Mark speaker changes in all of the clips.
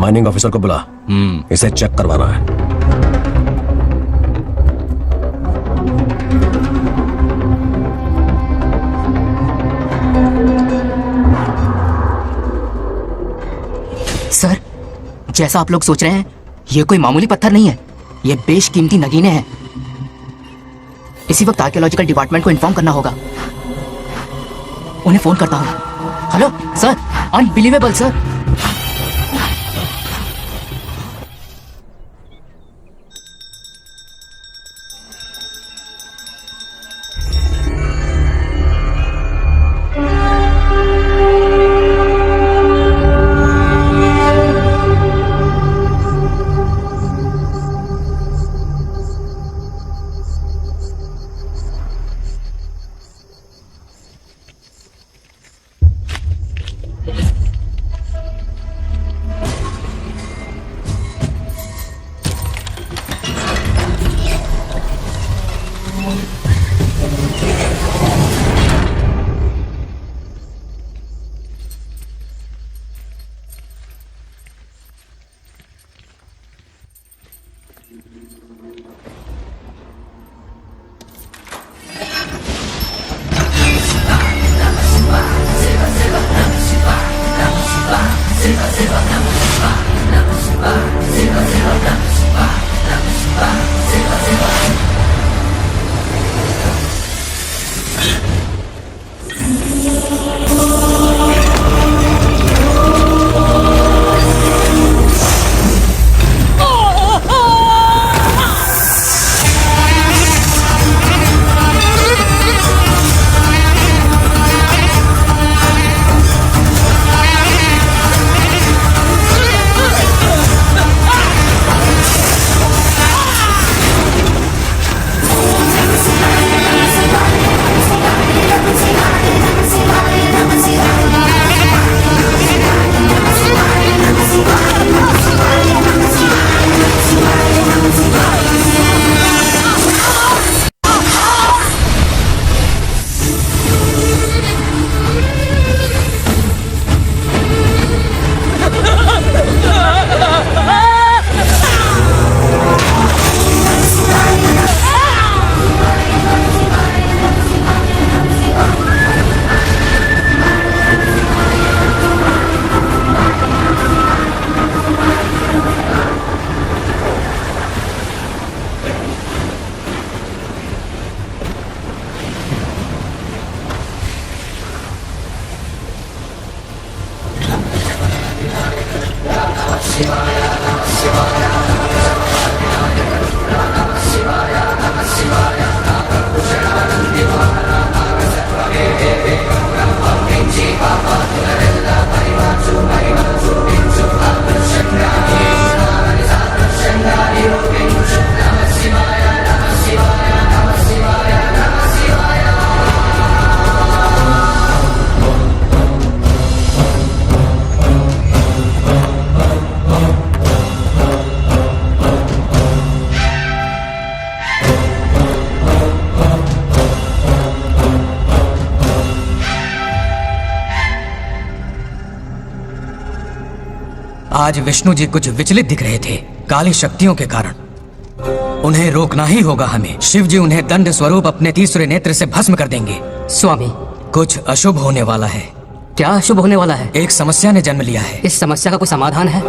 Speaker 1: Mining officer को बुला, इसे चेक करवाना है।
Speaker 2: सर, जैसा आप लोग सोच रहे हैं, ये कोई मामूली पत्थर नहीं है, ये बेशकीमती नगीने हैं। इसी वक्त आर्कियोलॉजिकल डिपार्टमेंट को इन्फॉर्म करना होगा। उन्हें फोन करता हूँ। Hello sir, unbelievable sir.
Speaker 3: आज विष्णु जी कुछ विचलित दिख रहे थे काली शक्तियों के कारण। उन्हें रोकना ही होगा हमें। शिव जी उन्हें दंड स्वरूप अपने तीसरे नेत्र से भस्म कर देंगे।
Speaker 2: स्वामी,
Speaker 3: कुछ अशुभ होने वाला है।
Speaker 2: क्या अशुभ होने वाला है?
Speaker 3: एक समस्या ने जन्म लिया है।
Speaker 2: इस समस्या का कोई समाधान है?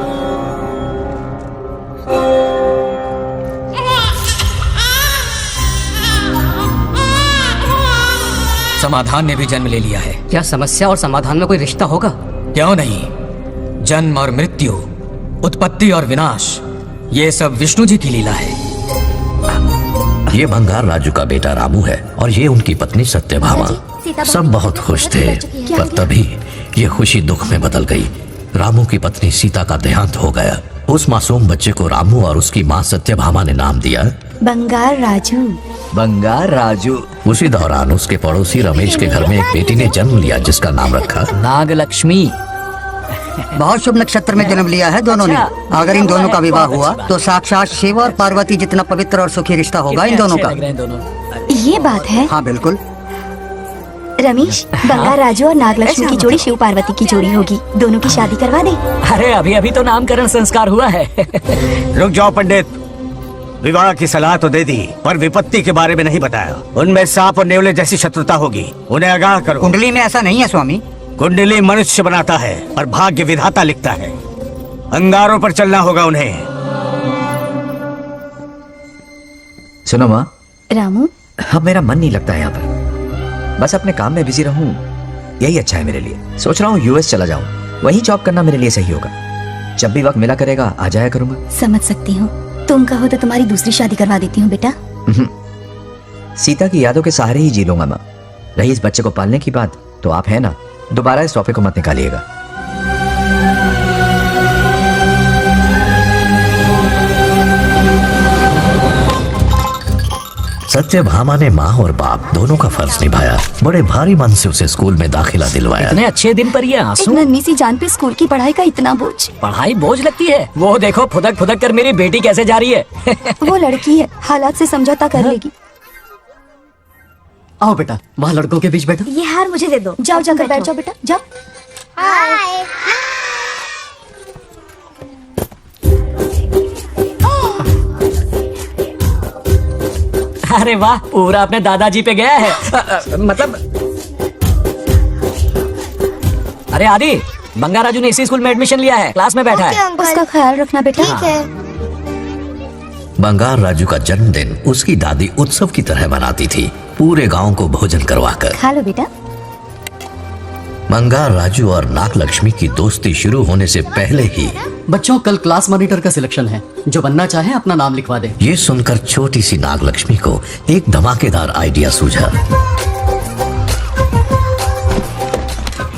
Speaker 3: समाधान ने भी जन्म ले लिया है।
Speaker 2: क्या समस्या और समाधान में कोई रिश्ता होगा?
Speaker 3: क्यों नहीं, जन्म और मृत्यु, उत्पत्ति और विनाश, ये सब विष्णु जी की लीला है।
Speaker 4: ये बंगार राजू का बेटा रामू है और ये उनकी पत्नी सत्यभामा। सब बहुत खुश थे, पर तभी ये खुशी दुख में बदल गई। रामू की पत्नी सीता का देहांत हो गया। उस मासूम बच्चे को रामू और उसकी माँ सत्यभामा ने नाम दिया
Speaker 5: बंगार राजू।
Speaker 6: बंगार राजू।
Speaker 4: उसी दौरान उसके पड़ोसी रमेश के घर में एक बेटी ने जन्म लिया जिसका नाम रखा
Speaker 6: नागलक्ष्मी।
Speaker 7: बहुत शुभ नक्षत्र में जन्म लिया है दोनों ने। अगर इन दोनों का विवाह हुआ तो साक्षात शिव और पार्वती जितना पवित्र और सुखी रिश्ता होगा इन दोनों का।
Speaker 5: ये बात है।
Speaker 7: हाँ बिल्कुल।
Speaker 5: रमेश, बंगार राजू और नागलक्ष्मी की जोड़ी शिव पार्वती की जोड़ी होगी। दोनों की शादी करवा दे।
Speaker 6: अरे अभी अभी तो नामकरण संस्कार हुआ है।
Speaker 1: रुक जाओ पंडित, विवाह की सलाह तो दे दी पर विपत्ति के बारे में नहीं बताया। उनमें सांप और नेवले जैसी शत्रुता होगी, उन्हें आगाह करो।
Speaker 7: कुंडली में ऐसा नहीं है स्वामी।
Speaker 1: कुंडली मनुष्य बनाता है और भाग्य विधाता लिखता है। अंगारों पर चलना होगा उन्हें।
Speaker 6: सुनो माँ,
Speaker 5: रामू,
Speaker 6: अब मेरा मन नहीं लगता है यहाँ पर। बस अपने काम में बिजी रहूं, यही अच्छा है मेरे लिए। सोच रहा हूँ यूएस चला जाऊं, वहीं जॉब करना मेरे लिए सही होगा। जब भी वक्त मिला करेगा आ जाया करूंगा।
Speaker 5: समझ सकती हूँ। तुम कहो तो तुम्हारी दूसरी शादी करवा देती हूँ बेटा।
Speaker 6: सीता की यादों के सहारे ही जी लूंगा माँ। रही इस बच्चे को पालने की बात, तो आप है ना, दोबारा इस टॉपिक को मत निकालिएगा।
Speaker 4: सत्यभामा ने माँ और बाप दोनों का फर्ज निभाया। बड़े भारी मन से उसे स्कूल में दाखिला दिलवाया।
Speaker 6: इतने अच्छे दिन पर ये
Speaker 5: एक
Speaker 6: आंसू।
Speaker 5: नन्ही सी जान पे स्कूल की पढ़ाई का इतना बोझ।
Speaker 6: पढ़ाई बोझ लगती है। वो देखो फुदक फुदक कर मेरी बेटी कैसे जा रही है।
Speaker 5: वो लड़की है, हालात से समझौता कर लेगी।
Speaker 2: आओ बेटा, वहाँ लड़कों के बीच बैठो।
Speaker 5: ये हार मुझे दे दो। जाओ जाकर बैठ जाओ बेटा, जाओ।
Speaker 6: अरे वाह, पूरा अपने दादाजी पे गया है। मतलब अरे आदि, बंगा राजू ने इसी स्कूल में एडमिशन लिया है, क्लास में बैठा है।
Speaker 5: उसका ख्याल रखना बेटा।
Speaker 4: बंगार राजू का जन्मदिन उसकी दादी उत्सव की तरह मनाती थी, पूरे गांव को भोजन करवाकर।
Speaker 5: खा लो बेटा।
Speaker 4: बंगार राजू और नागलक्ष्मी की दोस्ती शुरू होने से पहले ही
Speaker 2: बच्चों, कल क्लास मॉनिटर का सिलेक्शन है। जो बनना चाहे अपना नाम लिखवा दे।
Speaker 4: ये सुनकर छोटी सी नागलक्ष्मी को एक धमाकेदार आइडिया सूझा।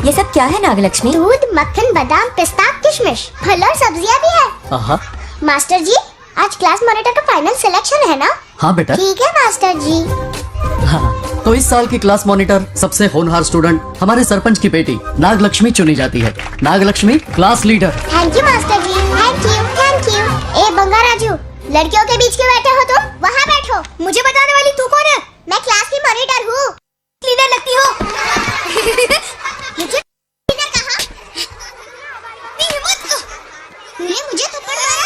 Speaker 5: ये सब क्या है नागलक्ष्मी?
Speaker 8: दूध, मक्खन, बादाम, पिस्ता, किशमिश, फल और सब्जियां भी है।
Speaker 2: आहा,
Speaker 8: मास्टर जी, आज क्लास मॉनिटर का फाइनल सिलेक्शन है ना?
Speaker 2: हाँ बेटा।
Speaker 8: ठीक है मास्टर जी।
Speaker 2: हाँ, तो इस साल की क्लास मॉनिटर सबसे होनहार स्टूडेंट हमारे सरपंच की बेटी नागलक्ष्मी चुनी जाती है। Nagalakshmi class leader.
Speaker 8: Thank you master ji, thank you thank you. ए बंगा राजू, लड़कियों के बीच क्यों बैठे हो तुम? वहाँ बैठो। मुझे बताने वाली तू कौन है? मैं क्लास की मॉनिटर हूँ। लीडर लगती हो। मुझे लीडर कहा? मुझे थप्पड़ मारा।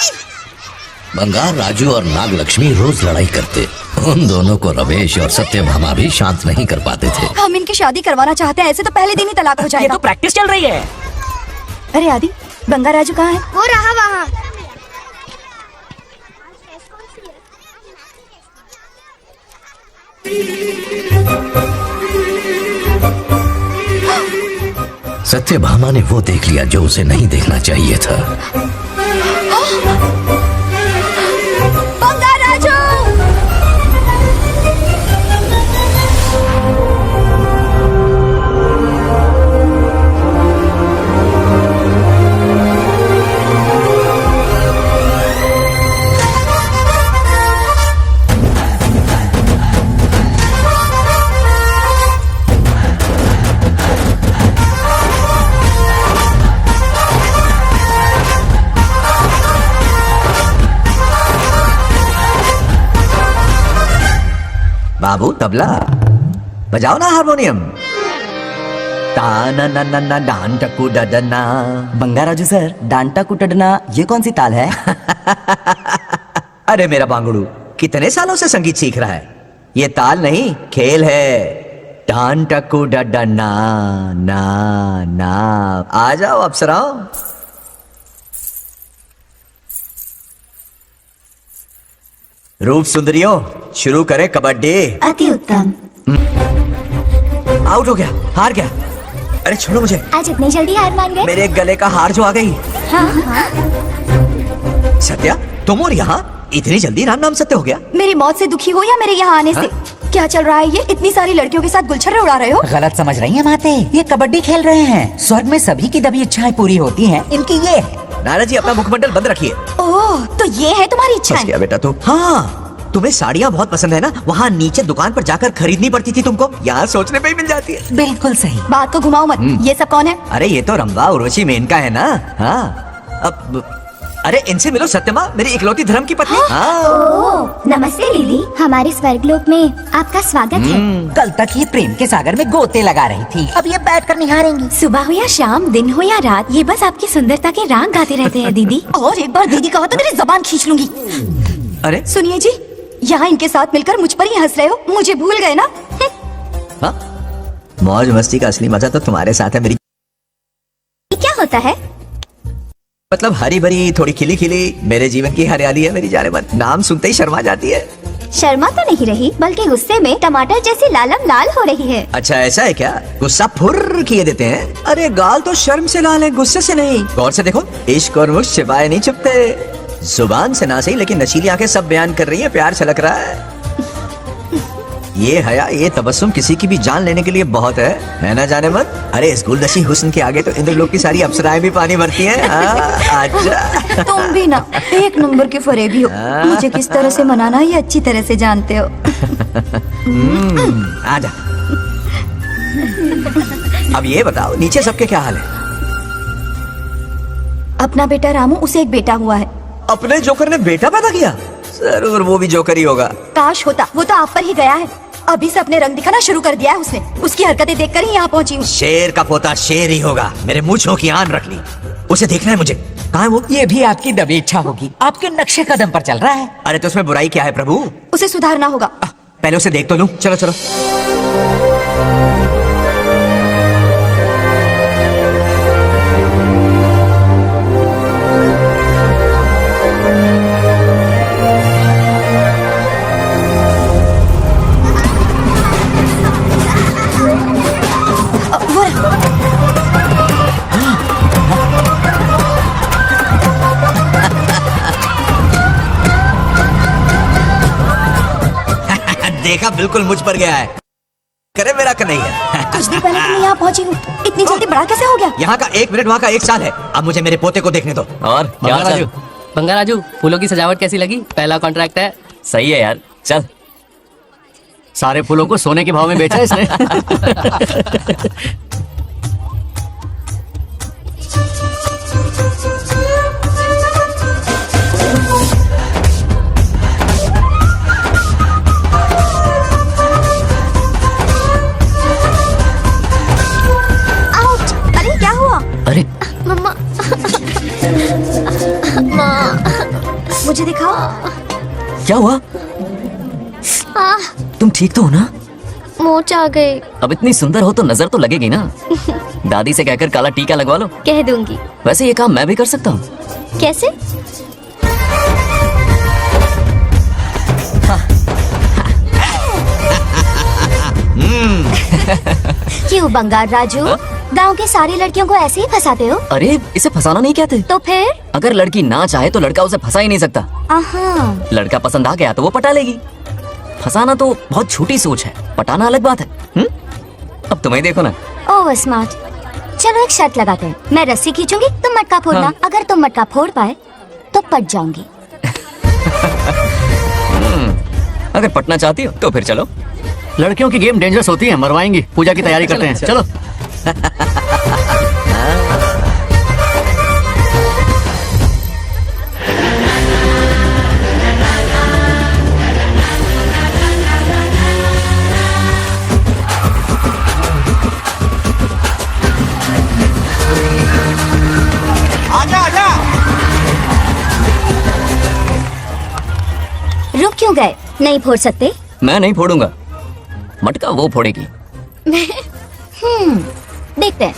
Speaker 4: बंगार राजू और नागलक्ष्मी रोज लड़ाई करते। उन दोनों को रमेश और सत्यभामा भी शांत नहीं कर पाते थे।
Speaker 5: हम इनकी शादी करवाना चाहते हैं, ऐसे तो पहले दिन ही तलाक हो
Speaker 6: ये
Speaker 5: जाएगा।
Speaker 6: तो प्रैक्टिस चल रही है।
Speaker 5: अरे आदि, बंगा राजू कहाँ है?
Speaker 8: वो रहा वहाँ।
Speaker 4: सत्यभामा ने वो देख लिया जो उसे नहीं देखना चाहिए था।
Speaker 5: बंगा राजू!
Speaker 6: बाबू तबला बजाओ ना, हारमोनियम। ताना ना ना ना डान टकू डडना।
Speaker 9: बंगा राजू सर, डांटा कुटड़ना ये कौन सी ताल है?
Speaker 6: अरे मेरा बांगड़ू, कितने सालों से संगीत सीख रहा है? ये ताल नहीं, खेल है। डान टकू डडना ना ना। आ जाओ अप्सराओ। रूप सुंदरियों, शुरू करें कबड्डी।
Speaker 5: अति उत्तम।
Speaker 6: आउट हो गया, हार गया। अरे छोड़ो मुझे।
Speaker 5: आज इतनी जल्दी हार मान गए?
Speaker 6: मेरे गले का हार जो आ गई।
Speaker 5: हाँ।
Speaker 6: सत्या, तुम और यहाँ इतनी जल्दी राम नाम सत्य हो गया?
Speaker 5: मेरी मौत से दुखी हो या मेरे यहाँ आने से? क्या चल रहा है ये? इतनी सारी लड़कियों के साथ गुलछर्रे उड़ा रहे हो?
Speaker 9: गलत समझ रही हैं माते, ये कबड्डी खेल रहे हैं। स्वर्ग में सभी की दबी इच्छाएं पूरी होती हैं, इनकी ये है।
Speaker 6: नाना जी, अपना मुखमंडल बंद रखिए।
Speaker 5: ओह, तो ये है तुम्हारी इच्छा?
Speaker 6: क्या बेटा तू? हाँ, तुम्हें साड़ियाँ बहुत पसंद है ना? वहाँ नीचे दुकान पर जाकर खरीदनी पड़ती थी तुमको, यहाँ सोचने पे ही मिल जाती है।
Speaker 9: बिल्कुल सही।
Speaker 5: बात को घुमाओ मत। ये सब कौन है?
Speaker 6: अरे ये तो रंबा उर्वशी मेनका है ना। हाँ, अब अरे इनसे मिलो सत्यमा, मेरी इकलौती धर्म की पत्नी। हाँ।
Speaker 8: नमस्ते दीदी, हमारे स्वर्गलोक में आपका स्वागत है।
Speaker 9: कल तक ये प्रेम के सागर में गोते लगा रही थी, अब ये बैठ कर निहारेंगी।
Speaker 5: सुबह हो या शाम, दिन हो या रात, ये बस आपकी सुंदरता के राग गाते रहते हैं दीदी।
Speaker 7: और एक बार दीदी कहा तो तेरी जबान खींच लूंगी।
Speaker 6: अरे
Speaker 5: सुनिए जी, यहाँ इनके साथ मिलकर मुझ पर ही हंस रहे हो, मुझे भूल गए ना?
Speaker 6: हाँ, मौज मस्ती का असली मजा तो तुम्हारे साथ है मेरी।
Speaker 5: क्या होता है?
Speaker 6: मतलब हरी भरी थोड़ी खिली खिली मेरे जीवन की हरियाली है मेरी जाने मन। नाम सुनते ही शर्मा जाती है।
Speaker 5: शर्मा तो नहीं रही, बल्कि गुस्से में टमाटर जैसी लालम लाल हो रही है।
Speaker 6: अच्छा ऐसा है क्या? गुस्सा फुर्र किए देते हैं। अरे गाल तो शर्म से लाल है, गुस्से से नहीं। गौर से देखो, इश्क और मुश्क छिपाए नहीं छुपते। जुबान से ना सही, लेकिन नशीली आंखें सब बयान कर रही है, प्यार छलक रहा है। ये हया, ये तबस्सुम किसी की भी जान लेने के लिए बहुत है ना जाने मन? अरे इस गुलदस्ती हुस्न के आगे तो इंद्रलोक की सारी अप्सराएं भी पानी भरती हैं। अच्छा
Speaker 5: तुम भी ना एक नंबर के फरेबी हो। मुझे किस तरह से मनाना ये अच्छी तरह से जानते हो।
Speaker 6: आजा। अब ये बताओ, नीचे सबके क्या हाल है?
Speaker 5: अपना बेटा रामू, उसे एक बेटा हुआ है।
Speaker 6: अपने जोकर ने बेटा पैदा किया? जरूर वो भी जोकर ही होगा।
Speaker 5: काश होता, वो तो आप पर ही गया है। अभी से अपने रंग दिखाना शुरू कर दिया है उसने। उसकी हरकतें देखकर ही यहाँ पहुँची हूँ।
Speaker 6: शेर का पोता शेर ही होगा। मेरे मूंछों की आन रख ली, उसे देखना है मुझे। कहाँ है वो?
Speaker 9: ये भी आपकी दबी इच्छा होगी, आपके नक्शे कदम पर चल रहा है।
Speaker 6: अरे तो उसमें बुराई क्या है प्रभु?
Speaker 5: उसे सुधारना होगा।
Speaker 6: पहले उसे देख तो लूं। चलो चलो। देखा, बिल्कुल मुझ पर गया है। करे मेरा कन्हैया।
Speaker 5: कुछ दिन पहले मैं यहाँ पहुँची हूँ, इतनी जल्दी बड़ा कैसे हो गया?
Speaker 6: यहाँ का 1 मिनट, वहाँ का 1 साल है। अब मुझे मेरे पोते को देखने दो।
Speaker 10: और क्या राजू? बंगा राजू, फूलों की सजावट कैसी लगी? पहला कॉन्ट्रैक्ट है।
Speaker 3: सही है यार, चल। सारे फूलों को सोने के भाव में बेचा है इसने। अरे
Speaker 5: मम्मा, मुझे दिखाओ।
Speaker 3: क्या हुआ? तुम ठीक तो हो ना?
Speaker 5: मोच आ गए।
Speaker 3: अब इतनी सुंदर हो तो नजर तो लगेगी ना। दादी से कहकर काला टीका लगवा लो।
Speaker 5: कह दूंगी।
Speaker 3: वैसे ये काम मैं भी कर सकता हूँ।
Speaker 5: कैसे? क्यों बंगार राजू, गांव के सारी लड़कियों को ऐसे ही फंसाते हो?
Speaker 3: अरे इसे फंसाना नहीं कहते।
Speaker 5: तो फिर?
Speaker 3: अगर लड़की ना चाहे तो लड़का उसे फंसा ही नहीं सकता। लड़का पसंद आ गया तो वो पटा लेगी। फंसाना तो बहुत छोटी सोच है, पटाना अलग बात है। अब तुम्हें देखो ना।
Speaker 5: Over smart. चलो एक शर्त लगाते हैं, मैं रस्सी खींचूंगी, तुम मटका फोड़ना।
Speaker 3: हाँ।
Speaker 5: अगर तुम मटका फोड़ पाए तो पट जाऊंगी।
Speaker 3: अगर पटना चाहती हो तो फिर चलो। लड़कियों की गेम डेंजरस होती है, मरवाएंगी। पूजा की तैयारी करते हैं, चलो।
Speaker 1: आजा आजा।
Speaker 5: रुक क्यों गए? नहीं फोड़ सकते?
Speaker 3: मैं नहीं फोड़ूंगा, मटका वो फोड़ेगी।
Speaker 5: देखते हैं।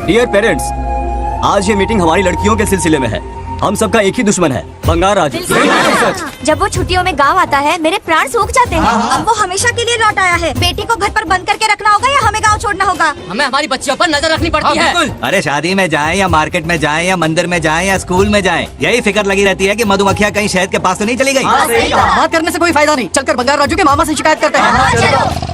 Speaker 11: डियर पेरेंट्स, आज ये मीटिंग हमारी लड़कियों के सिलसिले में है।
Speaker 3: हम सबका एक ही दुश्मन है, बंगार राजू।
Speaker 5: जब वो छुट्टियों में गांव आता है मेरे प्राण सूख जाते हैं। अब वो हमेशा के लिए लौट आया है। बेटी को घर पर बंद करके रखना होगा या हमें गांव छोड़ना होगा?
Speaker 10: हमें हमारी बच्चियों पर नजर रखनी पड़ती है।
Speaker 6: अरे शादी में जाएं या मार्केट में जाएं या मंदिर में जाएं या स्कूल में जाएं, यही फिक्र लगी रहती है कि मधुमक्खियाँ कहीं शहद के पास तो नहीं चली गई।
Speaker 2: बात करने से कोई फायदा नहीं, चलकर बंगार राजू के मामा से शिकायत करते हैं।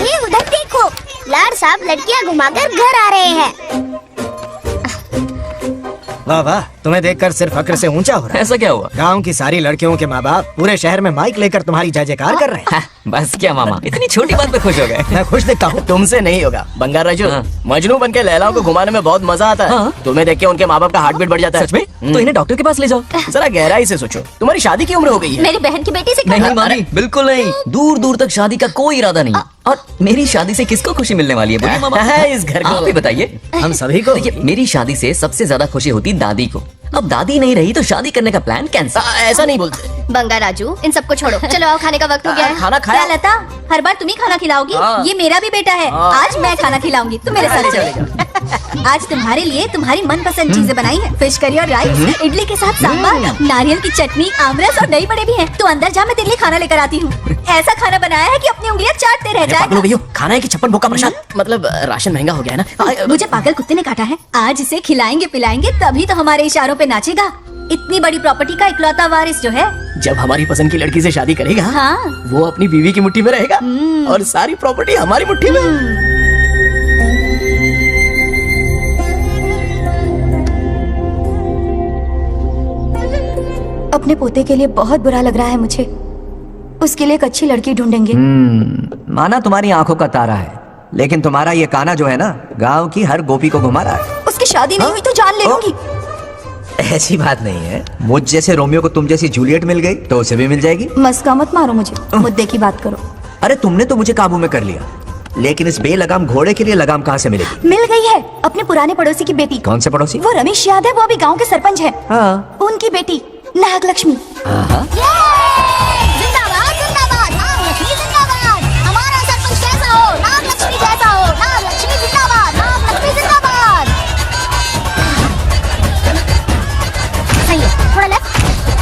Speaker 8: ये उधर देखो, लाड साहब लड़कियां घुमाकर घर आ रहे हैं।
Speaker 1: वाह वाह, तुम्हें देखकर सिर्फ फक्र से ऊंचा हो रहा है।
Speaker 3: ऐसा क्या हुआ?
Speaker 1: गांव की सारी लड़कियों के माँ बाप पूरे शहर में माइक लेकर तुम्हारी जय जयकार कर रहे हैं।
Speaker 3: बस क्या मामा, इतनी छोटी बात पे खुश हो गए?
Speaker 1: मैं खुश दिखता हूँ।
Speaker 11: तुमसे नहीं होगा बंगार राजू।
Speaker 3: हाँ।
Speaker 11: मजनू बन के लैलाओं को घुमाने में बहुत मजा आता है।
Speaker 3: हाँ।
Speaker 11: तुम्हें देख के उनके माँ बाप का हार्ट बीट बढ़ जाता है।
Speaker 3: सच में? तो इन्हें डॉक्टर के पास ले जाओ।
Speaker 11: जरा गहराई से सोचो, तुम्हारी शादी की उम्र हो गई है।
Speaker 5: मेरी बहन की बेटी से
Speaker 3: नहीं मामी, बिल्कुल नहीं। दूर दूर तक शादी का कोई इरादा नहीं। और मेरी शादी से किसको खुशी मिलने वाली है बोलिए मामा?
Speaker 11: इस घर
Speaker 3: आप ही
Speaker 11: को
Speaker 3: बताइए।
Speaker 1: हम सभी को।
Speaker 3: देखिए, मेरी शादी से सबसे ज्यादा खुशी होती दादी को। अब दादी नहीं रही तो शादी करने का प्लान कैंसिल।
Speaker 11: ऐसा नहीं बोलते।
Speaker 5: बंगार राजू, इन सबको छोड़ो, चलो आओ, खाने का वक्त हो गया है।
Speaker 11: खाना खाया?
Speaker 5: क्या लता, हर बार तुम ही खाना खिलाओगी?
Speaker 11: हाँ।
Speaker 5: ये मेरा भी बेटा है।
Speaker 11: हाँ।
Speaker 5: आज मैं खाना खिलाऊंगी, तुम मेरे साथ चलेगा। आज तुम्हारे लिए तुम्हारी मनपसंद चीजें बनाई है। फिश करी और राइस, इडली के साथ सांभर, नारियल की चटनी, आमरस और दही बड़े भी हैं। तू अंदर जा, मैं तेरे लिए खाना लेकर आती हूँ। ऐसा खाना बनाया है कि अपनी उंगलियां चाटते रह जाएगा।
Speaker 11: भैया खाना है कि छप्पन भोग का प्रसाद? मतलब राशन महंगा हो गया है ना।
Speaker 5: मुझे पागल कुत्ते ने काटा है। आज इसे खिलाएंगे पिलाएंगे तभी तो हमारे इशारों पे नाचेगा। इतनी बड़ी प्रॉपर्टी का इकलौता वारिस जो है।
Speaker 11: जब हमारी पसंद की लड़की से शादी करेगा,
Speaker 5: हाँ।
Speaker 11: वो अपनी बीवी की मुट्ठी में रहेगा और सारी प्रॉपर्टी हमारी मुट्ठी में।
Speaker 5: अपने पोते के लिए बहुत बुरा लग रहा है मुझे। उसके लिए एक अच्छी लड़की ढूंढेंगे।
Speaker 6: माना तुम्हारी आंखों का तारा है, लेकिन तुम्हारा ये काना जो है ना, गांव की हर गोपी को घुमा रहा है।
Speaker 5: उसकी शादी नहीं हुई तो जान ले लूंगी।
Speaker 6: ऐसी बात नहीं है। मुझ जैसे रोमियो को तुम जैसी जूलियट मिल गई तो उसे भी मिल जाएगी।
Speaker 5: मस्का मत मारो मुझे, मुद्दे की बात करो।
Speaker 6: अरे तुमने तो मुझे काबू में कर लिया, लेकिन इस बेलगाम घोड़े के लिए लगाम कहाँ से मिलेगी?
Speaker 5: मिल गई है, अपने पुराने पड़ोसी की बेटी।
Speaker 6: कौन से पड़ोसी?
Speaker 5: वो रमेश यादव, वो अभी गांव के सरपंच है।
Speaker 6: हाँ।
Speaker 5: उनकी बेटी नागलक्ष्मी।
Speaker 8: जिंदाबाद जिंदाबाद, नागलक्ष्मी जिंदाबाद। हमारा सरपंच कैसा हो? नागलक्ष्मी जैसा हो। नागलक्ष्मी जिंदाबाद, नागलक्ष्मी जिंदाबाद। सही है, थोड़ा लेफ्ट,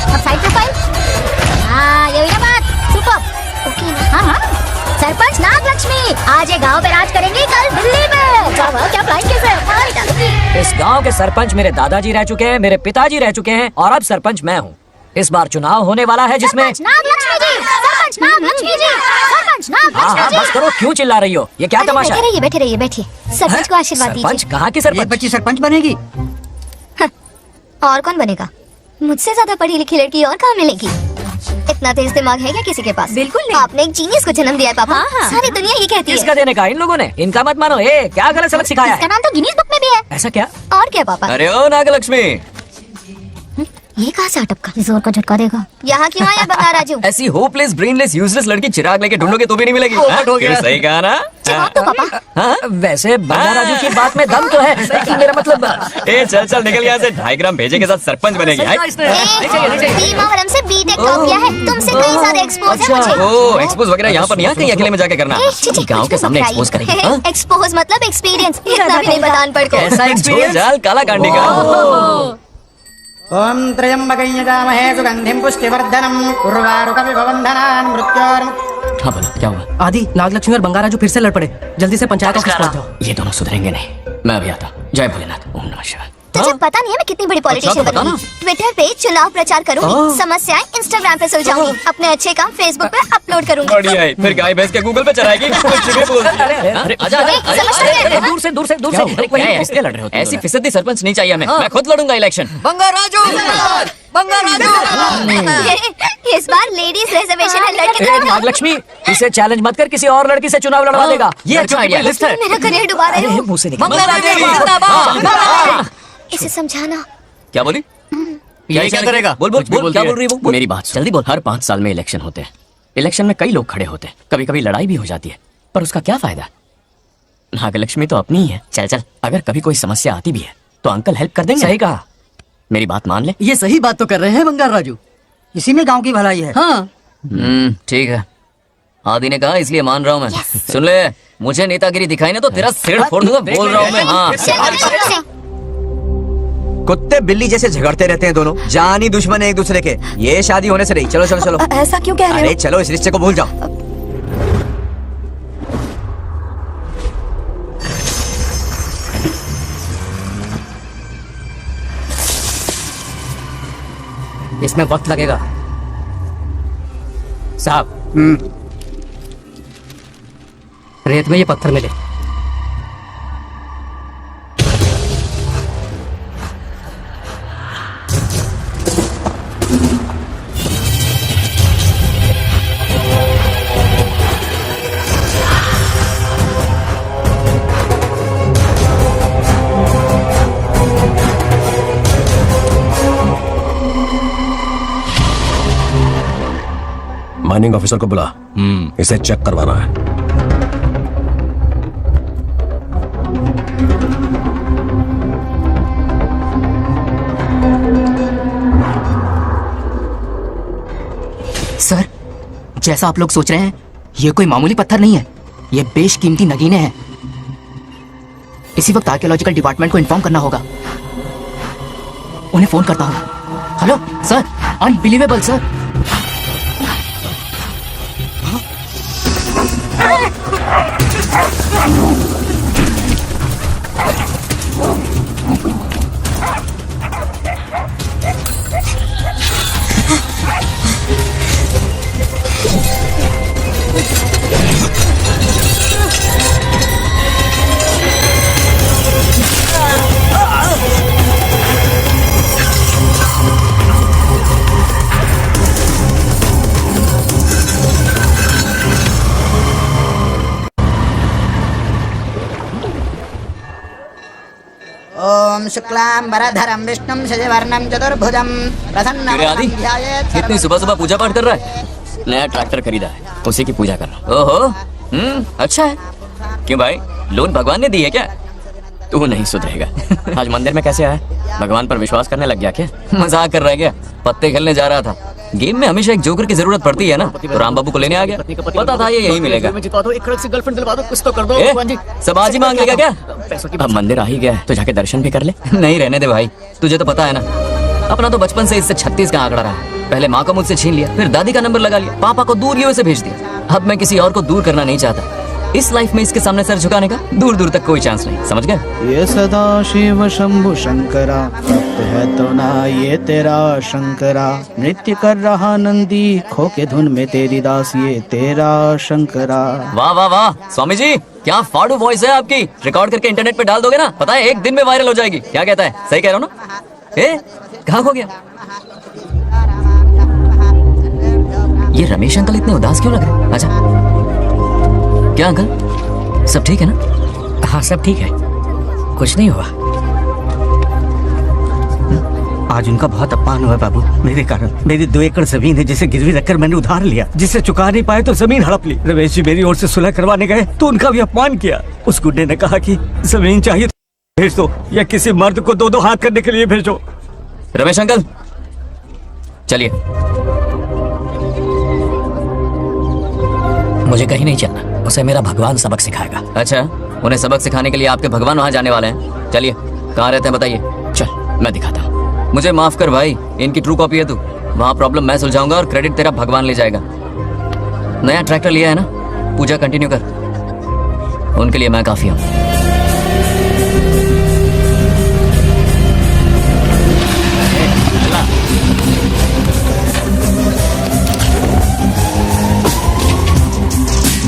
Speaker 8: अब साइड प्रोफाइल। हाँ, ये हुई ना बात। सुपर। ओके, हाँ हाँ। सरपंच नागलक्ष्मी आज ये गांव पे राज करेंगे, कल दिल्ली में। क्या फ्लाइंग किस है?
Speaker 9: इस गांव के सरपंच मेरे दादाजी रह चुके हैं, मेरे पिताजी रह चुके हैं और अब सरपंच मैं हूँ। इस बार चुनाव होने वाला है जिसमें
Speaker 8: सरपंच नागलक्ष्मी जी, सरपंच नागलक्ष्मी जी, सरपंच
Speaker 9: हाँ
Speaker 8: नागलक्ष्मी
Speaker 9: हाँ
Speaker 8: जी।
Speaker 9: बस करो, क्यों चिल्ला रही हो? ये क्या
Speaker 8: अरे
Speaker 9: तमाशा है?
Speaker 8: बैठे रहिए, बैठे रहिए, बैठिए। सरपंच को आशीर्वाद
Speaker 9: सरपंच
Speaker 8: दीजिए।
Speaker 9: कहाँ की
Speaker 7: एक
Speaker 9: सरपंच?
Speaker 7: बच्ची सरपंच बनेगी।
Speaker 8: और कौन बनेगा? मुझसे ज्यादा पढ़ी लिखी लड़की और कहाँ मिलेगी? इतना तेज दिमाग है क्या किसी के पास?
Speaker 5: बिल्कुल नहीं।
Speaker 8: आपने एक जीनियस को जन्म दिया है पापा।
Speaker 5: हाँ।
Speaker 8: सारी दुनिया ये कहती
Speaker 9: किसका
Speaker 8: है।
Speaker 9: देने का? इन लोगों ने। इनका मत मानो। क्या गलत सबक सिखाया
Speaker 8: इसका
Speaker 9: है?
Speaker 8: नाम तो गिनीज बुक में भी है।
Speaker 9: ऐसा क्या?
Speaker 8: और क्या पापा?
Speaker 3: अरे ओ नागलक्ष्मी,
Speaker 8: ये कहाँ से अटक का जोर का झटका देगा? यहाँ क्यों आया बंगार राजू?
Speaker 3: ऐसी होपलेस ब्रेनलेस यूजलेस लड़की चिराग लेके ढूंढोगे तो भी नहीं मिलेगी। हाँ? क्यों, सही कहा ना?
Speaker 8: जवाब दो पापा।
Speaker 3: हाँ?
Speaker 9: वैसे बंगार राजू की बात में दम तो है, लेकिन मेरा मतलब
Speaker 3: ए चल चल निकल यहाँ से। 2.5 ग्राम भेजे के साथ सरपंच बनेगी।
Speaker 8: भीमावरम से बीटेक टॉप किया है। तुमसे कई सारे एक्सपोज है मुझे।
Speaker 3: ओ एक्सपोज वगैरह यहाँ पर नहीं, कहीं अकेले में जाके करना। गाँव के सामने एक्सपोज करेंगे। हाँ?
Speaker 8: एक्सपोज मतलब एक्सपीरियंस। इतना भी नहीं पता अनपढ़ को।
Speaker 3: ऐसा एक्सपीरियंस जाल काला कांडी का।
Speaker 12: ओम त्र्यंबकं यजामहे सुगंधिं पुष्टिवर्धनम् उर्वारुकमिव बन्धनान् मृत्योर्मुक्तिम्।
Speaker 3: हाँ बोलो क्या हुआ?
Speaker 10: आदि, नागलक्ष्मी और बंगार राजू फिर से लड़ पड़े। जल्दी से पंचायत ऑफिस पहुंच जाओ।
Speaker 3: ये दोनों सुधरेंगे नहीं। मैं अभी आता। जय भोलेनाथ। ओम नमः शिवाय।
Speaker 8: तुझे पता नहीं है मैं कितनी बड़ी पॉलिटिशियन
Speaker 3: अच्छा, तो
Speaker 8: बनूंगी। ट्विटर पे चुनाव प्रचार करूंगी, समस्याएं इंस्टाग्राम पे सुलझाऊंगी, अपने अच्छे काम फेसबुक पे अपलोड करूंगी।
Speaker 3: बढ़िया है। फिर गाय भैंस के गूगल पे चढ़ाएगी। कुछ भी बोलती है। अरे आजा आजा।
Speaker 9: दूर से दूर से दूर से।
Speaker 3: अरे क्या है?
Speaker 9: इसलिए लड़ रहे हो?
Speaker 3: ऐसी फिसदी सरपंच नहीं चाहिए हमें। मैं खुद लड़ूंगा इलेक्शन।
Speaker 2: बंगार राजू, बंगार राजू।
Speaker 8: इस बार लेडीज रिजर्वेशन है लड़के
Speaker 9: ए, नागलक्ष्मी, इसे चैलेंज मत कर, किसी और लड़की से चुनाव लड़वा देगा। ये अच्छा आइडिया है।
Speaker 8: मेरा करियर डुबा रहे हो।
Speaker 9: मुंह से निकल।
Speaker 2: बंगार राजू जिंदाबाद।
Speaker 8: इसे समझाना।
Speaker 3: क्या बोली?
Speaker 10: ये क्या करेगा?
Speaker 3: बोल बोल बोल। क्या बोल रही है वो?
Speaker 10: मेरी बात सुन।
Speaker 3: जल्दी बोल। हर 5 साल में इलेक्शन होते हैं। इलेक्शन में कई लोग खड़े होते हैं, कभी कभी लड़ाई भी हो जाती है, पर उसका क्या फायदा? नागलक्ष्मी तो अपनी ही है। चल चल, अगर कभी कोई समस्या आती भी है तो अंकल हेल्प कर देंगे।
Speaker 9: सही कहा।
Speaker 3: मेरी बात मान ले।
Speaker 7: ये सही बात तो कर रहे हैं बंगार राजू। इसी में गांव की भलाई है।
Speaker 2: हाँ,
Speaker 3: ठीक है। आदि ने कहा इसलिए मान रहा हूँ मैं। सुन ले, मुझे नेतागिरी दिखाई ना तो तेरा सिर फोड़ दूंगा, बोल रहा हूँ मैं। हाँ
Speaker 6: कुत्ते बिल्ली जैसे झगड़ते रहते हैं दोनों, जानी दुश्मन है एक दूसरे के। ये शादी होने से रही। चलो चलो चलो।
Speaker 5: ऐसा क्यों कह रहे हो?
Speaker 6: अरे चलो, इस रिश्ते को भूल जाओ।
Speaker 9: इसमें वक्त लगेगा साहब। रेत में ये पत्थर मिले।
Speaker 11: माइनिंग ऑफिसर को बुला, इसे चेक करवाना है।
Speaker 2: सर, जैसा आप लोग सोच रहे हैं ये कोई मामूली पत्थर नहीं है, ये बेशकीमती नगीने हैं। इसी वक्त आर्कियोलॉजिकल डिपार्टमेंट को इन्फॉर्म करना होगा। उन्हें फोन करता हूँ। Hello sir, unbelievable sir.
Speaker 12: ओम शुक्लां वरधरं विष्णुं शशिवर्णं चतुर्भुजं
Speaker 3: तेरे आदि इतनी सुबह सुबह पूजा पाठ कर रहा है? नया ट्रैक्टर खरीदा है, उसी की पूजा कर रहा। ओहो, अच्छा है। क्यों भाई, लोन भगवान ने दी है क्या? तू नहीं सुधरेगा। आज मंदिर में कैसे आया? भगवान पर विश्वास करने लग गया क्या? मजाक कर रहा है क्या? पत्ते खेलने जा रहा था। गेम में हमेशा एक जोकर की जरूरत पड़ती है ना, तो राम बाबू को लेने आ गया। पता था ये यही मिलेगा। सब आज ही मांग लेगा क्या? अब मंदिर आ ही गया है तो जाके दर्शन भी कर ले। नहीं रहने दे भाई, तुझे तो पता है ना, अपना तो बचपन से इससे 36 का आंकड़ा रहा। पहले माँ को मुझसे छीन लिया, फिर दादी का नंबर लगा लिया, पापा को दूर युवा से भेज दिया। अब मैं किसी और को दूर करना नहीं चाहता। इस लाइफ में इसके सामने सर झुकाने का दूर दूर तक कोई चांस नहीं, समझ गए?
Speaker 13: ये सदा शिव शंभु शंकरा, भक्त है तो ना ये तेरा शंकरा। नृत्य कर रहा नंदी, खो के धुन में तेरी दास, ये तेरा शंकरा।
Speaker 3: वाह वाह वाह, स्वामी जी क्या फाड़ू वॉइस है आपकी। रिकॉर्ड करके इंटरनेट पे डाल दोगे ना, पता है एक दिन में वायरल हो जाएगी। क्या कहता है? सही कह रहा हूँ ना? कहाँ खो गया ये रमेश अंकल? इतने उदास क्यों लग रहे? अच्छा क्या अंकल, सब ठीक है ना?
Speaker 9: हाँ सब ठीक है, कुछ नहीं हुआ।
Speaker 1: आज उनका बहुत अपमान हुआ बाबू, मेरे कारण। मेरी 2 एकड़ जमीन है जिसे गिरवी रखकर मैंने उधार लिया, जिसे चुका नहीं पाए तो जमीन हड़प ली। रमेश जी मेरी ओर से सुलह करवाने गए तो उनका भी अपमान किया। उस गुंडे ने कहा कि जमीन चाहिए तो भेज दो या किसी मर्द को 2-2 हाथ करने के लिए भेजो।
Speaker 3: रमेश अंकल चलिए।
Speaker 9: मुझे कहीं नहीं चलना, उसे मेरा भगवान सबक सिखाएगा।
Speaker 3: अच्छा, उन्हें सबक सिखाने के लिए आपके भगवान वहाँ जाने वाले हैं। चलिए, कहाँ रहते हैं बताइए।
Speaker 9: चल मैं दिखाता हूँ।
Speaker 3: मुझे माफ कर भाई, इनकी ट्रू कॉपी है तू। वहाँ प्रॉब्लम मैं सुलझाऊंगा और क्रेडिट तेरा भगवान ले जाएगा। नया ट्रैक्टर लिया है ना, पूजा कंटिन्यू कर, उनके लिए मैं काफी हूँ।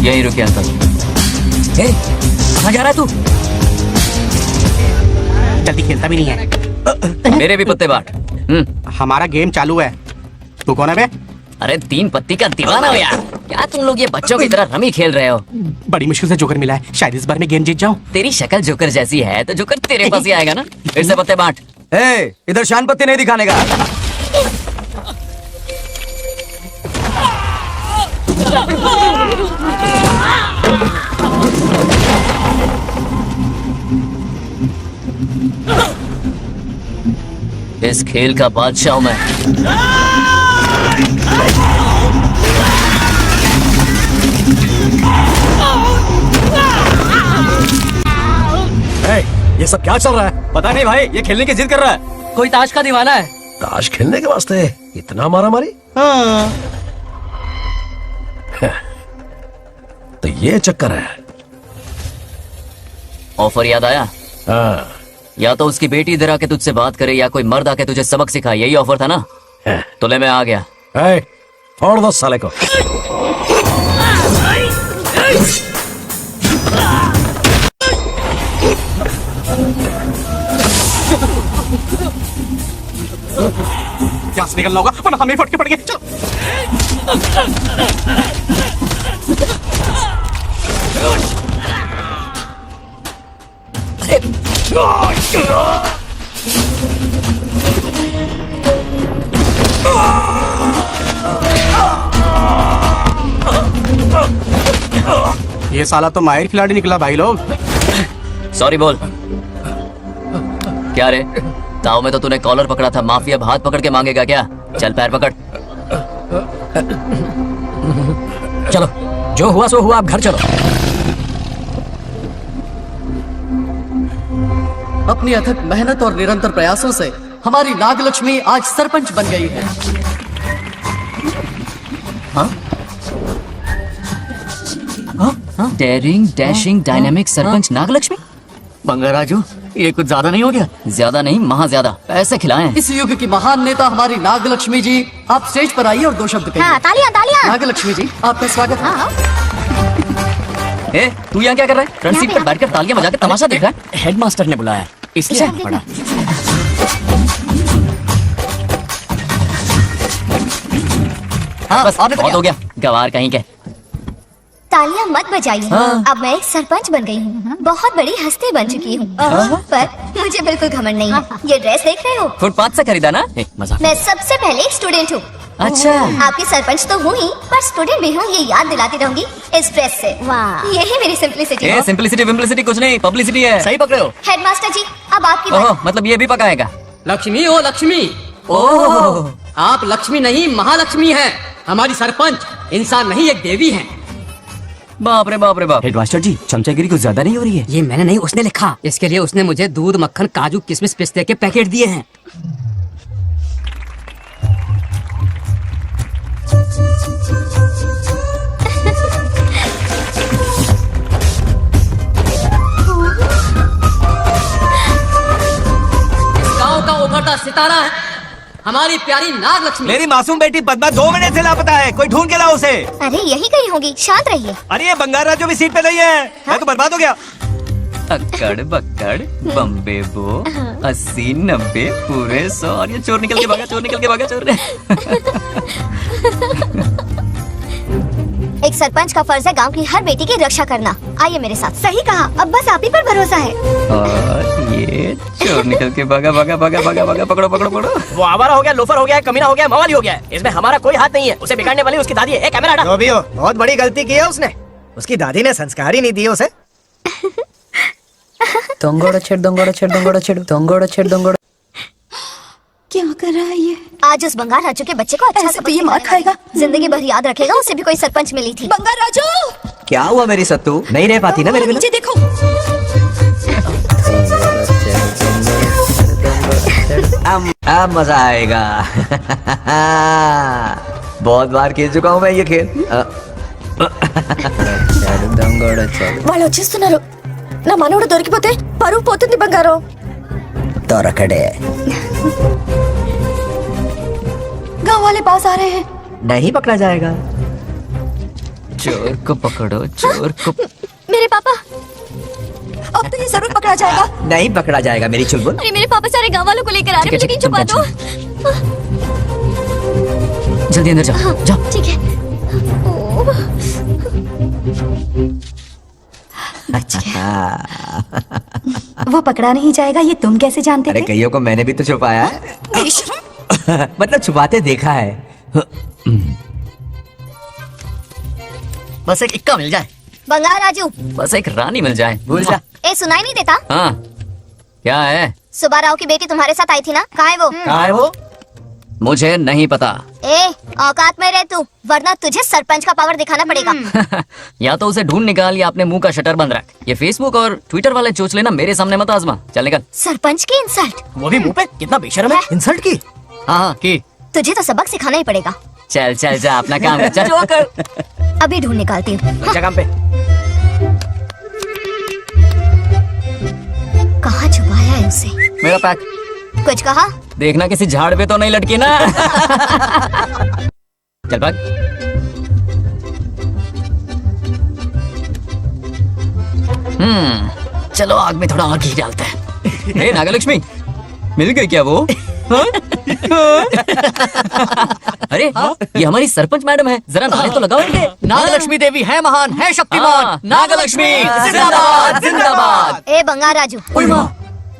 Speaker 3: यही रुके अंकल।
Speaker 9: कहाँ जा रहा है तू?
Speaker 12: जल्दी खेलता भी नहीं है।
Speaker 3: मेरे भी पत्ते बांट।
Speaker 12: हमारा गेम चालू है। तू कौन है बे?
Speaker 3: अरे 3 पत्ती का दीवाना हो यार। क्या तुम लोग ये बच्चों की तरह रमी खेल रहे हो?
Speaker 12: बड़ी मुश्किल से जोकर मिला है, शायद इस बार मैं गेम जीत जाऊं।
Speaker 3: तेरी शक्ल जोकर जैसी है तो जोकर तेरे पास ही आएगा ना। फिर से पत्ते बांट।
Speaker 6: इधर शान पत्ती नहीं दिखाने का।
Speaker 3: इस खेल का बादशाह हूं मैं।
Speaker 11: ये सब क्या चल रहा है?
Speaker 3: पता नहीं भाई, ये खेलने की जिद कर रहा है।
Speaker 10: कोई ताश का दीवाना है।
Speaker 11: ताश खेलने के वास्ते इतना मारा मारी?
Speaker 13: हाँ।
Speaker 11: तो ये चक्कर है।
Speaker 3: ऑफर याद आया?
Speaker 11: हाँ।
Speaker 3: या तो उसकी बेटी इधर आके तुझसे बात करे या कोई मर्द आके तुझे सबक सिखाए, यही ऑफर था ना? तो ले मैं आ गया।
Speaker 11: छोड़ दो साले को।
Speaker 12: यहाँ से निकलना होगा वरना हम ही फट के पड़ गए। चलो। ये साला तो माहिर खिलाड़ी निकला भाई लोग।
Speaker 3: सॉरी बोल। क्या रे, ताऊ में तो तूने कॉलर पकड़ा था, माफिया अब हाथ पकड़ के मांगेगा क्या? चल पैर पकड़।
Speaker 9: चलो, जो हुआ सो हुआ, अब घर चलो।
Speaker 10: अपनी अथक मेहनत और निरंतर प्रयासों से हमारी नागलक्ष्मी आज सरपंच बन गई है।
Speaker 3: डेयरिंग, डैशिंग, डायनेमिक सरपंच नागलक्ष्मी। बंगाराजू, ये कुछ ज्यादा नहीं हो गया? ज्यादा नहीं, महा ज्यादा। पैसे खिलाएं।
Speaker 10: इस युग की महान नेता हमारी नागलक्ष्मी जी, आप स्टेज पर आइए और दो शब्द कहिए।
Speaker 5: हाँ, तालियां तालियां।
Speaker 10: नागलक्ष्मी जी, आपका स्वागत है।
Speaker 3: ए, तू यहाँ क्या कर रहा है? फ्रंट सीट पर बैठकर तालियां बजा के तमाशा देख रहा है? हेडमास्टर ने बुलाया, इसलिए आना पड़ा। हाँ, बस बहुत हो गया, गवार कहीं के।
Speaker 8: तालियां मत बजाइए। अब मैं एक सरपंच बन गई हूँ, बहुत बड़ी हस्ती बन चुकी हूँ। पर मुझे बिल्कुल घमंड नहीं है। ये ड्रेस देख रहे हो?
Speaker 3: फुटपाथ से खरीदा ना? मजाक।
Speaker 8: मैं सबसे पहले एक स्टूडेंट हूँ।
Speaker 3: अच्छा।
Speaker 8: आपकी सरपंच तो हूँ ही, पर स्टूडेंट भी हूँ, ये याद दिलाती रहूंगी इस ड्रेस से। यही मेरी सिंपलिसिटी है।
Speaker 3: सिंपलिसिटी विम्पलिसिटी कुछ नहीं, पब्लिसिटी है। सही पकड़े हो।
Speaker 8: हेडमास्टर जी, अब आपकी बारी।
Speaker 3: मतलब ये भी पकाएगा?
Speaker 10: लक्ष्मी ओ लक्ष्मी।
Speaker 3: ओह,
Speaker 10: आप लक्ष्मी नहीं महालक्ष्मी हैं। हमारी सरपंच इंसान नहीं, एक देवी हैं।
Speaker 3: बाप रे बाप रे बाप। हेडमास्टर जी, चमचागिरी कुछ ज्यादा नहीं हो रही है?
Speaker 10: ये मैंने नहीं, उसने लिखा। इसके लिए उसने मुझे दूध, मक्खन, काजू, किशमिश, पिस्ते के पैकेट दिए हैं। इस गांव का उभरता सितारा है हमारी प्यारी नागलक्ष्मी।
Speaker 1: मेरी मासूम बेटी पद्मा 2 महीने से लापता है, कोई ढूंढ के लाओ उसे।
Speaker 8: अरे यही कहीं होगी, शांत रहिए।
Speaker 1: अरे ये बंगाराजू भी सीट पे नहीं है। मैं तो बर्बाद हो गया।
Speaker 3: अक्कड़ बक्कड़ बम्बे बो 80 90 पूरे 100 और ये चोर निकल के भागा, चोर निकल के भागा, चोर।
Speaker 8: एक सरपंच का फर्ज है गांव की हर बेटी की रक्षा करना। आइए मेरे साथ। सही कहा, अब बस आप ही पर भरोसा है।
Speaker 3: और ये चोर निकल के भागा भागा भागा भागा भागा, पकड़ो पकड़ो पकड़ो।
Speaker 9: वो आवारा हो गया, लोफर हो गया, कमीना हो गया, मवाली हो गया। इसमें हमारा कोई हाथ नहीं है। उसे बिगाड़ने वाली उसकी दादी है। कैमरा हटा।
Speaker 1: जो भी हो, बहुत बड़ी गलती की है उसने। उसकी दादी ने संस्कार ही नहीं दिए उसे।
Speaker 5: क्या कर रहा है ये?
Speaker 8: आज उस बंगाल राजू के बच्चे को अच्छा
Speaker 5: ऐसे तो ये मार खाएगा।
Speaker 8: जिंदगी भर याद रखेगा, उसे भी कोई सरपंच मिली थी।
Speaker 5: बंगाल राजू,
Speaker 6: क्या हुआ मेरी सत्तू? नहीं रह पाती ना मेरे बिना?
Speaker 5: नीचे देखो।
Speaker 6: अब मजा आएगा। बहुत बार खेल चुका हूँ मैं ये खेल।
Speaker 5: వాళ్ళు వచ్చేస్తున్నారు. నా మనవడు దొరికిపోతే పరువు పోతుంది బంగారం.
Speaker 6: दौरकड़े
Speaker 5: गांव वाले पास आ रहे हैं।
Speaker 6: नहीं पकड़ा जाएगा।
Speaker 3: चोर को पकड़ो, चोर को।
Speaker 5: मेरे पापा, अब तो ये जरूर पकड़ा जाएगा।
Speaker 6: नहीं पकड़ा जाएगा मेरी चुलबुल।
Speaker 5: अरे मेरे पापा सारे गांव वालों को लेकर आ रहे हैं, मुझे कहीं छुपा दो।
Speaker 3: जल्दी अंदर जाओ, जाओ।
Speaker 5: ठीक है। अच्छा, वो पकड़ा नहीं जाएगा, ये तुम कैसे जानते
Speaker 6: अरे
Speaker 5: थे?
Speaker 6: कईयों को मैंने भी तो छुपाया है। मतलब छुपाते देखा है।
Speaker 3: बस एक इक्का मिल जाए।
Speaker 8: बंगाल राजू,
Speaker 3: बस एक रानी मिल जाए। भूल जा।
Speaker 8: ए सुनाई नहीं देता?
Speaker 3: हाँ, क्या है?
Speaker 8: सुब्बा राव की बेटी तुम्हारे साथ आई थी ना? कहाँ है वो?
Speaker 1: कहाँ है वो?
Speaker 3: मुझे नहीं पता।
Speaker 8: ए, औकात में रह तू, वरना तुझे सरपंच का पावर दिखाना पड़ेगा।
Speaker 3: या तो उसे ढूंढ निकाल या अपने मुंह का शटर बंद रख। ये फेसबुक और ट्विटर वाले चोचले ना मेरे सामने मत आजमा। चल निकल।
Speaker 8: सरपंच की इंसल्ट,
Speaker 9: वो भी मुंह पे, कितना बेशर्म है।
Speaker 6: इंसल्ट की?
Speaker 3: हाँ की।
Speaker 8: तुझे तो सबक सिखाना ही पड़ेगा।
Speaker 3: चल चल जा अपना काम कर। चल जो कर।
Speaker 8: अभी ढूंढ निकालती हूँ।
Speaker 9: अच्छा काम पे।
Speaker 8: कहाँ छुपाया है उसे?
Speaker 3: मेरा पैक।
Speaker 8: कुछ कहा?
Speaker 3: देखना किसी झाड़ पे तो नहीं लटकी ना। चल भाग। चलो आग में थोड़ा आग ही डालते हैं। हे नागलक्ष्मी, मिल गई क्या वो? हाँ? अरे ये हमारी सरपंच मैडम है, जरा नारे तो लगाओ इनके।
Speaker 9: नागलक्ष्मी देवी है महान, है शक्तिमान।
Speaker 3: हाँ, नागलक्ष्मी जिंदाबाद जिंदाबाद।
Speaker 8: ए बंगार राजू,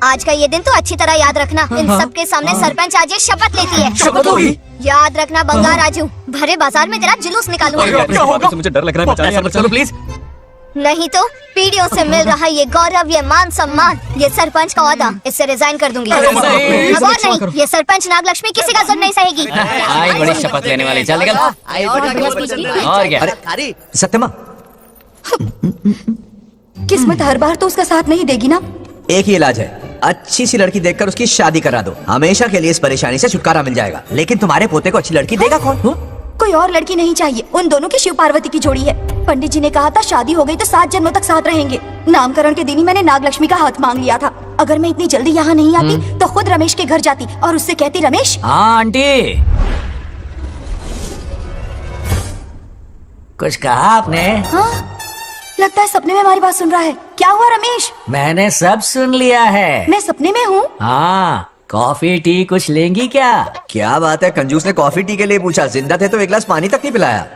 Speaker 8: आज का ये दिन तो अच्छी तरह याद रखना। इन सबके सामने सरपंच आज ये शपथ लेती है।
Speaker 3: शपथ होगी?
Speaker 8: याद रखना बंगार राजू, भरे बाजार में तेरा जुलूस निकालूंगा।
Speaker 3: मुझे डर लग रहा है। चलो प्लीज।
Speaker 8: नहीं तो पीढ़ियों से मिल रहा ये गौरव, ये मान सम्मान, ये सरपंच का ओहदा, इससे रिजाइन कर दूंगी। अब और नहीं, ये सरपंच नागलक्ष्मी किसी का जुल्म नहीं सहेगी।
Speaker 3: आई बड़ी शपथ लेने वाली। चल निकल। और क्या?
Speaker 6: अरे सत्यमा,
Speaker 5: किस्मत हर बार तो उसका साथ नहीं देगी ना।
Speaker 6: एक ही इलाज है, अच्छी सी लड़की देखकर उसकी शादी करा दो। हमेशा के लिए इस परेशानी से छुटकारा मिल जाएगा। लेकिन तुम्हारे पोते को अच्छी लड़की देगा कौन?
Speaker 5: कोई और लड़की नहीं चाहिए, उन दोनों की शिव पार्वती की जोड़ी है। पंडित जी ने कहा था शादी हो गई तो 7 जन्मों तक साथ रहेंगे। नामकरण के दिन ही मैंने नागलक्ष्मी का हाथ मांग लिया था। अगर मैं इतनी जल्दी यहाँ नहीं आती तो खुद रमेश के घर जाती और उससे कहती, रमेश।
Speaker 9: हाँ आंटी, कुछ कहा आपने?
Speaker 5: हाँ, लगता है सपने में हमारी बात सुन रहा है। क्या हुआ रमेश?
Speaker 9: मैंने सब सुन लिया है।
Speaker 5: मैं सपने में हूँ?
Speaker 9: हाँ, कॉफी टी कुछ लेंगी क्या?
Speaker 6: क्या बात है, कंजूस ने कॉफी टी के लिए पूछा, जिंदा थे तो एक गिलास पानी तक नहीं पिलाया।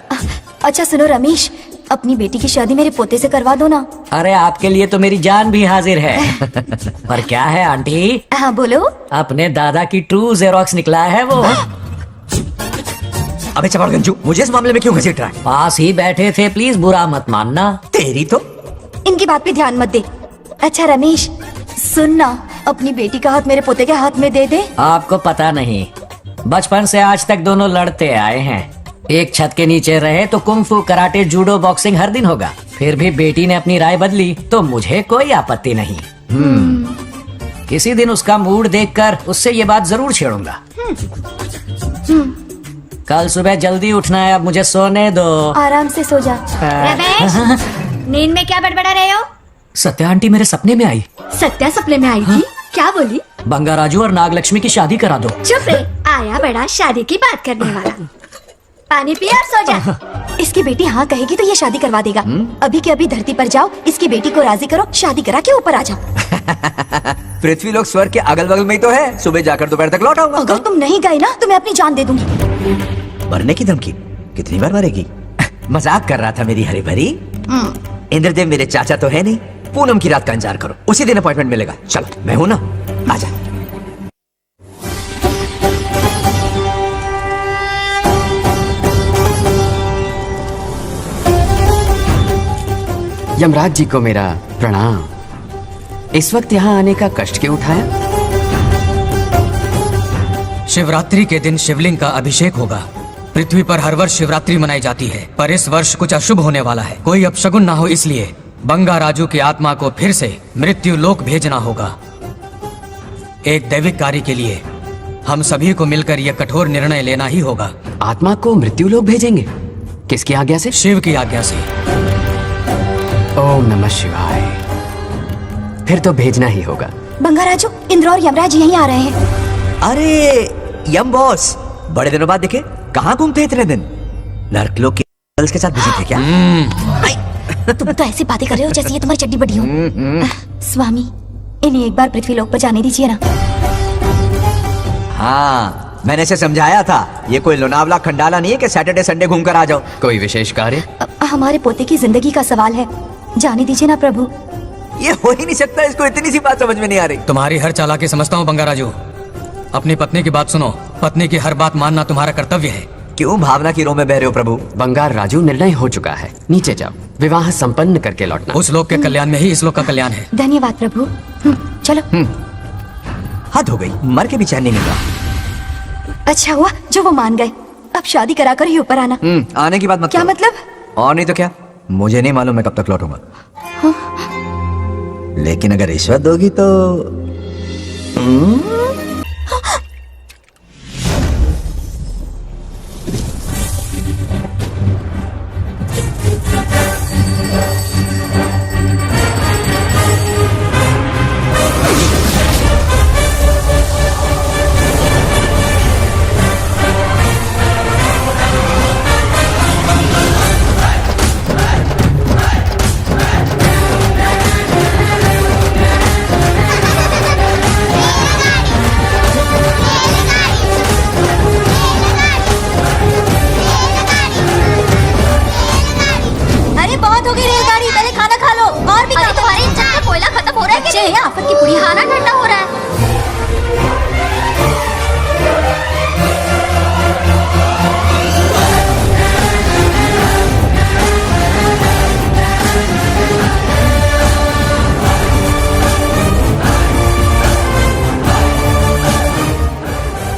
Speaker 5: अच्छा सुनो रमेश, अपनी बेटी की शादी मेरे पोते से करवा दो ना।
Speaker 9: अरे आपके लिए तो मेरी जान भी हाजिर है। पर क्या है आंटी?
Speaker 5: हाँ बोलो।
Speaker 9: अपने दादा की ट्रू जेरोक्स निकला है वो।
Speaker 6: अबे चपड़ गंजू, मुझे इस मामले में क्यों घसीट रहा है?
Speaker 9: पास ही बैठे थे, प्लीज बुरा मत मानना।
Speaker 6: तेरी तो।
Speaker 5: इनकी बात पे ध्यान मत दे। अच्छा रमेश सुन ना, अपनी बेटी का हाथ मेरे पोते के हाथ में दे दे।
Speaker 9: आपको पता नहीं, बचपन से आज तक दोनों लड़ते आए हैं। एक छत के नीचे रहे तो कुंफू, कराटे, जूडो, बॉक्सिंग हर दिन होगा। फिर भी बेटी ने अपनी राय बदली तो मुझे कोई आपत्ति नहीं। किसी दिन उसका मूड देखकर उससे ये बात जरूर छेड़ूंगा। कल सुबह जल्दी उठना है, अब मुझे सोने दो।
Speaker 5: आराम से सो जा।
Speaker 8: रमेश, नींद में क्या बड़बड़ा रहे हो?
Speaker 9: सत्या आंटी मेरे सपने में आई।
Speaker 5: सत्या सपने में आई थी? क्या बोली?
Speaker 9: बंगाराजू और नागलक्ष्मी की शादी करा दो।
Speaker 5: चुप रे, आया बड़ा शादी की बात करने वाला। पानी पिया और सो जा। इसकी बेटी हाँ कहेगी तो ये शादी करवा देगा। अभी के अभी धरती पर जाओ, इसकी बेटी को राजी करो, शादी करा के ऊपर आ जाओ।
Speaker 6: पृथ्वी लोग स्वर्ग के अगल बगल में ही तो है, सुबह जाकर दोपहर तक लौट आऊंगा।
Speaker 5: अगर तुम नहीं गए ना तो मैं अपनी जान दे दूंगी।
Speaker 6: मरने की धमकी? कितनी बार मरेगी? मजाक कर रहा था मेरी हरी भरी। इंद्रदेव मेरे चाचा तो है नहीं। पूनम की रात का इंतजार करो, उसी दिन अपॉइंटमेंट मिलेगा। चलो मैं हूं ना, आजा।
Speaker 14: यमराज जी को मेरा प्रणाम। इस वक्त यहाँ आने का कष्ट क्यों उठाया?
Speaker 15: शिवरात्रि के दिन शिवलिंग का अभिषेक होगा। पृथ्वी पर हर वर्ष शिवरात्रि मनाई जाती है, पर इस वर्ष कुछ अशुभ होने वाला है। कोई अपशगुन ना हो, इसलिए बंगाराजू की आत्मा को फिर से मृत्यु लोक भेजना होगा। एक दैविक कार्य के लिए हम सभी को मिलकर यह कठोर निर्णय लेना ही होगा।
Speaker 14: आत्मा को मृत्यु लोक भेजेंगे? किसकी आज्ञा से?
Speaker 15: शिव की आज्ञा से।
Speaker 14: ओम नमः शिवाय। फिर तो भेजना ही होगा।
Speaker 5: बंगाराजू, इंद्र और यमराज यहीं आ रहे हैं।
Speaker 6: अरे यम बॉस, बड़े दिनों बाद दिखे। कहाँ घूमते इतने दिन? नर्कलोक के गर्ल्स के साथ बिजी थे क्या?
Speaker 5: तुम तो ऐसी बातें कर रहे हो जैसे ये तुम्हारी चड्डी बड़ी हो। स्वामी, इन्हें एक बार पृथ्वी लोक पर जाने दीजिए ना।
Speaker 6: हाँ, मैंने इसे समझाया था, ये कोई लोनावला खंडाला नहीं है कि सैटरडे संडे घूम कर आ जाओ।
Speaker 14: कोई विशेष कार्य?
Speaker 5: हमारे पोते की जिंदगी का सवाल है, जाने दीजिए ना प्रभु।
Speaker 6: ये हो ही नहीं सकता, इसको इतनी सी बात समझ में नहीं आ रही।
Speaker 15: तुम्हारी हर चालाकी समझता हूँ बंगाराजू। अपनी पत्नी की बात सुनो, पत्नी की हर बात मानना तुम्हारा कर्तव्य है।
Speaker 6: क्यों भावना की रोह में बह रहे हो प्रभु?
Speaker 14: बंगार राजू, निर्णय हो चुका है, नीचे जाओ, विवाह संपन्न करके लौटना।
Speaker 15: उस लोक के कल्याण में ही इस लोक का कल्याण है।
Speaker 5: धन्यवाद प्रभु। चलो।
Speaker 6: हद हो गई, मर के भी चैन नहीं मिल रहा।
Speaker 5: अच्छा हुआ जो वो मान गए। अब शादी कराकर ही ऊपर आना।
Speaker 6: आने की बात मत
Speaker 5: क्या
Speaker 6: करो।
Speaker 5: मतलब?
Speaker 6: और नहीं तो क्या, मुझे नहीं मालूम मैं कब तक लौटूंगा। लेकिन अगर रिश्वत दोगी तो
Speaker 5: अरे बहुत हो गई रेलगाड़ी, पहले खाना खा लो। और भी तुम्हारे इंजन का कोयला खत्म हो रहा है कि नहीं? आफत की पूरी खाना ठंडा हो रहा है।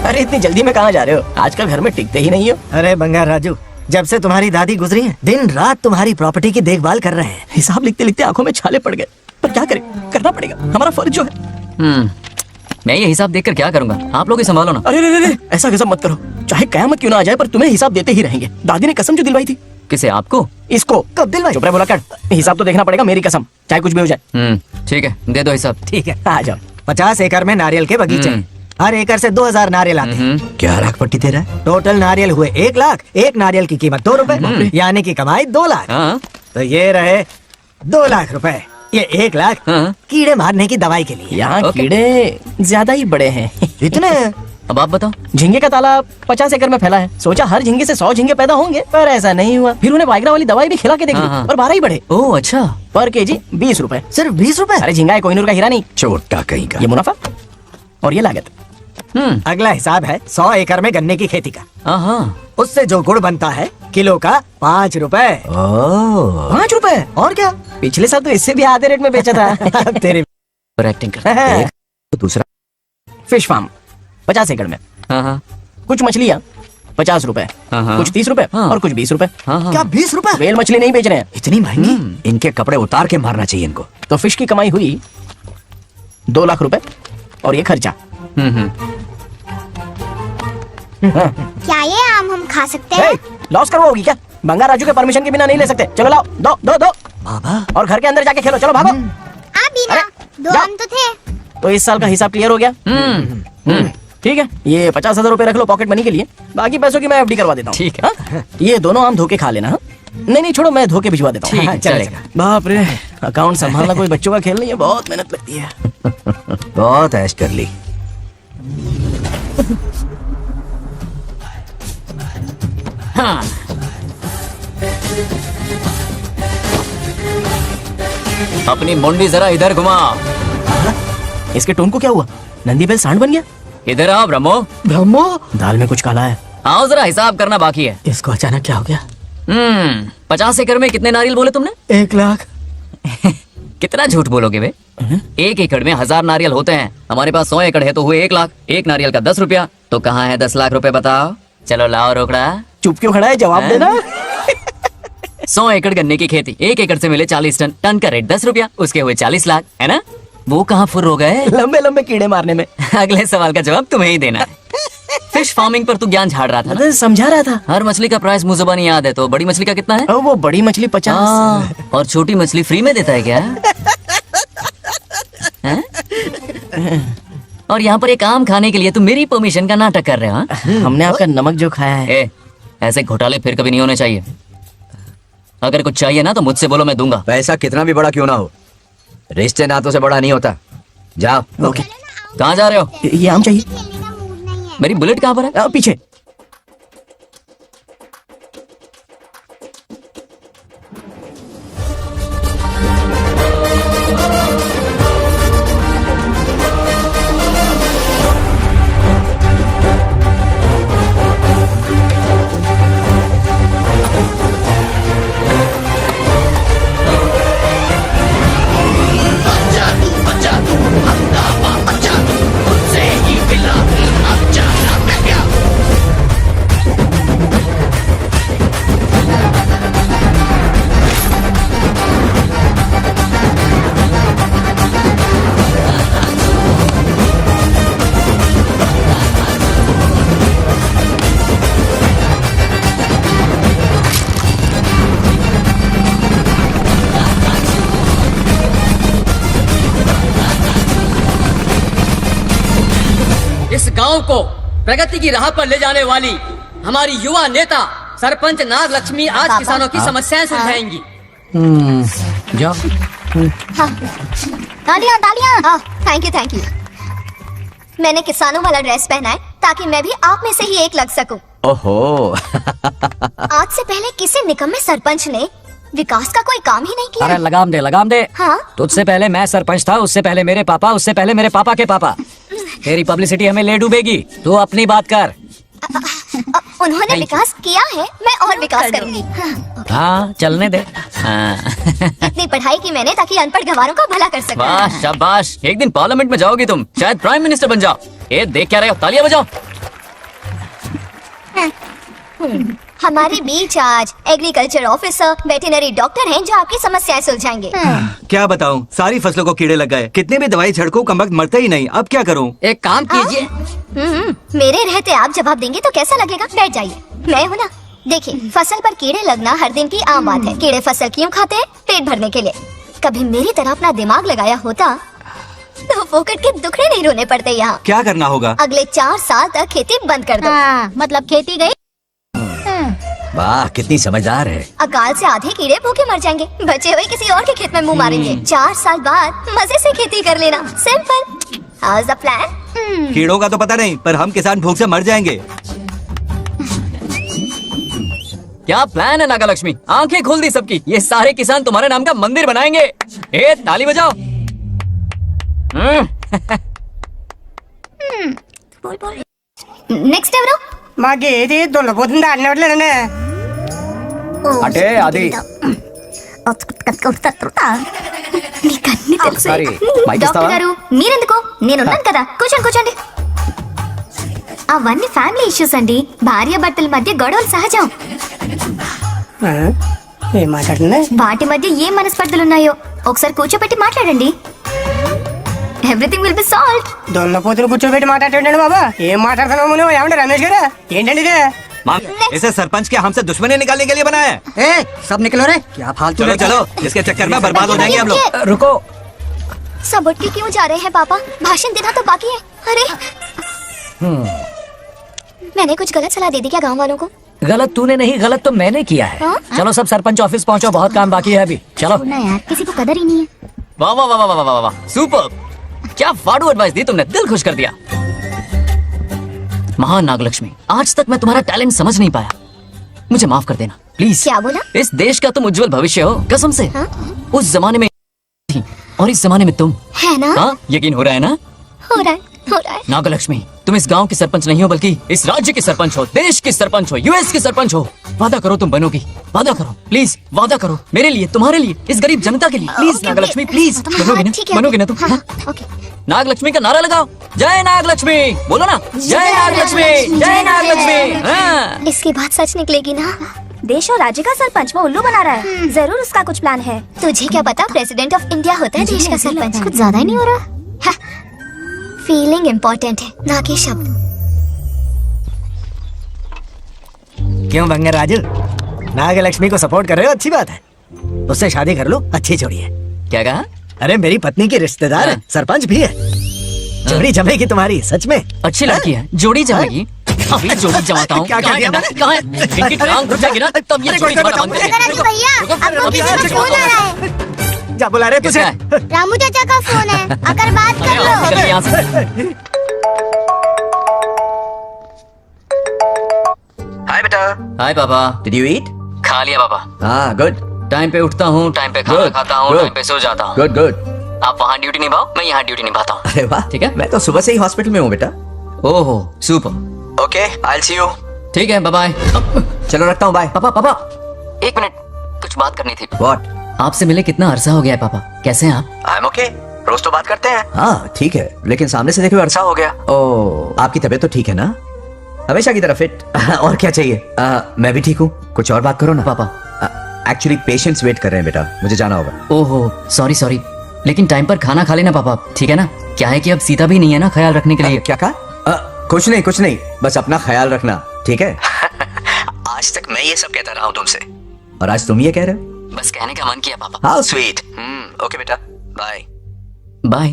Speaker 16: अरे इतनी जल्दी में कहाँ जा रहे हो? आजकल घर में टिकते ही नहीं हो।
Speaker 17: अरे बंगार राजू, जब से तुम्हारी दादी गुजरी है दिन रात तुम्हारी प्रॉपर्टी की देखभाल कर रहे हैं।
Speaker 16: हिसाब लिखते लिखते आंखों में छाले पड़ गए, पर क्या करें, करना पड़ेगा, हमारा फर्ज जो है।
Speaker 3: मैं ये हिसाब देखकर क्या करूंगा? आप लोग ही संभालो ना।
Speaker 16: अरे रे, ऐसा गजब मत करो, चाहे कयामत क्यों ना आ जाए पर तुम्हें हिसाब देते ही रहेंगे। दादी ने कसम जो दिलवाई थी।
Speaker 3: किसे? आपको?
Speaker 16: इसको कब दिलवाई? चुप रहे, बोला कर। हिसाब तो देखना पड़ेगा, मेरी कसम, चाहे कुछ भी हो जाए।
Speaker 3: ठीक है, दे दो हिसाब।
Speaker 17: ठीक है,
Speaker 16: आ जाओ।
Speaker 17: 50 एकड़ में नारियल के बगीचे हैं। हर एकड़ से 2000 नारियल आते हैं।
Speaker 6: क्या लाख पट्टी दे रहा है?
Speaker 17: टोटल नारियल हुए 1 लाख। एक नारियल की कीमत 2 रुपए, यानी कि कमाई 2 लाख। तो ये रहे 2 लाख रुपए। ये 1 लाख कीड़े मारने की दवाई के लिए।
Speaker 16: यहाँ कीड़े ज्यादा ही बड़े हैं।
Speaker 17: इतने?
Speaker 3: अब आप बताओ।
Speaker 16: झींगे का तालाब 50 एकड़ में फैला है। सोचा हर झींगे से 100 झींगे पैदा होंगे, पर ऐसा नहीं हुआ। फिर उन्हें वाइग्रा वाली दवाई भी खिला के देख ली और 12 ही बढ़े।
Speaker 3: ओह अच्छा।
Speaker 16: पर केजी 20 रुपए।
Speaker 17: सिर्फ 20 रुपए?
Speaker 16: अरे झींगा है, कोहिनूर का हीरा नहीं।
Speaker 6: छोटा कहीं का।
Speaker 16: ये मुनाफा और ये लागत।
Speaker 17: अगला हिसाब है 100 एकड़ में गन्ने की खेती का। उससे जो गुड़ बनता है किलो का 5 रुपए।
Speaker 16: 5 रुपए?
Speaker 17: और क्या,
Speaker 16: पिछले साल तो इससे भी आधे रेट में बेचा था।
Speaker 17: तेरे
Speaker 3: एक्टिंग कर।
Speaker 6: दूसरा
Speaker 16: फिश फार्म 50 एकड़ में। कुछ मछलियाँ 50 रुपए, कुछ 30 रुपए और कुछ 20 रुपए।
Speaker 17: क्या 20 रुपए?
Speaker 16: वेल मछली नहीं बेच रहे हैं।
Speaker 17: इतनी महंगी?
Speaker 6: इनके कपड़े उतार के मारना चाहिए इनको।
Speaker 16: तो फिश की कमाई हुई 2 लाख रुपए और ये खर्चा।
Speaker 8: क्या ये आम हम खा सकते हैं?
Speaker 16: लॉस करवाओगी क्या? बंगार राजू के परमिशन के बिना नहीं ले सकते। चलो लाओ, दो
Speaker 17: बाबा।
Speaker 16: और घर के अंदर जाके खेलो, चलो भागो।
Speaker 8: आप भी ना, 2 आम तो थे।
Speaker 16: तो इस साल का हिसाब क्लियर हो गया। ठीक है, ये 50,000 रुपए रख लो पॉकेट मनी के लिए, बाकी पैसों की मैं एफडी करवा देता हूँ।
Speaker 3: ठीक
Speaker 16: है, ये दोनों आम धोके खा लेना। नहीं छोड़ो, मैं धोके भिजवा देता हूँ।
Speaker 3: ठीक है, चलेगा।
Speaker 16: बाप रे, अकाउंट संभालना कोई बच्चों का खेल नहीं है, बहुत मेहनत लगती है।
Speaker 6: बहुत ऐश कर ली।
Speaker 3: अपनी मुंडी जरा इधर घुमा।
Speaker 16: इसके टोन को क्या हुआ? नंदी बैल सांड बन गया?
Speaker 3: इधर आओ ब्रह्मो।
Speaker 17: ब्रह्मो?
Speaker 16: दाल में कुछ काला है।
Speaker 3: आओ जरा, हिसाब करना बाकी है।
Speaker 17: इसको अचानक क्या हो गया?
Speaker 3: 50 एकड़ में कितने नारियल बोले तुमने?
Speaker 17: 1 लाख।
Speaker 3: कितना झूठ बोलोगे बे? 1 एकड़ में 1000 नारियल होते हैं। हमारे पास 100 एकड़ है तो हुए 1 लाख। एक नारियल का 10 रुपया, तो कहाँ है 10 लाख रुपए बताओ? चलो लाओ रोकड़ा।
Speaker 16: चुप क्यों खड़ा है, जवाब देना।
Speaker 3: 100 एकड़ गन्ने की खेती, 1 एकड़ से मिले 40 टन, टन का रेट 10 रुपया, उसके हुए 40 लाख, है ना? वो कहाँ फुर हो गए?
Speaker 16: लंबे लंबे कीड़े मारने में।
Speaker 3: अगले सवाल का जवाब तुम्हें ही देना है। फिश फार्मिंग पर तू ज्ञान झाड़ रहा था ना?
Speaker 16: समझा रहा था।
Speaker 3: हर मछली का प्राइस मुझे नहीं याद है, तो बड़ी मछली का कितना है?
Speaker 16: वो बड़ी मछली 50
Speaker 3: और छोटी मछली फ्री में देता है क्या? और यहाँ पर एक आम खाने के लिए तुम मेरी परमिशन का नाटक कर रहे हो?
Speaker 16: हमने आपका नमक जो खाया है।
Speaker 3: ऐसे घोटाले फिर कभी नहीं होने चाहिए। अगर कुछ चाहिए ना तो मुझसे बोलो, मैं दूंगा।
Speaker 6: पैसा कितना भी बड़ा क्यों ना हो, रिश्ते नातों से बड़ा नहीं होता। जाओ।
Speaker 16: ओके।
Speaker 3: कहाँ जा रहे हो?
Speaker 16: ये आम चाहिए।
Speaker 3: मेरी बुलेट कहाँ पर है?
Speaker 16: पीछे।
Speaker 18: को प्रगति की राह पर ले जाने वाली हमारी युवा नेता सरपंच नाग लक्ष्मी आज किसानों की समस्याएं सुलझाएंगी।
Speaker 9: जाओ।
Speaker 5: हाँ। तालियां तालियां। Thank you. मैंने किसानों वाला ड्रेस पहना है ताकि मैं भी आप में से ही एक लग सकूं।
Speaker 6: ओहो।
Speaker 5: आज से पहले किसी निकम्मे सरपंच ने विकास का कोई काम ही नहीं किया।
Speaker 9: अरे लगाम दे।
Speaker 5: हाँ?
Speaker 9: तुझसे पहले मैं सरपंच था, उससे पहले मेरे पापा, उससे पहले मेरे पापा के पापा। तेरी पब्लिसिटी हमें ले डूबेगी। तू अपनी बात कर।
Speaker 5: उन्होंने विकास किया है, मैं और विकास करूंगी।
Speaker 9: हाँ, चलने दे।
Speaker 5: इतनी पढ़ाई की मैंने ताकि अनपढ़ गंवारों का भला कर सकूं।
Speaker 3: वाह शाबाश, एक दिन पार्लियामेंट में जाओगी तुम, शायद प्राइम मिनिस्टर बन जाओ। ये देख क्या रहे हो, तालियां बजाओ।
Speaker 5: हमारे बीच आज एग्रीकल्चर ऑफिसर, वेटरनरी डॉक्टर हैं जो आपकी समस्याएं सुलझाएंगे।
Speaker 1: क्या बताऊं, सारी फसलों को कीड़े लग गए। कितनी भी दवाई छिड़कूं कम वक्त मरते ही नहीं। अब क्या करूं?
Speaker 18: एक काम कीजिए।
Speaker 5: मेरे रहते आप जवाब देंगे तो कैसा लगेगा? बैठ जाइए, मैं हूँ ना। देखिए, फसल पर कीड़े लगना हर दिन की आम बात है। कीड़े फसल क्यों खाते हैं? पेट भरने के लिए। कभी मेरी तरह अपना दिमाग लगाया होता तो फोकट के दुखड़े नहीं रोने पड़ते यहाँ।
Speaker 1: क्या करना होगा?
Speaker 5: अगले 4 साल तक खेती बंद कर दो। मतलब खेती गई।
Speaker 6: वाह, कितनी समझदार है।
Speaker 5: अकाल से आधे कीड़े भूखे मर जाएंगे, बचे हुए किसी और के खेत में मुंह मारेंगे। 4 साल बाद मजे से खेती कर लेना। Simple. How is the plan?
Speaker 1: कीड़ों का तो पता नहीं, पर हम किसान भूख से मर जाएंगे।
Speaker 3: क्या प्लान है नागा लक्ष्मी? आंखें खोल दी सबकी। ये सारे किसान तुम्हारे नाम का मंदिर बनाएंगे। ए ताली बजाओ।
Speaker 5: నెక్స్ట్ ఎవరు?
Speaker 19: మాకు ఏది దున్నపోతుంది ఆడినట్లేదండి.
Speaker 12: అంటే అది
Speaker 5: నీకన్నీ తెలుసు.
Speaker 12: సారీ, మైక్
Speaker 5: డాక్టర్
Speaker 12: ఇస్తావా?
Speaker 5: గారు మీరెందుకు? నేనున్నాను కదా. కూర్చోండి. అవన్నీ ఫ్యామిలీ ఇష్యూస్ అండి. భార్య భర్తల మధ్య గొడవలు సహజం.
Speaker 19: ఏం మాట్లాడుతుంది?
Speaker 5: వాటి మధ్య ఏం మనస్పర్ధలు ఉన్నాయో ఒకసారి కూర్చోబెట్టి మాట్లాడండి. Everything will be solved.
Speaker 19: దున్నపోతులు కూర్చోబెట్టి మాట్లాడండి బాబా. ఏం మాట్లాడుతున్నావు నువ్వు? ఏమంటే రమేష్ గారు ఏంటండి ఇది?
Speaker 1: इसे सरपंच के हमसे दुश्मनी निकालने के लिए बनाया है।
Speaker 7: सब निकलो रे, क्या फालतू।
Speaker 1: चलो, इसके चक्कर में बर्बाद हो जाएंगे हम लोग।
Speaker 9: रुको।
Speaker 5: सब उठ के क्यों जा रहे हैं पापा? भाषण देना तो बाकी है। अरे मैंने कुछ गलत सलाह दे दी क्या गांव वालों को?
Speaker 9: गलत तूने नहीं, गलत तो मैंने किया है। चलो सब सरपंच ऑफिस पहुंचो, बहुत काम बाकी है अभी। चलो
Speaker 5: ना यार, किसी को कदर ही नहीं है।
Speaker 3: वाह वाह वाह वाह वाह वाह, सुपर। क्या फाड़ू एडवाइस दी तुमने, दिल खुश कर दिया। महान नागलक्ष्मी, आज तक मैं तुम्हारा टैलेंट समझ नहीं पाया, मुझे माफ कर देना प्लीज।
Speaker 5: क्या बोला?
Speaker 3: इस देश का तुम उज्जवल भविष्य हो, कसम से। उस जमाने में थी और इस जमाने में तुम,
Speaker 5: है ना?
Speaker 3: हाँ, यकीन हो रहा है ना?
Speaker 5: हो रहा है।
Speaker 3: नागलक्ष्मी, तुम इस गांव की सरपंच नहीं हो बल्कि इस राज्य की सरपंच हो, देश की सरपंच हो, यूएस की सरपंच हो। वादा करो तुम बनोगी, वादा करो प्लीज, वादा करो मेरे लिए, तुम्हारे लिए, इस गरीब जनता के लिए। प्लीज नागलक्ष्मी, प्लीज बनोगी ना? बनोगी ना तुम? नागलक्ष्मी का नारा लगाओ, जय नागलक्ष्मी। बोलो ना, जय नागलक्ष्मी, जय नागलक्ष्मी।
Speaker 5: इसकी बात सच निकलेगी ना? देश और राज्य का सरपंच वो उल्लू बना रहा है। जरूर उसका कुछ प्लान है। तुझे क्या पता, प्रेसिडेंट ऑफ इंडिया होता है देश का सरपंच। कुछ ज्यादा ही नहीं हो रहा? फीलिंग इम्पोर्टेंट है, ना कि शब्द।
Speaker 17: क्यों बंगर राजू, नागलक्ष्मी को सपोर्ट कर रहे हो? अच्छी बात है, उससे शादी कर लो। अच्छी जोड़ी है।
Speaker 3: क्या कहा?
Speaker 17: अरे मेरी पत्नी की रिश्तेदार है, सरपंच भी है। जोड़ी जमेगी तुम्हारी, सच में।
Speaker 3: अच्छी लड़की है, जोड़ी जमेगी। अभी जोड़ी जमाता हूँ।
Speaker 17: क्या
Speaker 3: कहाँ है? इनकी टांग घुस जाएगी ना, तब ये जोड़ी जमाना बंद करेंगे।
Speaker 8: भैया, आपको किसी का फोन आ रहा है।
Speaker 17: जा बुला रहे तुझे?
Speaker 8: रामू चाचा का फोन है, आकर बात कर लो।
Speaker 6: हाय बेटा।
Speaker 3: हाय पापा।
Speaker 6: Did you eat?
Speaker 3: खा लिया पापा।
Speaker 6: हाँ, गुड।
Speaker 3: टाइम पे उठता हूँ, टाइम पे खाना खाता हूँ, टाइम पे सो जाता हूँ।
Speaker 6: Good good.
Speaker 3: आप वहाँ ड्यूटी निभाओ, मैं यहाँ ड्यूटी निभाता हूँ।
Speaker 6: अरे वाह,
Speaker 3: ठीक है।
Speaker 6: मैं तो सुबह से ही हॉस्पिटल में हूँ बेटा।
Speaker 3: ओहो super.
Speaker 6: Okay, I will see you.
Speaker 3: ठीक है, बाय बाय।
Speaker 6: चलो रखता हूँ, बाय।
Speaker 3: पापा पापा, एक मिनट, कुछ बात करनी थी।
Speaker 6: व्हाट?
Speaker 3: आपसे मिले कितना अरसा हो गया है पापा, कैसे हैं आप?
Speaker 6: आई एम ओके, रोज तो बात करते हैं। हाँ ठीक है, लेकिन सामने से देखे हुए अरसा हो गया। ओह, आपकी तबीयत तो ठीक है ना? हमेशा की तरह फिट। और क्या चाहिए? मैं भी ठीक हूँ। कुछ और बात करो ना
Speaker 3: पापा।
Speaker 6: एक्चुअली पेशेंट्स वेट कर रहे हैं बेटा, मुझे जाना होगा।
Speaker 3: ओहो सॉरी, लेकिन टाइम पर खाना खा लेना पापा, ठीक है ना? क्या है कि अब सीता भी नहीं है ना ख्याल रखने के लिए।
Speaker 6: क्या कहा? कुछ नहीं, बस अपना ख्याल रखना, ठीक है? आज तक मैं ये सब कहता रहा हूँ तुमसे, और आज तुम ये कह रहे हो?
Speaker 3: बस कहने का मन किया पापा।
Speaker 6: How sweet. ओके बेटा, बाय
Speaker 3: बाय।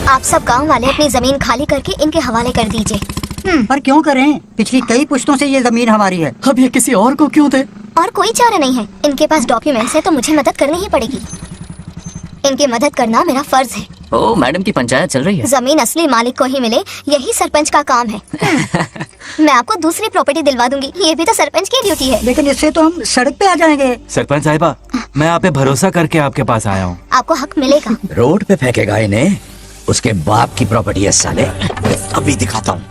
Speaker 8: आप सब गांव वाले अपनी जमीन खाली करके इनके हवाले कर दीजिए।
Speaker 7: पर क्यों करें? पिछली कई पुश्तों से ये जमीन हमारी है।
Speaker 10: अब ये किसी और को क्यों दे?
Speaker 8: और कोई चारा नहीं है। इनके पास डॉक्यूमेंट्स है तो मुझे मदद करनी ही पड़ेगी। इनकी मदद करना मेरा फर्ज है।
Speaker 3: ओ मैडम की पंचायत चल रही है।
Speaker 8: जमीन असली मालिक को ही मिले, यही सरपंच का काम है। मैं आपको दूसरी प्रॉपर्टी दिलवा दूंगी, ये भी तो सरपंच की ड्यूटी है।
Speaker 7: लेकिन इससे तो हम सड़क पे आ जाएंगे।
Speaker 20: सरपंच साहिबा, मैं आप पे भरोसा करके आपके पास आया हूँ।
Speaker 8: आपको हक मिलेगा।
Speaker 4: रोड पे फेंकेगा इन्हें, उसके बाप की प्रॉपर्टी है साले। अभी दिखाता हूँ।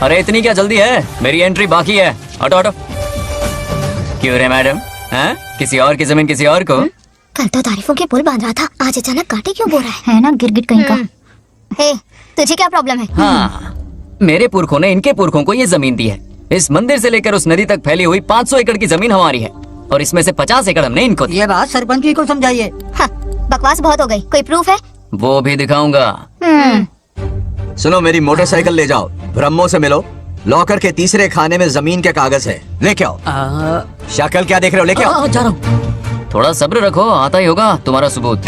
Speaker 3: अरे इतनी क्या जल्दी है, मेरी एंट्री बाकी है। हटो हटो। क्यों रे मैडम, हैं? किसी और की जमीन किसी और को?
Speaker 8: कल तो तारीफों के पुल बांध रहा था, आज अचानक कांटे क्यों बो रहा है ना गिरगिट कहीं का। हे, तुझे क्या प्रॉब्लम है?
Speaker 3: हाँ, मेरे पुरखों ने इनके पुरखों को ये जमीन दी है। इस मंदिर से लेकर उस नदी तक फैली हुई 500 एकड़ की जमीन हमारी है और इसमें से 50 एकड़ हमने इनको दी।
Speaker 7: ये बात सरपंच जी को समझाइए।
Speaker 8: हाँ, बकवास बहुत हो गई। कोई प्रूफ है?
Speaker 3: वो भी दिखाऊंगा।
Speaker 6: सुनो, मेरी मोटरसाइकिल ले जाओ, ब्रह्मो से मिलो। लॉकर के तीसरे खाने में जमीन के कागज है, लेके आओ। शक्ल क्या देख रहे हो, लेके आओ।
Speaker 3: जा रहा हूँ। थोड़ा सब्र रखो, आता ही होगा तुम्हारा सबूत।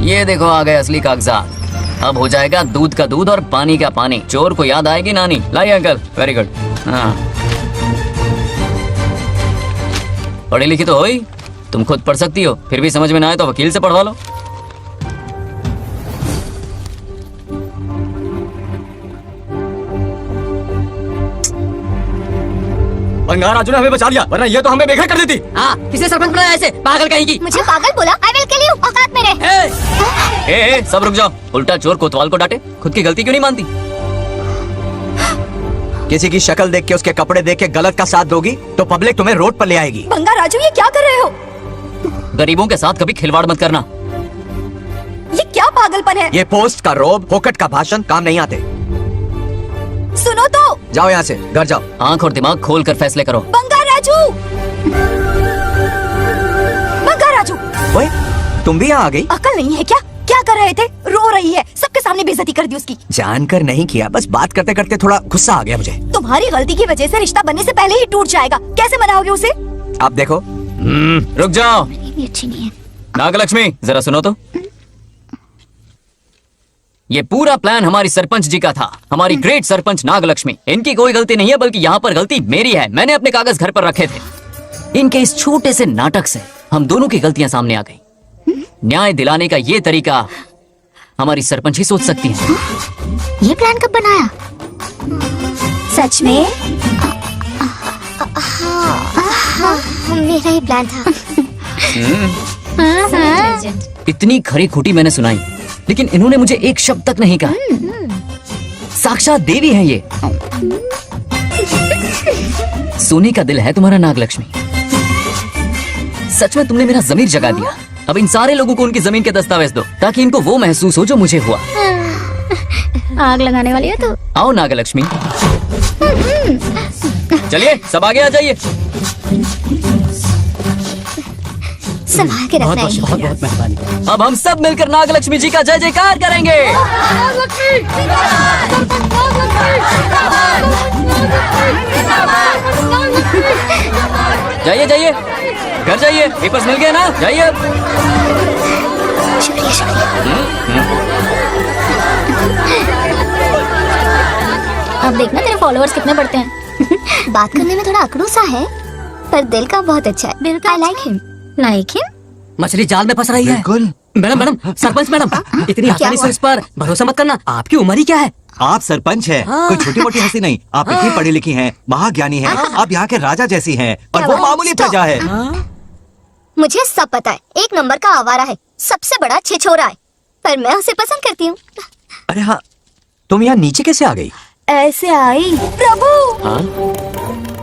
Speaker 3: ये देखो आ गए असली कागजात। अब हो जाएगा दूध का दूध और पानी का पानी। चोर को याद आएगी नानी। लाइए अंकल, वेरी गुड। हाँ, पढ़ी लिखी तो हो ही, तुम खुद पढ़ सकती हो। फिर भी समझ में ना आए तो वकील से पढ़वा लो।
Speaker 20: बंगार राजू ने हमें बचा लिया, वरना ये तो हमें बेघर कर देती।
Speaker 18: हाँ, किसे सरपंच बनाया ऐसे पागल कहेगी?
Speaker 8: मुझे पागल बोला? I will kill you. औकात मेरे।
Speaker 3: ए, सब रुक जाओ। उल्टा चोर कोतवाल को डांटे, खुद की गलती क्यों नहीं मानती?
Speaker 6: किसी की शक्ल देख के, उसके कपड़े देख के गलत का साथ दोगी तो पब्लिक तुम्हें रोड पर ले आएगी।
Speaker 5: बंगार राजू, ये क्या कर रहे हो?
Speaker 3: गरीबों के साथ कभी खिलवाड़ मत करना।
Speaker 5: ये क्या पागलपन है?
Speaker 6: ये पोस्ट का रोब, फोकट का भाषण काम नहीं आते।
Speaker 5: सुनो तो।
Speaker 6: जाओ यहाँ से, घर जाओ।
Speaker 3: आंख और दिमाग खोल कर फैसले करो।
Speaker 5: बंगार राजू, बंगार राजू।
Speaker 6: ओए, तुम भी यहाँ आ गई?
Speaker 5: अकल नहीं है क्या? क्या कर रहे थे? रो रही है, सबके सामने बेइज्जती कर दी उसकी।
Speaker 6: जानकर नहीं किया, बस बात करते करते थोड़ा गुस्सा आ गया मुझे।
Speaker 5: तुम्हारी गलती की वजह से रिश्ता बनने से पहले ही टूट जाएगा। कैसे मनाओगे उसे?
Speaker 6: आप देखो।
Speaker 3: रुक जाओ।
Speaker 8: अच्छी नहीं है।
Speaker 3: नागलक्ष्मी, जरा सुनो तो। ये पूरा प्लान हमारी सरपंच जी का था, हमारी ग्रेट सरपंच नागलक्ष्मी। इनकी कोई गलती नहीं है, बल्कि यहाँ पर गलती मेरी है। मैंने अपने कागज घर पर रखे थे। इनके इस छोटे से नाटक से हम दोनों की गलतियां सामने आ गई। न्याय दिलाने का ये तरीका हमारी सरपंच ही सोच सकती है।
Speaker 8: ये प्लान कब बनाया? सच में? हाँ, मेरा ही प्लान था।
Speaker 3: इतनी खरी खोटी मैंने सुनाई, लेकिन इन्होंने मुझे एक शब्द तक नहीं कहा। साक्षात देवी है ये। सोने का दिल है तुम्हारा नागलक्ष्मी। सच में तुमने मेरा जमीर जगा दिया। अब इन सारे लोगों को उनकी जमीन के दस्तावेज दो, ताकि इनको वो महसूस हो जो मुझे हुआ।
Speaker 8: आग लगाने वाली है तो।
Speaker 3: आओ नागलक्ष्मी, चलिए सब आगे आ जाइए।
Speaker 8: संभाल के रखना है।
Speaker 10: बहुत बहुत मेहरबानी।
Speaker 3: अब हम सब मिलकर नागलक्ष्मी जी का जय जयकार करेंगे। जाइए जाइए, घर जाइए। पेपर्स मिल गए ना? जाइए।
Speaker 8: शुक्रिया शुक्रिया। अब देखना तेरे फॉलोअर्स कितने बढ़ते हैं। बात करने में थोड़ा अकड़ू सा है, पर दिल का बहुत अच्छा है। I like him. Like him?
Speaker 18: मछली जाल में फंस रही है।
Speaker 20: बिल्कुल।
Speaker 18: मैडम मैडम, सरपंच मैडम, इतनी आसानी से इस पर भरोसा मत करना। आपकी उम्र ही क्या है?
Speaker 20: आप सरपंच हैं, कोई छोटी मोटी हंसी नहीं। आप इतनी पढ़ी लिखी हैं, महाज्ञानी हैं। आप यहाँ के राजा जैसी हैं और वो मामूली प्रजा है।
Speaker 8: मुझे सब पता है, एक नंबर का आवारा है, सबसे बड़ा छिछोरा है, पर मैं उसे पसंद करती हूँ।
Speaker 6: अरे हाँ, तुम यहाँ नीचे कैसे आ गई?
Speaker 5: ऐसे आई। प्रभु,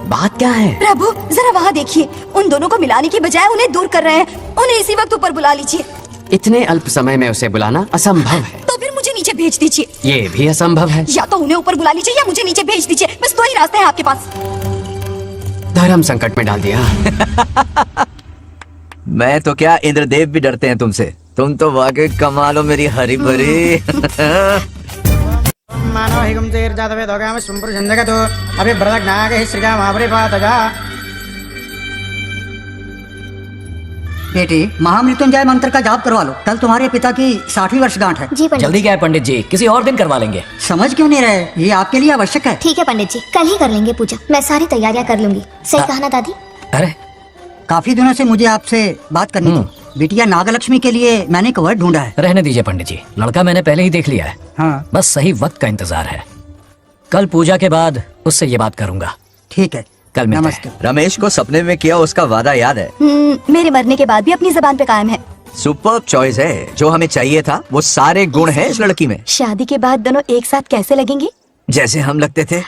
Speaker 14: बात क्या है?
Speaker 5: प्रभु जरा वहाँ देखिए, उन दोनों को मिलाने की बजाय उन्हें दूर कर रहे हैं। उन्हें इसी वक्त ऊपर बुला लीजिए।
Speaker 14: इतने अल्प समय में उसे बुलाना असंभव है।
Speaker 5: तो फिर मुझे नीचे भेज दीजिए।
Speaker 14: ये भी असंभव है।
Speaker 5: या तो उन्हें ऊपर बुला लीजिए या मुझे नीचे भेज दीजिए। बस दो ही रास्ते हैं आपके पास।
Speaker 14: धर्म संकट में डाल दिया।
Speaker 6: मैं तो क्या, इंद्रदेव भी डरते हैं तुमसे। तुम तो वाकई कमाल हो मेरी हरी भरी।
Speaker 13: मानो हिगम तेर जातवे दोगाम सुंपुर जंदगतो अभी ब्रदक नागे श्रीगा महाबरी पातजा।
Speaker 7: बेटी महामृत्युंजय मंत्र का जाप करवा लो, कल तुम्हारे पिता की 60वीं वर्षगांठ है।
Speaker 5: जी पंडित
Speaker 9: जल्दी क्या है पंडित जी, किसी और दिन करवा लेंगे।
Speaker 7: समझ क्यों नहीं रहे, ये आपके लिए आवश्यक है।
Speaker 8: ठीक है पंडित जी, कल ही कर लेंगे पूजा। मैं सारी तैयारियां कर लूंगी। सही कहा ना दादी?
Speaker 9: अरे
Speaker 7: काफी दिनों से मुझे आपसे बात करनी थी। बिटिया नागलक्ष्मी के लिए मैंने एक वर्ड ढूंढा है।
Speaker 9: रहने दीजिए पंडित जी, लड़का मैंने पहले ही देख लिया है।
Speaker 7: हाँ।
Speaker 9: बस सही वक्त का इंतजार है। कल पूजा के बाद उससे ये बात करूंगा।
Speaker 7: ठीक है,
Speaker 9: कल मिलते हैं।
Speaker 6: रमेश को सपने में किया उसका वादा याद है?
Speaker 5: मेरे मरने के बाद भी अपनी जबान पे कायम है।
Speaker 6: सुपर्ब चॉइस है। जो हमें चाहिए था वो सारे गुण हैं इस लड़की में।
Speaker 5: शादी के बाद दोनों एक साथ कैसे लगेंगे?
Speaker 6: जैसे हम लगते थे।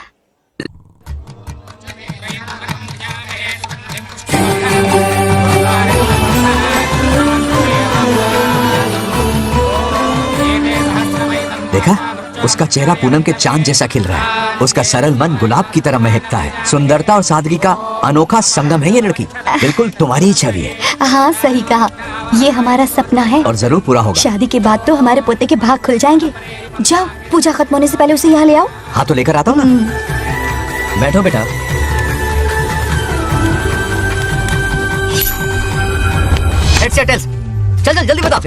Speaker 6: देखा, उसका चेहरा पूनम के चांद जैसा खिल रहा है। उसका सरल मन गुलाब की तरह महकता है। सुंदरता और सादगी का अनोखा संगम है ये लड़की। बिल्कुल तुम्हारी ही छवि है।
Speaker 5: हाँ सही कहा, ये हमारा सपना है
Speaker 6: और जरूर पूरा होगा।
Speaker 5: शादी के बाद तो हमारे पोते के भाग खुल जाएंगे। जाओ, पूजा खत्म होने से पहले उसे यहाँ ले आओ।
Speaker 6: हाँ तो लेकर आता हूँ ना।
Speaker 9: बैठो बेटा।
Speaker 2: चल चल जल्दी बता।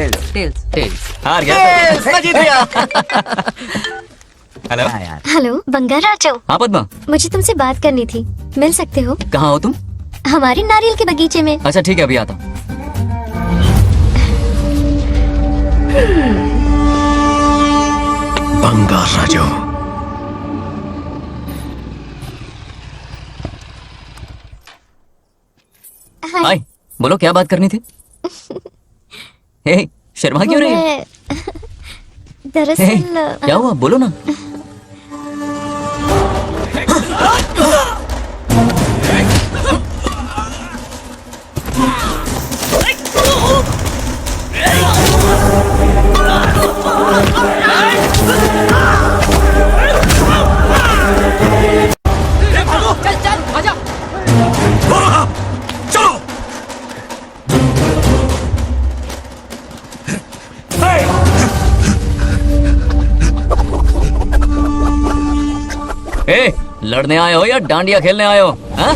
Speaker 3: हार गया।
Speaker 2: मैं जीत गया।
Speaker 3: हेलो।
Speaker 8: हेलो बंगार राजू।
Speaker 3: हाँ पद्मा,
Speaker 8: मुझे तुमसे बात करनी थी, मिल सकते हो?
Speaker 3: कहाँ हो तुम?
Speaker 8: हमारे नारियल के बगीचे में।
Speaker 3: अच्छा ठीक है, अभी आता हूँ।
Speaker 11: बंगार राजू।
Speaker 3: हाय, बोलो क्या बात करनी थी? हे, शर्मा क्यों रही है?
Speaker 8: दरअसल
Speaker 3: हे, क्या हुआ, बोलो ना।
Speaker 2: चल चल आजा।
Speaker 11: चलो।
Speaker 3: ए, लड़ने आए हो या डांडिया खेलने आए हो? हाँ?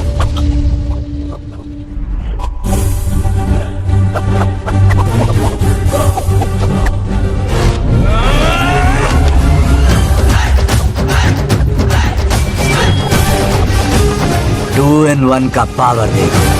Speaker 6: टू इन वन का पावर देखो।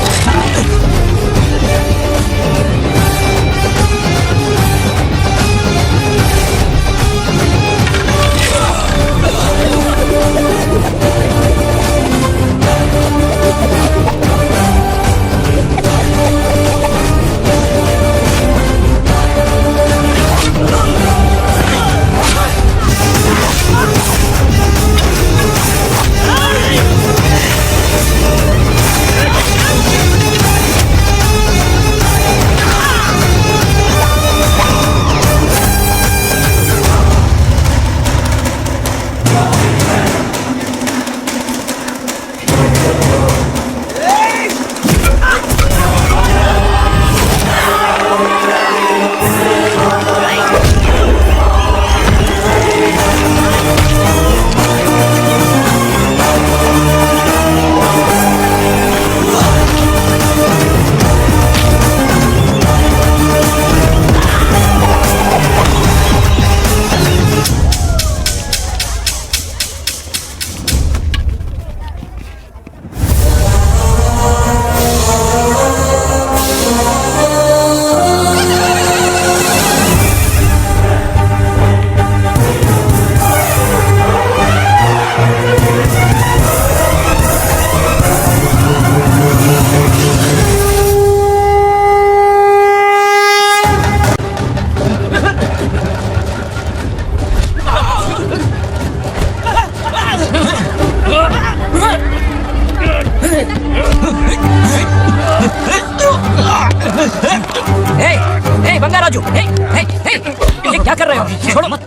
Speaker 9: ये क्या कर रहे हो? छोड़ो मत,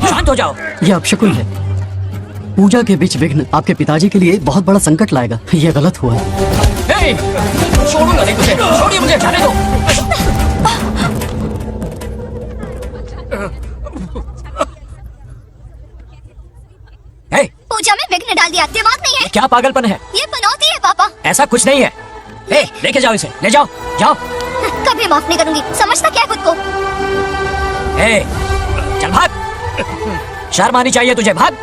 Speaker 9: शांत हो जाओ।
Speaker 10: ये अपशकुन है। पूजा के बीच विघ्न आपके पिताजी के लिए बहुत बड़ा संकट लाएगा। ये गलत हुआ।
Speaker 3: छोड़ूंगा नहीं तुझे, छोड़िए मुझे, जाने दो।
Speaker 5: में विघ्न डाल दिया, दिमाग नहीं है।
Speaker 9: क्या पागलपन है?
Speaker 5: ये पनौती है पापा।
Speaker 9: ऐसा कुछ नहीं है। ए, लेके जाओ इसे, ले जाओ, जाओ।
Speaker 5: कभी माफ नहीं करूंगी, समझता क्या है खुद को?
Speaker 9: ए, चल भाग। शर्म आनी चाहिए तुझे, भाग।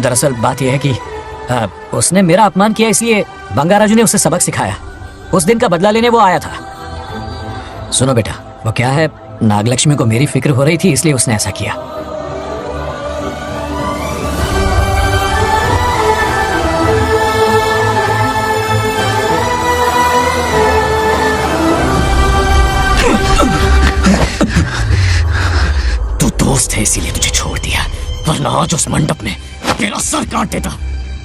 Speaker 9: दरअसल बात यह है कि उसने मेरा अपमान किया, इसलिए बंगाराजू ने उसे सबक सिखाया। उस दिन का बदला लेने वो आया था। सुनो बेटा, वो क्या है, नागलक्ष्मी को मेरी फिक्र हो रही थी, इसलिए उसने ऐसा किया। तू दोस्त है इसीलिए तुझे छोड़ दिया, वरना आज उस मंडप में तेरा सर काट देता।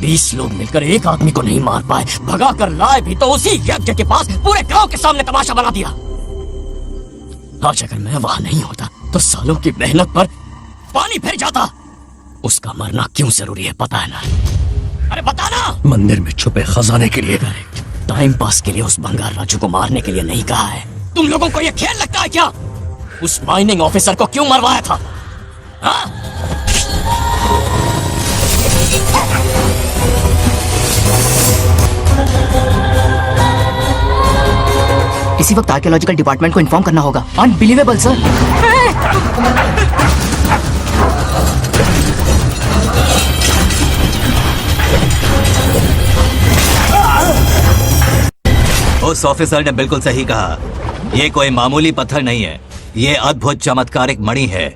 Speaker 9: 20 लोग मिलकर एक आदमी को नहीं मार पाए, भगा कर लाए भी तो उसी यज्ञ के पास पूरे गांव के सामने तमाशा बना दिया। आज अगर मैं वहां नहीं होता तो सालों की मेहनत पर पानी फिर जाता। उसका मरना क्यों जरूरी है पता है ना? अरे बता ना।
Speaker 11: मंदिर में छुपे खजाने के लिए।
Speaker 9: टाइम पास के लिए उस बंगार राजू को मारने के लिए नहीं कहा है। तुम लोगों को यह खेल लगता है क्या? उस माइनिंग ऑफिसर को क्यों मरवाया था? हाँ?
Speaker 2: इसी वक्त आर्कियोलॉजिकल डिपार्टमेंट को इन्फॉर्म करना होगा। Unbelievable sir.
Speaker 20: उस ऑफिसर ने बिल्कुल सही कहा। ये कोई मामूली पत्थर नहीं है, ये अद्भुत चमत्कारिक मणि है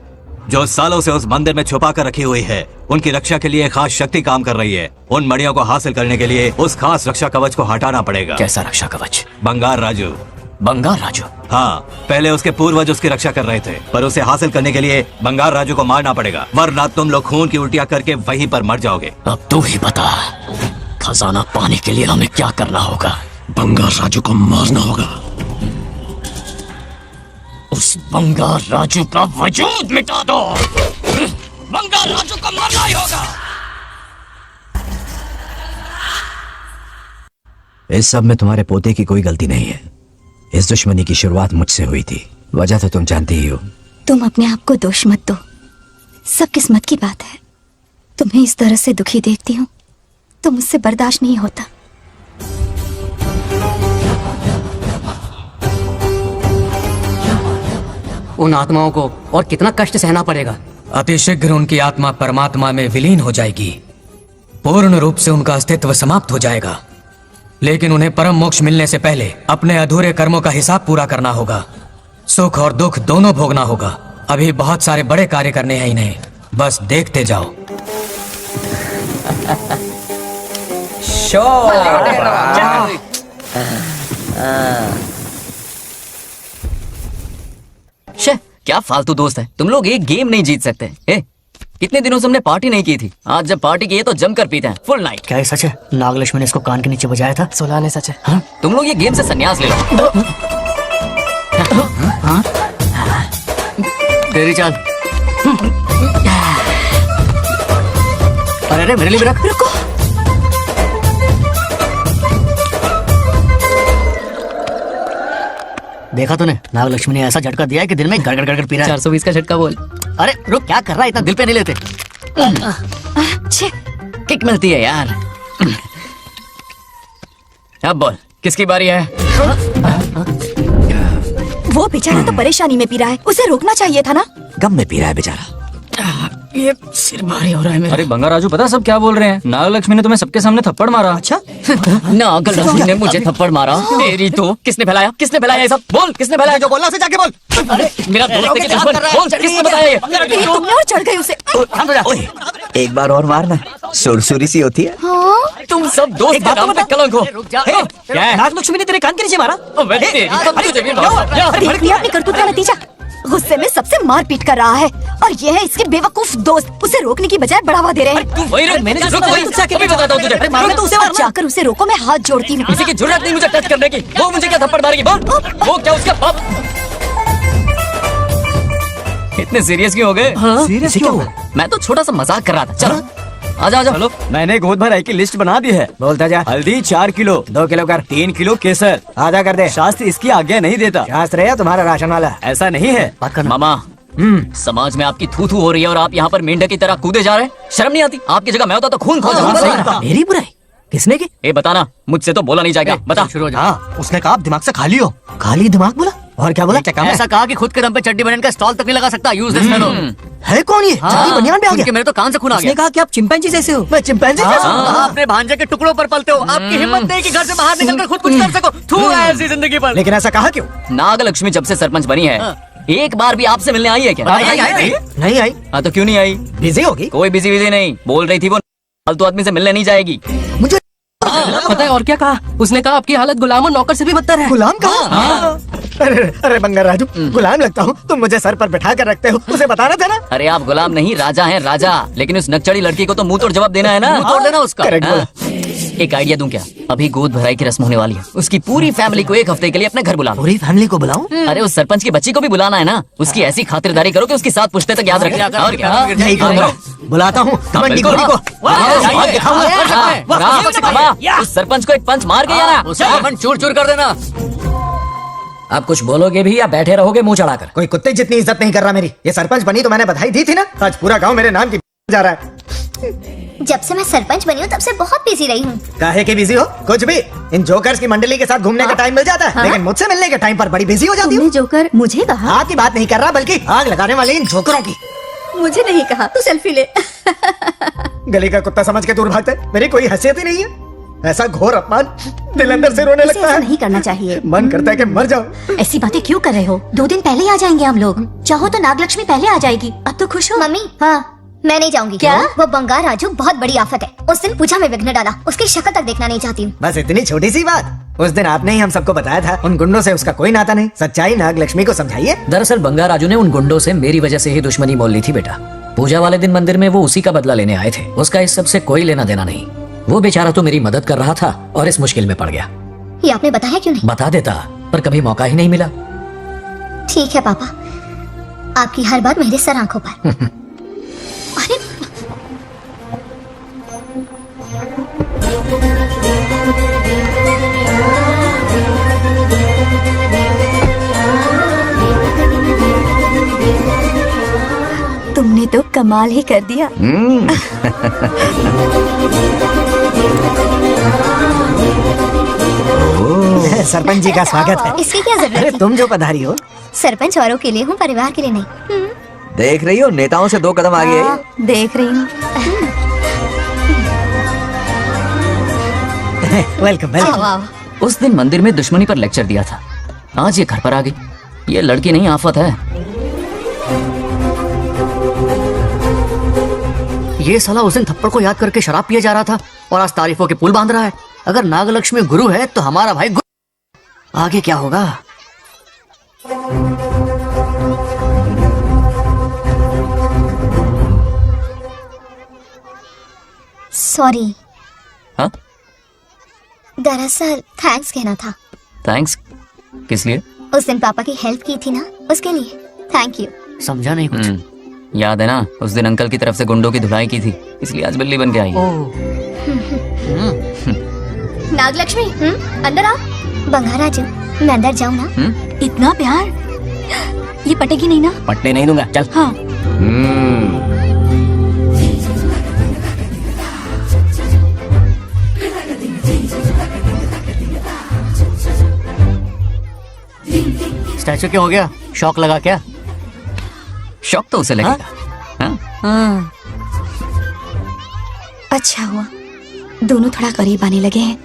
Speaker 20: जो सालों से उस मंदिर में छुपा कर रखी हुई है। उनकी रक्षा के लिए खास शक्ति काम कर रही है। उन मणियों को हासिल करने के लिए उस खास रक्षा कवच को हटाना पड़ेगा।
Speaker 9: कैसा रक्षा कवच?
Speaker 20: बंगार राजू।
Speaker 9: बंगार राजू?
Speaker 20: हाँ, पहले उसके पूर्वज उसकी रक्षा कर रहे थे, पर उसे हासिल करने के लिए बंगार राजू को मारना पड़ेगा, वरना तुम लोग खून की उल्टियां करके वहीं पर मर जाओगे।
Speaker 9: अब तू ही बता, खजाना पाने के लिए हमें क्या करना होगा?
Speaker 11: बंगार राजू को मारना होगा।
Speaker 9: उस बंगार राजू का वजूद मिटा दो। बंगार राजू को मारना ही होगा।
Speaker 6: इस सब में तुम्हारे पोते की कोई गलती नहीं है। इस दुश्मनी की शुरुआत मुझसे हुई थी, वजह तो तुम जानती ही हो।
Speaker 5: तुम अपने आप को दोष मत दो, सब किस्मत की बात है। तुम्हें इस तरह से दुखी देखती हूँ तो मुझसे बर्दाश्त नहीं होता।
Speaker 15: उन आत्माओं को और कितना कष्ट सहना पड़ेगा। अतिशीघ्र उनकी आत्मा परमात्मा में विलीन हो जाएगी, पूर्ण रूप से उनका अस्तित्व समाप्त हो जाएगा। लेकिन उन्हें परम मोक्ष मिलने से पहले अपने अधूरे कर्मों का हिसाब पूरा करना होगा। सुख और दुख दोनों भोगना होगा। अभी बहुत सारे बड़े कार्य करने हैं इन्हें, बस देखते जाओ।
Speaker 3: शे, क्या फालतू दोस्त है तुम लोग, एक गेम नहीं जीत सकते। कितने दिनों से हमने पार्टी नहीं की थी, आज जब पार्टी की है तो जमकर पीते हैं फुल नाइट।
Speaker 2: क्या ये सच है? नागलक्ष्मी ने इसको कान के नीचे बजाया था।
Speaker 16: सुलह ने सच है।
Speaker 2: हाँ?
Speaker 3: तुम लोग ये गेम से संन्यास ले लो।
Speaker 2: हाँ? तेरी चाल। अरे मेरे लिए भी रख।
Speaker 5: रुको,
Speaker 2: देखा तूने, नागलक्ष्मी ने ऐसा झटका दिया है कि दिन में गड़गड़ गड़गड़ पी रहा है।
Speaker 3: 420 का झटका बोल।
Speaker 2: अरे रुक, क्या कर रहा है, इतना दिल पे नहीं लेते।
Speaker 3: किक मिलती है यार। अब बोल, किसकी बारी है?
Speaker 5: वो बेचारा तो परेशानी में पी रहा है, उसे रोकना चाहिए था ना।
Speaker 6: गम में पी रहा है बेचारा।
Speaker 3: ये सिर भारी हो रहा है मेरा।
Speaker 18: अरे बंगार राजू, पता सब क्या बोल रहे हैं? नागलक्ष्मी ने तुम्हें सबके सामने थप्पड़ मारा।
Speaker 2: अच्छा?
Speaker 3: नागलक्ष्मी ने मुझे थप्पड़ मारा? तेरी तो किसने फैलाया? किसने फैलाया ये सब? बोल, किसने फैलाया?
Speaker 6: जो बोलना उसे जाके बोल।
Speaker 3: अरे मेरा दोस्त है कि दुश्मन? बोल, किसने बताया ये?
Speaker 5: तुमने और चढ़ गई उसे।
Speaker 6: ओए, एक बार और मारना, सुरसुरी सी होती है।
Speaker 5: हाँ?
Speaker 3: तुम सब दोस्त के नाम पे कलंक हो।
Speaker 2: क्या है? नागलक्ष्मी ने तेरे कान के नीचे मारा।
Speaker 5: अपनी करतूत का नतीजा। गुस्से में सबसे मारपीट कर रहा है और ये है इसके बेवकूफ दोस्त, उसे रोकने की बजाय बढ़ावा दे रहे हैं।
Speaker 3: मैंने बताता हूँ तुझे।
Speaker 5: मारो तो उसे मारो। जाकर उसे रोको, मैं हाथ जोड़ती हूँ।
Speaker 3: किसी की जरूरत नहीं मुझे टच करने की। वो मुझे क्या थप्पड़ मारेगी? बोल, वो क्या उसका बाप? इतने सीरियस क्यों हो गए?
Speaker 6: सीरियस क्यों हुआ?
Speaker 3: मैं तो छोटा सा मजाक कर रहा था। चलो आजा आजा।
Speaker 1: चलो, मैंने गोद भराई की लिस्ट बना दी है।
Speaker 17: बोलता जा।
Speaker 1: हल्दी 4 किलो,
Speaker 17: 2 किलो कर।
Speaker 1: 3 किलो केसर।
Speaker 17: आधा कर दे।
Speaker 1: शास्त्र इसकी आज्ञा नहीं देता।
Speaker 17: शास्त्र है या तुम्हारा राशन वाला?
Speaker 1: ऐसा नहीं है
Speaker 3: मामा, समाज में आपकी थू थू हो रही है और आप यहाँ पर मेंढक की तरह कूदे जा रहे हैं। शर्म नहीं आती? आपकी जगह मैं होता तो खून खा जाऊंगा।
Speaker 17: मेरी बुराई किसने की?
Speaker 3: ए बताना, मुझसे तो बोला नहीं जाएगा। बता।
Speaker 17: हाँ, उसने कहा आप दिमाग से खाली हो। खाली दिमाग बोला? और क्या बोला?
Speaker 3: ऐसा कहा कि खुद के दम पे चड्डी बनियान का स्टॉल तक नहीं लगा सकता। Use this fellow.
Speaker 17: है कौन ये? चड्डी बनियान पे आ गया?
Speaker 3: मेरे तो कान से खून आ गया।
Speaker 17: उसने कहा कि आप चिंपैंजी जैसे हो। मैं चिंपैंजी जैसा हूँ?
Speaker 3: आप अपने भांजे के टुकड़ों पर पलते हो। आपकी हिम्मत नहीं कि घर से बाहर निकलकर खुद कुछ कर सको। थू है ऐसी जिंदगी पर।
Speaker 17: लेकिन ऐसा कहा क्यों?
Speaker 3: नागलक्ष्मी जब से सरपंच बनी है, एक बार भी आपसे मिलने आई है क्या?
Speaker 17: नहीं आई।
Speaker 3: हाँ तो क्यों नहीं आई?
Speaker 17: बिजी होगी।
Speaker 3: कोई बिजी नहीं। बोल रही थी वो फालतू आदमी से मिलने नहीं जाएगी।
Speaker 17: मुझे
Speaker 16: पता है और क्या कहा? उसने कहा आपकी हालत गुलाम और नौकर से भी बदतर है।
Speaker 17: गुलाम कहा? अरे बंगार राजू, गुलाम लगता हूँ? तुम मुझे सर पर बैठा कर रखते हो, उसे बताना था ना।
Speaker 3: अरे आप गुलाम नहीं, राजा हैं राजा। लेकिन उस नकचड़ी लड़की को तो मुंह तोड़ जवाब देना है ना। मुंह तोड़ देना उसका। एक आइडिया दूं क्या? अभी गोद भराई की रस्म होने वाली है। उसकी पूरी फैमिली को एक हफ्ते के लिए अपने घर बुला लो।
Speaker 17: पूरी फैमिली को बुलाऊं?
Speaker 3: अरे उस सरपंच की बच्ची को भी बुलाना है ना। उसकी ऐसी खातिरदारी करो कि उसकी 7 पुश्ते तक याद रखे। और क्या?
Speaker 17: यही करूंगा। बुलाता हूँ कमंडी गोरी को।
Speaker 3: उस सरपंच को एक पंच मार के ना चूर चूर कर देना।
Speaker 9: आप कुछ बोलोगे भी या बैठे रहोगे मुंह चढ़ाकर?
Speaker 17: कोई कुत्ते जितनी इज्जत नहीं कर रहा मेरी। ये सरपंच बनी तो मैंने बधाई दी थी ना। आज पूरा गांव मेरे नाम की जा रहा है।
Speaker 8: जब से मैं सरपंच बनी हूँ तब से बहुत बिजी रही हूँ।
Speaker 17: काहे के बिजी हो? कुछ भी। इन जोकर्स की मंडली के साथ घूमने का टाइम मिल जाता है, लेकिन मुझसे मिलने के टाइम पर बड़ी बिजी हो जाती हूँ।
Speaker 5: जोकर मुझे कहा?
Speaker 17: आपकी बात नहीं कर रहा, बल्कि आग लगाने वाले इन जोकरों की।
Speaker 5: मुझे नहीं कहा। तू सेल्फी ले।
Speaker 17: गली का कुत्ता समझ के दूर भागते। मेरी कोई हैसियत ही नहीं है। ऐसा घोर अपमान, दिल अंदर से रोने लगता है।
Speaker 5: नहीं करना चाहिए।
Speaker 17: मन करता है कि मर जाओ।
Speaker 5: ऐसी बातें क्यों कर रहे हो? 2 दिन पहले आ जाएंगे हम लोग। चाहो तो नागलक्ष्मी पहले आ जाएगी। अब तो खुश हो?
Speaker 8: मम्मी हाँ, मैं नहीं जाऊंगी।
Speaker 5: क्या?
Speaker 8: वो बंगार राजू बहुत बड़ी आफत है। उस दिन पूजा में विघ्न डाला। उसकी शक्ल तक देखना नहीं चाहती हूँ।
Speaker 17: बस इतनी छोटी सी बात। उस दिन आपने ही हम सबको बताया था उन गुंडों से उसका कोई नाता नहीं। सच्चाई नागलक्ष्मी को समझाइए।
Speaker 9: दरअसल बंगार राजू ने उन गुंडों से मेरी वजह से ही दुश्मनी मोल ली थी बेटा। पूजा वाले दिन मंदिर में वो उसी का बदला लेने आए थे। उसका इस सब से कोई लेना देना नहीं। वो बेचारा तो मेरी मदद कर रहा था और इस मुश्किल में पड़ गया।
Speaker 8: ये आपने बताया क्यों नहीं?
Speaker 9: बता देता, पर कभी मौका ही नहीं मिला।
Speaker 8: ठीक है पापा, आपकी हर बात मेरे सर आंखों पर। अरे
Speaker 5: तुमने तो कमाल ही कर दिया।
Speaker 17: सरपंच जी का स्वागत है।
Speaker 8: इसकी क्या जरूरत
Speaker 17: अरे
Speaker 8: थी?
Speaker 17: तुम जो पधारी हो।
Speaker 8: सरपंच औरों के लिए हूँ, परिवार के लिए नहीं।
Speaker 6: देख रही हो, नेताओं से 2 कदम आगे है।
Speaker 5: देख रही हूँ।
Speaker 17: Welcome welcome.
Speaker 3: उस दिन मंदिर में दुश्मनी पर लेक्चर दिया था, आज ये घर पर आ गई। ये लड़की नहीं आफत है।
Speaker 16: ये साला उस दिन थप्पड़ को याद करके शराब पिए जा रहा था और आज तारीफों के पुल बांध रहा है। अगर नागलक्ष्मी गुरु है तो हमारा भाई आगे क्या होगा?
Speaker 8: सॉरी।
Speaker 3: हाँ?
Speaker 8: दरअसल थैंक्स कहना था।
Speaker 3: थैंक्स किस लिए?
Speaker 8: उस दिन पापा की हेल्प की थी ना, उसके लिए थैंक यू।
Speaker 16: समझा नहीं कुछ।
Speaker 3: याद है ना, उस दिन अंकल की तरफ से गुंडों की धुलाई की थी, इसलिए आज बिल्ली बन के आई है।
Speaker 8: नागलक्ष्मी अंदर आओ। बंगार राजू, मैं अंदर जाऊँ ना?
Speaker 5: इतना प्यार, ये पटेगी नहीं ना?
Speaker 16: पटने नहीं दूंगा, चल।
Speaker 5: हाँ।
Speaker 16: स्टैचू क्या हो गया? शौक लगा क्या?
Speaker 3: शौक तो उसे लगेगा। हाँ?
Speaker 5: अच्छा हुआ दोनों थोड़ा करीब आने लगे हैं।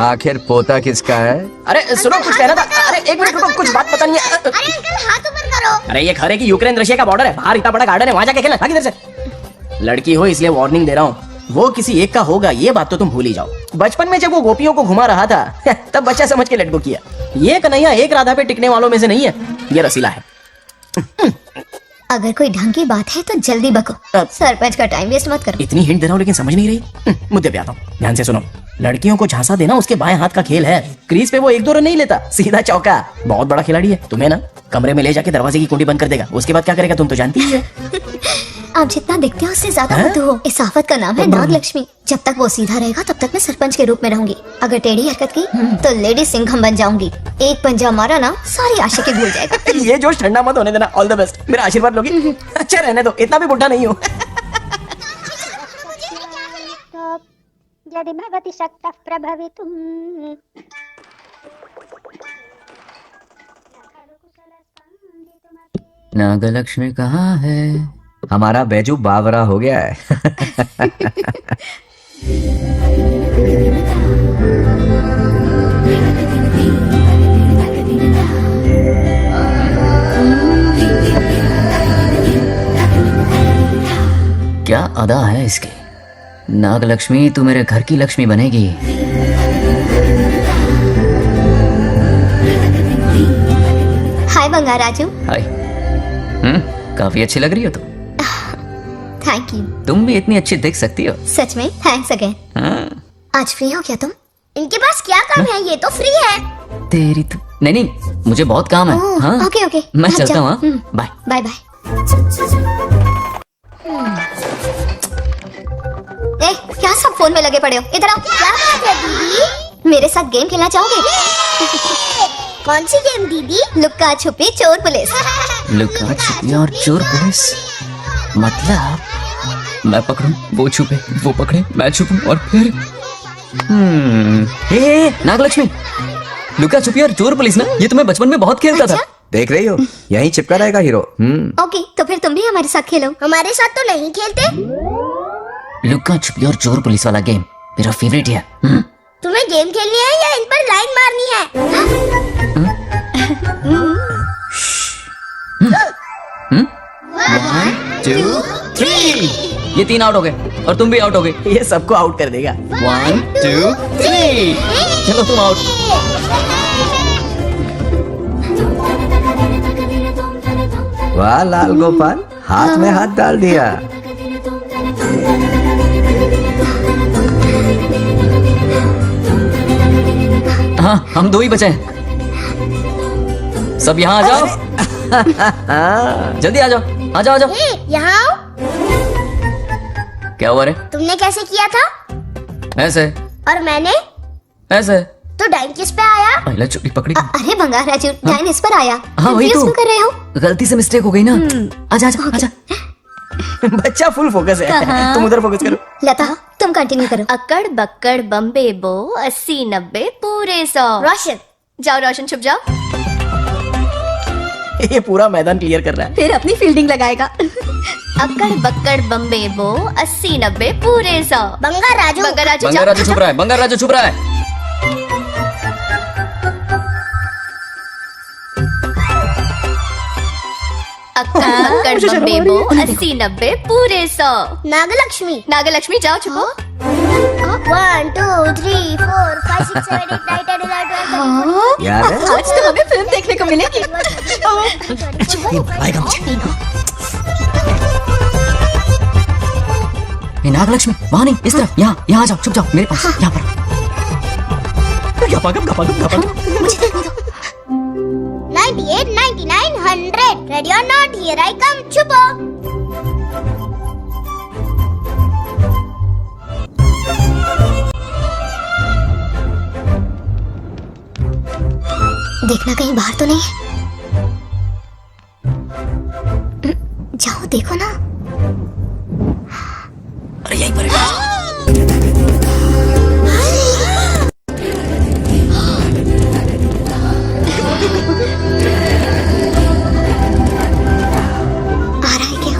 Speaker 6: आखिर पोता किसका है?
Speaker 16: अरे सुनो, कुछ कहना था। अरे एक मिनट रुको, कुछ बात बतानी है।
Speaker 8: अरे अंकल हाथ ऊपर करो।
Speaker 16: अरे ये घर है कि यूक्रेन रशिया का बॉर्डर है? बाहर इतना बड़ा गार्डन है, वहां जाके खेलना। भाग इधर से। लड़की हो इसलिए वार्निंग दे रहा हूँ, वो किसी एक का होगा ये बात तो तुम भूल ही जाओ। बचपन में जब वो गोपियों को घुमा रहा था तब बच्चा समझ के लटको किया। ये कन्हैया एक राधा पे टिकने वालों में से नहीं है, ये रसीला है।
Speaker 8: अगर कोई ढंग की बात है तो जल्दी बको। सरपंच का टाइम वेस्ट मत करो।
Speaker 16: इतनी हिंट दे रहा हूँ लेकिन समझ नहीं रही। मुद्दे पे आता हूँ, ध्यान से सुनो। लड़कियों को झांसा देना उसके बाएं हाथ का खेल है। क्रीज पे वो 1-2 रन नहीं लेता, सीधा चौका। बहुत बड़ा खिलाड़ी है। तुम्हें ना कमरे में ले जाके दरवाजे की कुंडी बंद कर देगा, उसके बाद क्या करेगा तुम तो जानती ही है।
Speaker 8: आप जितना
Speaker 5: जितना दिखते हो उससे ज्यादा बुद्धू हो। इस आफत का नाम है नाग लक्ष्मी। जब तक वो सीधा रहेगा तब तक मैं सरपंच के रूप में रहूंगी। अगर टेढ़ी हरकत की तो लेडी सिंघम बन जाऊंगी। एक पंजा मारा ना सारी आशिकी भूल जाएगा।
Speaker 16: ये जोश ठंडा मत होने देना। All the best. मेरा आशीर्वाद लोगी? अच्छा रहने दो, इतना भी बुढ़ा नहीं हूँ।
Speaker 8: यदि भवति शक्तः प्रभवितुम्।
Speaker 3: नागलक्ष्मी कहाँ है?
Speaker 6: हमारा बैजू बावरा हो गया है।
Speaker 3: क्या अदा है इसकी। नागलक्ष्मी तू मेरे घर की लक्ष्मी बनेगी।
Speaker 5: हाय बंगार राजू।
Speaker 3: हाय। काफी अच्छी लग रही हो तुम।
Speaker 5: Thank you.
Speaker 3: तुम भी इतनी अच्छी दिख सकती हो।
Speaker 5: सच में थैंक्स अगेन। आज फ्री हो क्या तुम?
Speaker 8: इनके पास क्या काम है? ये तो फ्री है।
Speaker 3: तेरी तो नहीं, मुझे बहुत काम है। हाँ
Speaker 5: ओके ओके
Speaker 3: मैं चलता हूँ। Bye
Speaker 5: bye bye. ए, क्या सब फोन में लगे पड़े हो? इधर आओ।
Speaker 8: क्या बात है दीदी?
Speaker 5: मेरे साथ गेम खेलना चाहोगे?
Speaker 8: कौन सी गेम दीदी?
Speaker 5: लुक्का छुपी चोर पुलिस।
Speaker 3: लुका छुपी और चोर पुलिस मतलब मैं पकड़ूं वो छुपे, वो पकड़े मैं छुपूं और फिर नागलक्ष्मी लुका छुपी और चोर पुलिस ना, ये तो मैं बचपन में बहुत खेलता था।
Speaker 6: देख रही हो यहीं चिपका रहेगा हीरो।
Speaker 5: ओके तो फिर तुम भी हमारे साथ खेलो।
Speaker 8: हमारे साथ तो नहीं खेलते।
Speaker 3: लुका छुपी और चोर पुलिस वाला गेम मेरा फेवरेट है।
Speaker 8: तुम्हें गेम खेलनी है या इन पर लाइन मारनी है?
Speaker 3: 1 2 3 ये 3 आउट हो गए और तुम भी आउट हो गए।
Speaker 16: ये सबको आउट कर देगा।
Speaker 3: 1 2 3 चलो तुम आउट।
Speaker 6: वाह लाल गोपाल, हाथ में हाथ डाल दिया।
Speaker 3: हाँ हम 2 ही बचे हैं। सब यहाँ आ जाओ। जल्दी आ जाओ, आ जाओ, आ जाओ।
Speaker 8: यहाँ आओ।
Speaker 3: क्या हुआ रे?
Speaker 8: तुमने कैसे किया था?
Speaker 3: ऐसे।
Speaker 8: और मैंने?
Speaker 3: ऐसे।
Speaker 8: तो डाइन किस पे आया?
Speaker 3: पहले चुपड़ी पकड़ी।
Speaker 5: अरे बंगार राजू डाइन इस पर आया।
Speaker 3: हाँ वही तो।
Speaker 5: कर रहे हो?
Speaker 3: गलती से मिस्टेक हो गई ना। आजा आजा आजा।
Speaker 16: बच्चा फुल फोकस है। तुम उधर फोकस करो।
Speaker 5: लता तुम कंटिन्यू करो। अकड़ बक्कड़ बम्बे बो 80 90 पूरे 100। रोशन जाओ, रोशन छुप जाओ।
Speaker 16: ये पूरा मैदान क्लियर कर रहा है।
Speaker 5: फिर अपनी फील्डिंग लगाएगा। अकड़ बक्कड़ बम्बे बो 80 90 पूरे 100।
Speaker 8: बंगार राजू,
Speaker 3: बंगार राजू छुप रहा है। बंगार राजू छुप रहा है।
Speaker 5: अक्कड़ बक्कड़ बम्बे बो 80 90 पूरे 100।
Speaker 8: नागलक्ष्मी,
Speaker 5: नागलक्ष्मी जाओ छुपो।
Speaker 8: 1 2 3 4 5 6 7 8 9 10 11 12
Speaker 6: यार
Speaker 5: आज तो हमें फिल्म देखने को मिलेगी।
Speaker 3: नागलक्ष्मी वहाँ नहीं, इस तरफ। यहाँ यहाँ आ जाओ, छुप जाओ मेरे पास। यहाँ पर।
Speaker 8: गपागप गपागप गपागप। 98 99 100 रेडी और नॉट, हियर आई कम। छुपो।
Speaker 5: देखना कहीं बाहर तो नहीं है। जाओ देखो ना।
Speaker 3: अरे यहीं पर है।
Speaker 5: आ रहा है क्या?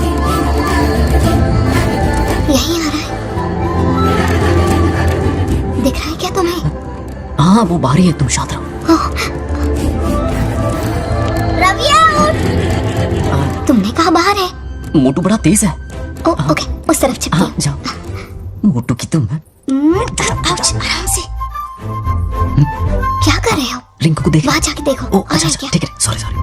Speaker 5: यहीं आ रहा है। दिख रहा है क्या तुम्हें?
Speaker 3: हाँ वो बाहरी है, तुम शांत रहो।
Speaker 5: तुमने कहा बाहर है?
Speaker 3: मोटू बड़ा तेज है।
Speaker 5: ओके उस तरफ चिपके।
Speaker 3: हाँ जाओ। मोटू की तुम है।
Speaker 5: आराम से। क्या कर रहे हो?
Speaker 3: रिंकू को देख।
Speaker 5: वहाँ जाके देखो।
Speaker 3: ओ अच्छा अच्छा ठीक है। Sorry sorry.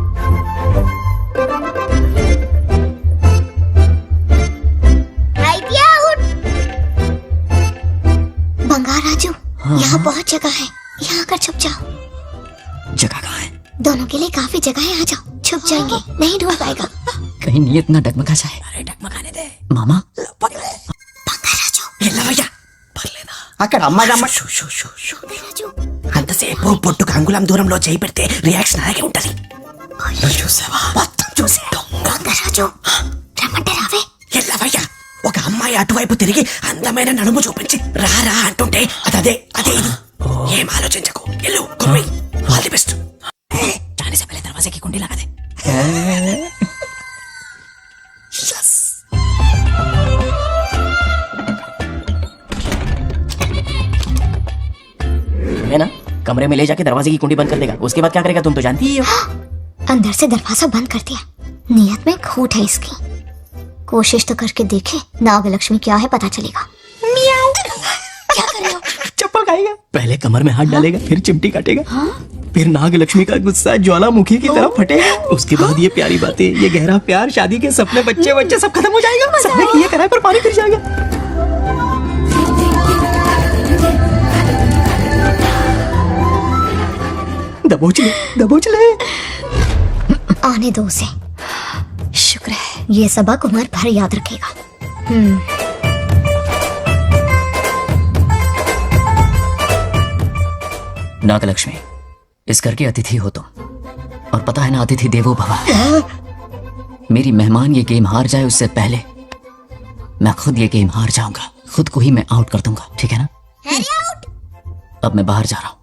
Speaker 5: बंगार राजू यहाँ बहुत जगह है, यहाँ आकर छुप जाओ।
Speaker 3: जगह कहाँ है?
Speaker 5: दोनों के लिए काफी जगह है, आ जाओ। छुप जाएंगे, नहीं ढूंढ पाएगा।
Speaker 3: कहीं नीयत ना डगमगा जाए। अरे डगमगाने दे।
Speaker 2: మామా
Speaker 17: అక్కడ అమ్మ అంతసేపు పొట్టుకు అంగుళం దూరంలో చేయి పెడితే రియాక్షన్ అలాగే ఉంటది. చూసావా? మొత్తం చూసే
Speaker 8: బంగారాజు రమ్మంటే రావే.
Speaker 17: ఎల్లవయ్యా, ఒక అమ్మాయి అటువైపు తిరిగి అందమైన నడుము చూపించి రారా అంటుంటే అదే అదే ఇది. ఏం ఆలోచించకు, ఎల్లు కొమ్మి. All the best. जाने से पहले दरवाजे की कुंडी लगा दे. Yes.
Speaker 16: है ना, कमरे में ले जाके दरवाजे की कुंडी बंद कर देगा. उसके बाद क्या करेगा तुम तो जानती ही हो.
Speaker 8: अंदर से दरवाजा बंद कर दिया. नियत में खोट है इसकी. कोशिश तो करके देखे नागलक्ष्मी क्या है पता चलेगा. मियाऊ. क्या कर रहे हो?
Speaker 16: चप्पल खाएगा. पहले कमर में हाथ डालेगा, फिर चिमटी काटेगा. फिर नागलक्ष्मी का गुस्सा ज्वालामुखी की तरफ फटेगा. उसके बाद ये प्यारी बातें, ये गहरा प्यार, शादी के सपने, बच्चे बच्चे सब खत्म हो जाएगा. सबने किए कराए पर पानी फिर जाएगा. दबोच ले, दबोच ले.
Speaker 8: आने दो उसे. शुक्र है ये सबक उम्र भर याद रखेगा.
Speaker 2: नागलक्ष्मी, इस घर के अतिथि हो तुम, और पता है ना, अतिथि देवो भव. मेरी मेहमान ये गेम हार जाए उससे पहले मैं खुद ये गेम हार जाऊंगा. खुद को ही मैं आउट कर दूंगा, ठीक है ना? अब मैं बाहर जा रहा हूं.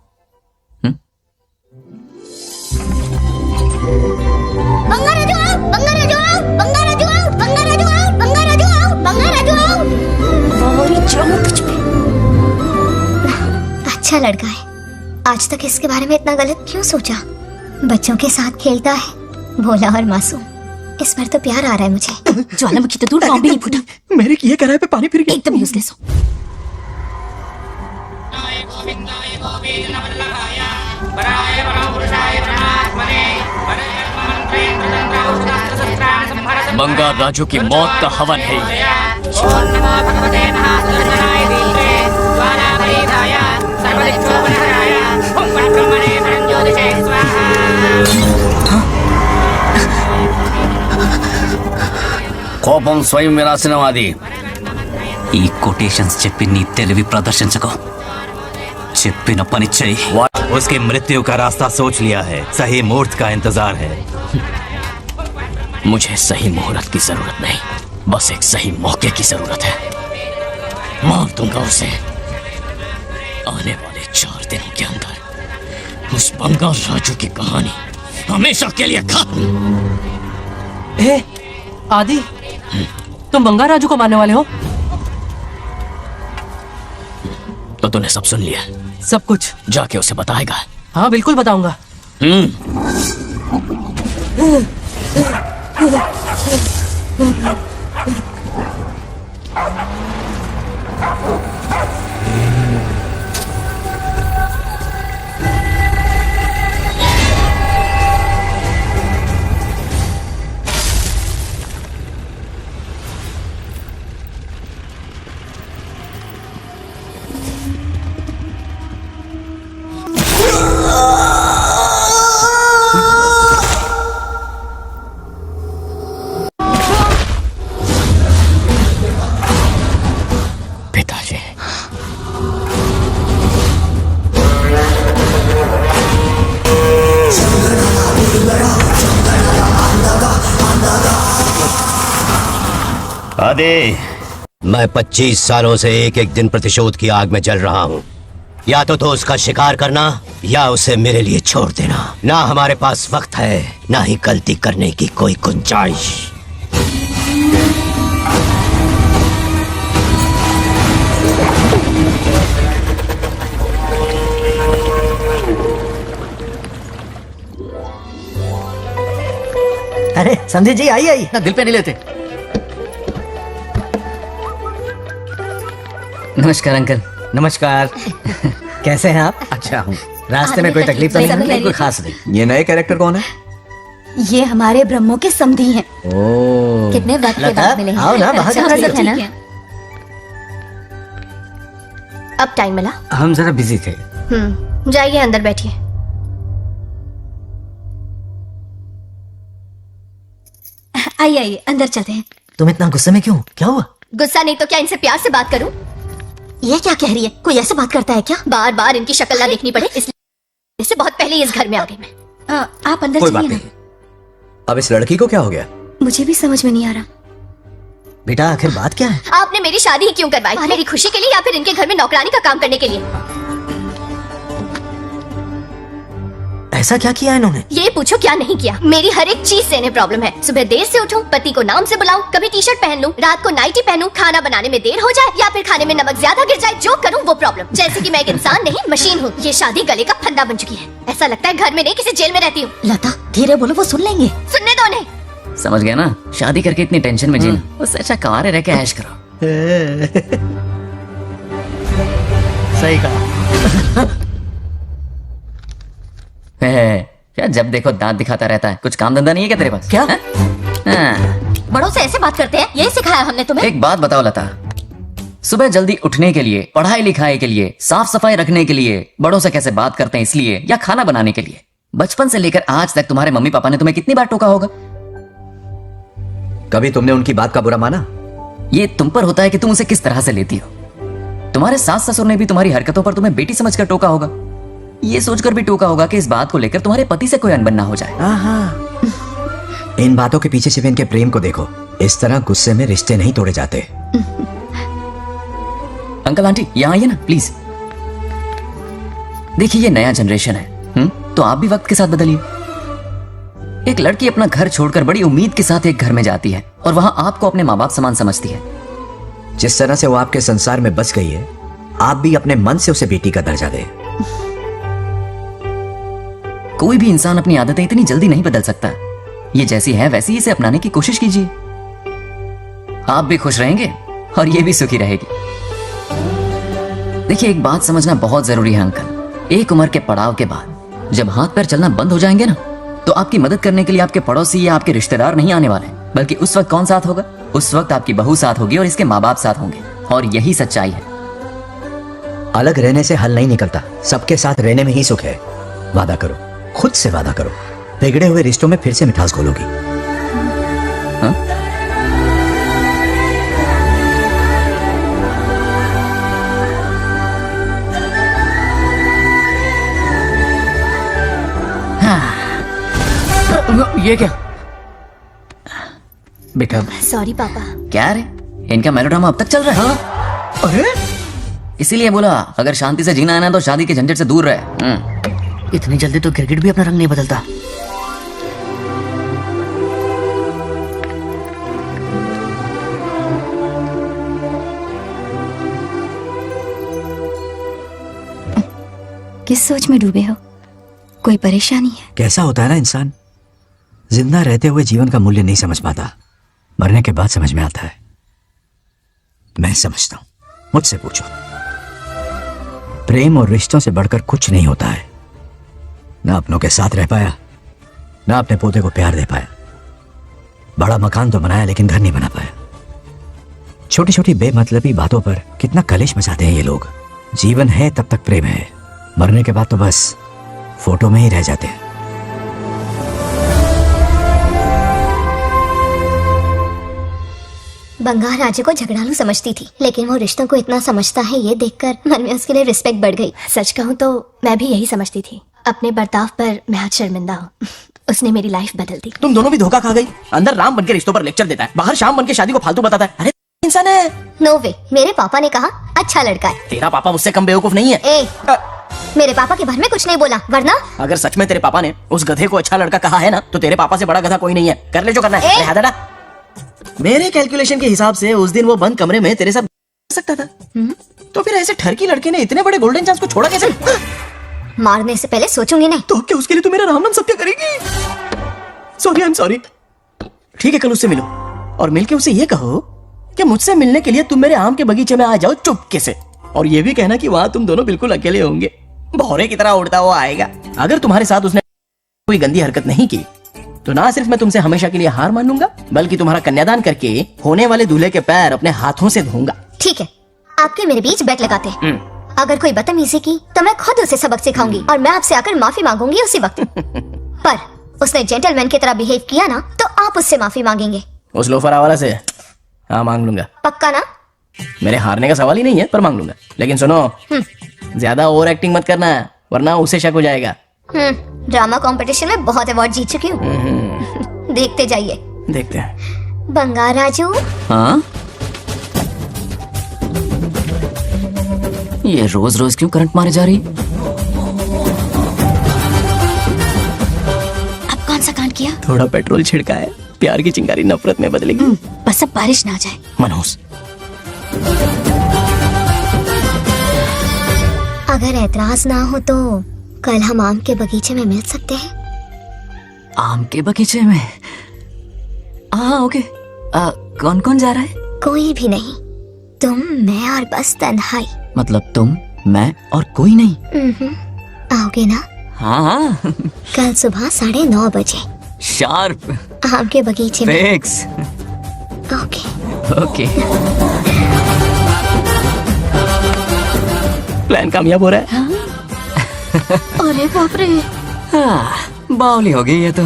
Speaker 8: बंगाराजू आओ, बंगाराजू आओ, बंगाराजू आओ, बंगाराजू आओ, बंगाराजू आओ, बंगाराजू आओ. मोरी चोमू तुझ पे. अच्छा लड़का है. आज तक इसके बारे में इतना गलत क्यों सोचा? बच्चों के साथ खेलता है, भोला और मासूम. इस पर तो प्यार आ रहा है मुझे.
Speaker 2: ज्वालामुखी तो दूर, बॉम्ब भी नहीं फूटा.
Speaker 16: मेरे किए कराए पे पानी फिर गया.
Speaker 2: एकदम यूजलेस हो.
Speaker 3: बंगार राजू की मौत का हवन है ये.
Speaker 4: కోపం స్వయం వినాశనవాది.
Speaker 1: ఈ కొటేషన్స్ చెప్పి నీ తెలివి ప్రదర్శించకు. చెప్పిన పని చెయ్యి.
Speaker 20: उसकी मृत्यु का रास्ता सोच लिया है. सही मुहूर्त का इंतजार है.
Speaker 3: मुझे सही मुहूर्त की जरूरत नहीं, बस एक सही मौके की जरूरत है. मार दूंगा उसे. आने वाले 4 दिनों के अंदर उस बंगार राजू की कहानी हमेशा के लिए खत्म.
Speaker 18: आदि, तुम बंगार राजू को मारने वाले हो?
Speaker 3: तो तूने सब सुन लिया?
Speaker 18: सब कुछ.
Speaker 3: जाके उसे बताएगा?
Speaker 18: हाँ बिल्कुल बताऊंगा.
Speaker 3: पिताजी,
Speaker 11: आदि, मैं 25 सालों से एक एक दिन प्रतिशोध की आग में जल रहा हूँ. या तो उसका शिकार करना या उसे मेरे लिए छोड़ देना. ना हमारे पास वक्त है, ना ही गलती करने की कोई गुंजाइश.
Speaker 17: अरे संधि जी आई आई.
Speaker 16: ना दिल पे नहीं लेते.
Speaker 2: नमस्कार अंकल.
Speaker 17: नमस्कार. कैसे हैं आप?
Speaker 6: अच्छा हूँ.
Speaker 17: रास्ते में कोई तकलीफ तो
Speaker 5: सब
Speaker 17: नहीं?
Speaker 5: कोई
Speaker 6: खास नहीं. ये नए कैरेक्टर कौन है?
Speaker 5: ये हमारे ब्रह्मों के समधी हैं.
Speaker 6: ओह,
Speaker 5: कितने वक्त के बाद मिले हैं.
Speaker 17: आओ ना बाहर.
Speaker 5: थोड़ा सा है ना. अब टाइम मिला.
Speaker 1: हम जरा बिजी थे.
Speaker 5: जाइए अंदर बैठिए. आइए आइए अंदर चलते हैं.
Speaker 17: तुम इतना गुस्से में क्यों? क्या हुआ?
Speaker 5: गुस्सा नहीं तो क्या इनसे प्यार से बात करूं?
Speaker 8: ये क्या कह रही है? कोई ऐसे बात करता है क्या?
Speaker 5: बार बार इनकी शक्ल ना देखनी पड़े इसलिए इससे बहुत पहले ही इस घर में आ गई मैं। आप अंदर
Speaker 6: कोई बात
Speaker 5: चलिए
Speaker 6: नहीं। अब इस लड़की को क्या हो गया?
Speaker 5: ना। मुझे भी समझ में नहीं आ रहा।
Speaker 6: बेटा आखिर बात क्या है?
Speaker 5: आपने मेरी शादी ही क्यों करवाई? मेरी खुशी के लिए या फिर इनके घर में नौकरानी का काम करने के लिए?
Speaker 17: ऐसा क्या किया इन्होंने?
Speaker 5: ये पूछो क्या नहीं किया। मेरी हर एक चीज से इन्हें प्रॉब्लम है। सुबह देर से उठूं, पति को नाम से बुलाऊं, कभी टी शर्ट पहन लूं, रात को नाइटी पहनूं, खाना बनाने में देर हो जाए या फिर खाने में नमक ज्यादा गिर जाए, जो करूं वो प्रॉब्लम। जैसे कि मैं एक इंसान नहीं मशीन हूँ। ये शादी गले का फंदा बन चुकी है। ऐसा लगता है घर में नहीं किसी जेल में रहती हूँ।
Speaker 8: लता धीरे बोलो, वो सुन लेंगे।
Speaker 5: सुनने दो उन्हें।
Speaker 3: समझ गया ना? शादी करके इतनी टेंशन में जीना, उससे अच्छा कुंवारे रह के ऐश करो।
Speaker 16: सही कहा।
Speaker 3: क्या जब देखो दांत दिखाता रहता है? कुछ काम धंधा नहीं है क्या तेरे पास?
Speaker 16: क्या?
Speaker 5: बड़ों से ऐसे बात करते हैं? यही सिखाया हमने तुम्हें?
Speaker 3: एक बात बताओ लता, सुबह जल्दी उठने के लिए, पढ़ाई लिखाई के लिए, साफ सफाई रखने के लिए बड़ों से कैसे बात करते हैं इसलिए, या खाना बनाने के लिए? बचपन से लेकर आज तक तुम्हारे मम्मी पापा ने तुम्हें कितनी बार टोका होगा?
Speaker 6: कभी तुमने उनकी बात का बुरा माना?
Speaker 3: ये तुम पर होता है कि तुम उसे किस तरह से लेती हो। तुम्हारे सास ससुर ने भी तुम्हारी हरकतों पर तुम्हें बेटी समझकर टोका होगा। ये सोचकर भी टोका होगा कि इस बात को लेकर तुम्हारे पति से कोई अनबन ना हो जाए।
Speaker 6: इन बातों के पीछे सिर्फ इनके प्रेम को देखो। इस तरह गुस्से में रिश्ते नहीं तोड़े जाते।
Speaker 3: अंकल आंटी यहाँ आइए ना प्लीज। देखिए ये नया जनरेशन है, तो आप भी वक्त के साथ बदलिए। एक लड़की अपना घर छोड़कर बड़ी उम्मीद के साथ एक घर में जाती है और वहां आपको अपने माँ बाप समान समझती है।
Speaker 6: जिस तरह से वो आपके संसार में बस गई है, आप भी अपने मन से उसे बेटी का दर्जा दें।
Speaker 3: कोई भी इंसान अपनी आदतें इतनी जल्दी नहीं बदल सकता। ये जैसी है वैसी ही इसे अपनाने की कोशिश कीजिए। आप भी खुश रहेंगे और ये भी सुखी रहेगी। देखिए एक बात समझना बहुत जरूरी है अंकल, एक उम्र के पड़ाव के बाद जब हाथ पैर चलना बंद हो जाएंगे ना, तो आपकी मदद करने के लिए आपके पड़ोसी या आपके रिश्तेदार नहीं आने वाले, बल्कि उस वक्त कौन साथ होगा? उस वक्त आपकी बहू साथ होगी और इसके माँ बाप साथ होंगे। और यही सच्चाई है।
Speaker 6: अलग रहने से हल नहीं निकलता, सबके साथ रहने में ही सुख है। वादा करो, खुद से वादा करो, बिगड़े हुए रिश्तों में फिर से मिठास घोलोगी।
Speaker 16: ये क्या?
Speaker 3: बेटा
Speaker 5: सॉरी पापा।
Speaker 3: क्या रे, इनका मेलोड्रामा अब तक चल रहा है?
Speaker 16: अरे
Speaker 3: इसीलिए बोला अगर शांति से जीना है ना तो शादी के झंझट से दूर रहे।
Speaker 17: इतनी जल्दी तो गिरगिट भी अपना रंग नहीं बदलता।
Speaker 5: किस सोच में डूबे हो? कोई परेशानी है?
Speaker 6: कैसा होता है ना इंसान, जिंदा रहते हुए जीवन का मूल्य नहीं समझ पाता, मरने के बाद समझ में आता है। मैं समझता हूं, मुझसे पूछो। प्रेम और रिश्तों से बढ़कर कुछ नहीं होता है। ना अपनों के साथ रह पाया, ना अपने पोते को प्यार दे पाया। बड़ा मकान तो बनाया लेकिन घर नहीं बना पाया। छोटी छोटी बेमतलबी बातों पर कितना कलेश मचाते हैं ये लोग। जीवन है तब तक प्रेम है, मरने के बाद तो बस फोटो में ही रह जाते हैं।
Speaker 8: बंगार राजे को झगड़ालू समझती थी, लेकिन वो रिश्तों को इतना समझता है ये देखकर मन में उसके लिए रिस्पेक्ट बढ़ गई।
Speaker 5: सच कहूँ तो मैं भी यही समझती थी। अपने बर्ताव पर मैं आज शर्मिंदा हूँ। उसने मेरी लाइफ बदल दी।
Speaker 16: तुम दोनों भी धोखा खा गई। अंदर राम बनके रिश्तों पर लेक्चर देता है, बाहर शाम बनके शादी को फालतू बताता है। अरे इंसान है।
Speaker 8: नो वे, मेरे पापा ने कहा अच्छा लड़का है।
Speaker 16: तेरा पापा मुझसे कम बेवकूफ नहीं है।
Speaker 8: मेरे पापा के बारे में कुछ नहीं बोला, वरना
Speaker 16: अगर सच में तेरे पापा ने उस गधे को अच्छा लड़का कहा है ना, तो तेरे पापा से बड़ा गधा कोई नहीं है। कर ले जो करना है। मेरे कैलकुलेशन के हिसाब से उस दिन वो बंद कमरे में तेरे साथ सकता था। तो फिर ऐसे ठरकी लड़के ने इतने बड़े गोल्डन चांस को छोड़ा कैसे?
Speaker 8: मारने से पहले सोचूंगी नहीं।
Speaker 16: तो क्या उसके लिए तू मेरा राम नाम सत्य करेगी? Sorry, I am sorry. ठीक है, कल उससे मिलो और मिलके उसे ये कहो कि मुझसे मिलने के लिए तुम मेरे आम के बगीचे में आ जाओ चुपके से। और ये भी कहना कि वहां तुम दोनों बिल्कुल अकेले होंगे। भौरे की तरह उड़ता हुआ आएगा। अगर तुम्हारे साथ उसने कोई गंदी हरकत नहीं की तो ना सिर्फ मैं तुमसे हमेशा के लिए हार मान लूंगा, बल्कि तुम्हारा कन्यादान करके होने वाले दूल्हे के पैर अपने हाथों से धोऊंगा।
Speaker 8: ठीक है, आपके मेरे बीच बेट लगाते हैं। अगर कोई बदतमीजी की तो मैं खुद उसे सबक सिखाऊंगी और मैं आपसे आकर माफी मांगूंगी उसी वक्त। पर उसने जेंटलमैन की तरह बिहेव किया ना, तो आप उससे माफी मांगेंगे।
Speaker 16: उस लोफर आवारा से हाँ मांग लूंगा।
Speaker 8: पक्का ना?
Speaker 16: मेरे हारने का सवाल ही नहीं है, पर मांग लूंगा। लेकिन सुनो, ज्यादा ओवर एक्टिंग मत करना, वरना उसे शक हो जाएगा।
Speaker 8: ड्रामा कंपटीशन में बहुत अवार्ड जीत चुकी हूँ। देखते जाइए।
Speaker 16: देखते हैं।
Speaker 8: बंगार राजू।
Speaker 3: हाँ, ये रोज रोज क्यों करंट मारे जा रही?
Speaker 5: अब कौन सा कांड किया?
Speaker 16: थोड़ा पेट्रोल छिड़का है, प्यार की चिंगारी नफरत में बदलेगी।
Speaker 5: बस अब बारिश ना आ जाए।
Speaker 16: मनोज,
Speaker 8: अगर ऐतराज ना हो तो कल हम आम के बगीचे में मिल सकते हैं।
Speaker 3: आम के बगीचे में? हाँ ओके। कौन कौन जा रहा है?
Speaker 8: कोई भी नहीं, तुम, मैं और बस तन्हाई।
Speaker 3: मतलब तुम, मैं और कोई नहीं?
Speaker 8: आओगे ना?
Speaker 3: हाँ हाँ।
Speaker 8: कल सुबह 9:30 बजे
Speaker 3: शार्प।
Speaker 8: आम के बगीचे में।
Speaker 3: फिक्स।
Speaker 8: Okay
Speaker 3: okay.
Speaker 16: प्लान कामयाब हो रहा है।
Speaker 5: अरे बाप रे,
Speaker 3: बावली हो गई ये तो।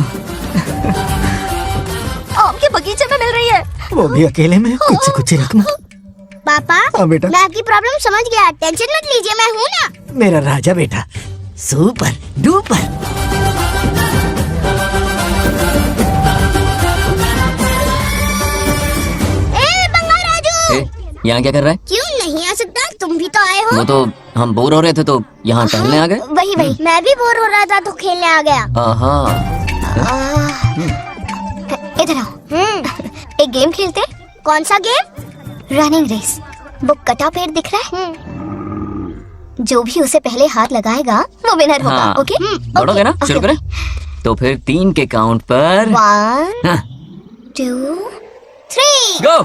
Speaker 5: आम के बगीचे में मिल रही है।
Speaker 1: वो भी अकेले में, कुछ से कुछ रकम।
Speaker 8: पापा,
Speaker 1: हाँ बेटा।
Speaker 8: मैं आपकी प्रॉब्लम समझ गया, टेंशन मत लीजिए, मैं हूँ ना।
Speaker 1: मेरा राजा बेटा, सुपर डुपर।
Speaker 8: बंगार राजू,
Speaker 3: यहाँ क्या कर रहा है?
Speaker 8: क्यों नहीं आ सकता? तुम भी तो आए हो।
Speaker 3: वो तो हम बोर हो रहे थे तो यहाँ टहलने आ गए।
Speaker 8: वही मैं भी बोर हो रहा था तो खेलने आ गया। इधर आओ, एक गेम खेलते। कौन सा गेम? Running race. वो कटा पेड़ दिख रहा है? जो भी उसे पहले हाथ लगाएगा वो विनर होगा।
Speaker 3: हाँ।
Speaker 8: ओके,
Speaker 3: दौड़ोगे ना? शुरू करें? तो फिर 3 के काउंट पर
Speaker 8: 1 2 3
Speaker 3: गो।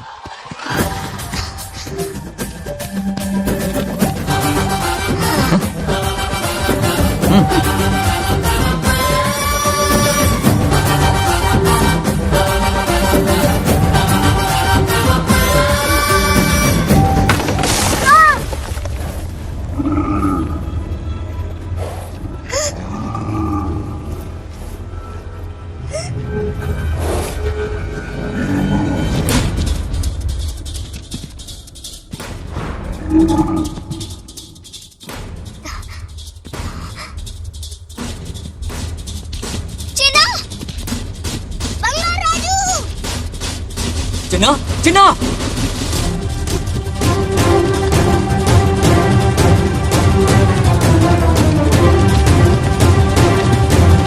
Speaker 3: चिन्ना, चिन्ना।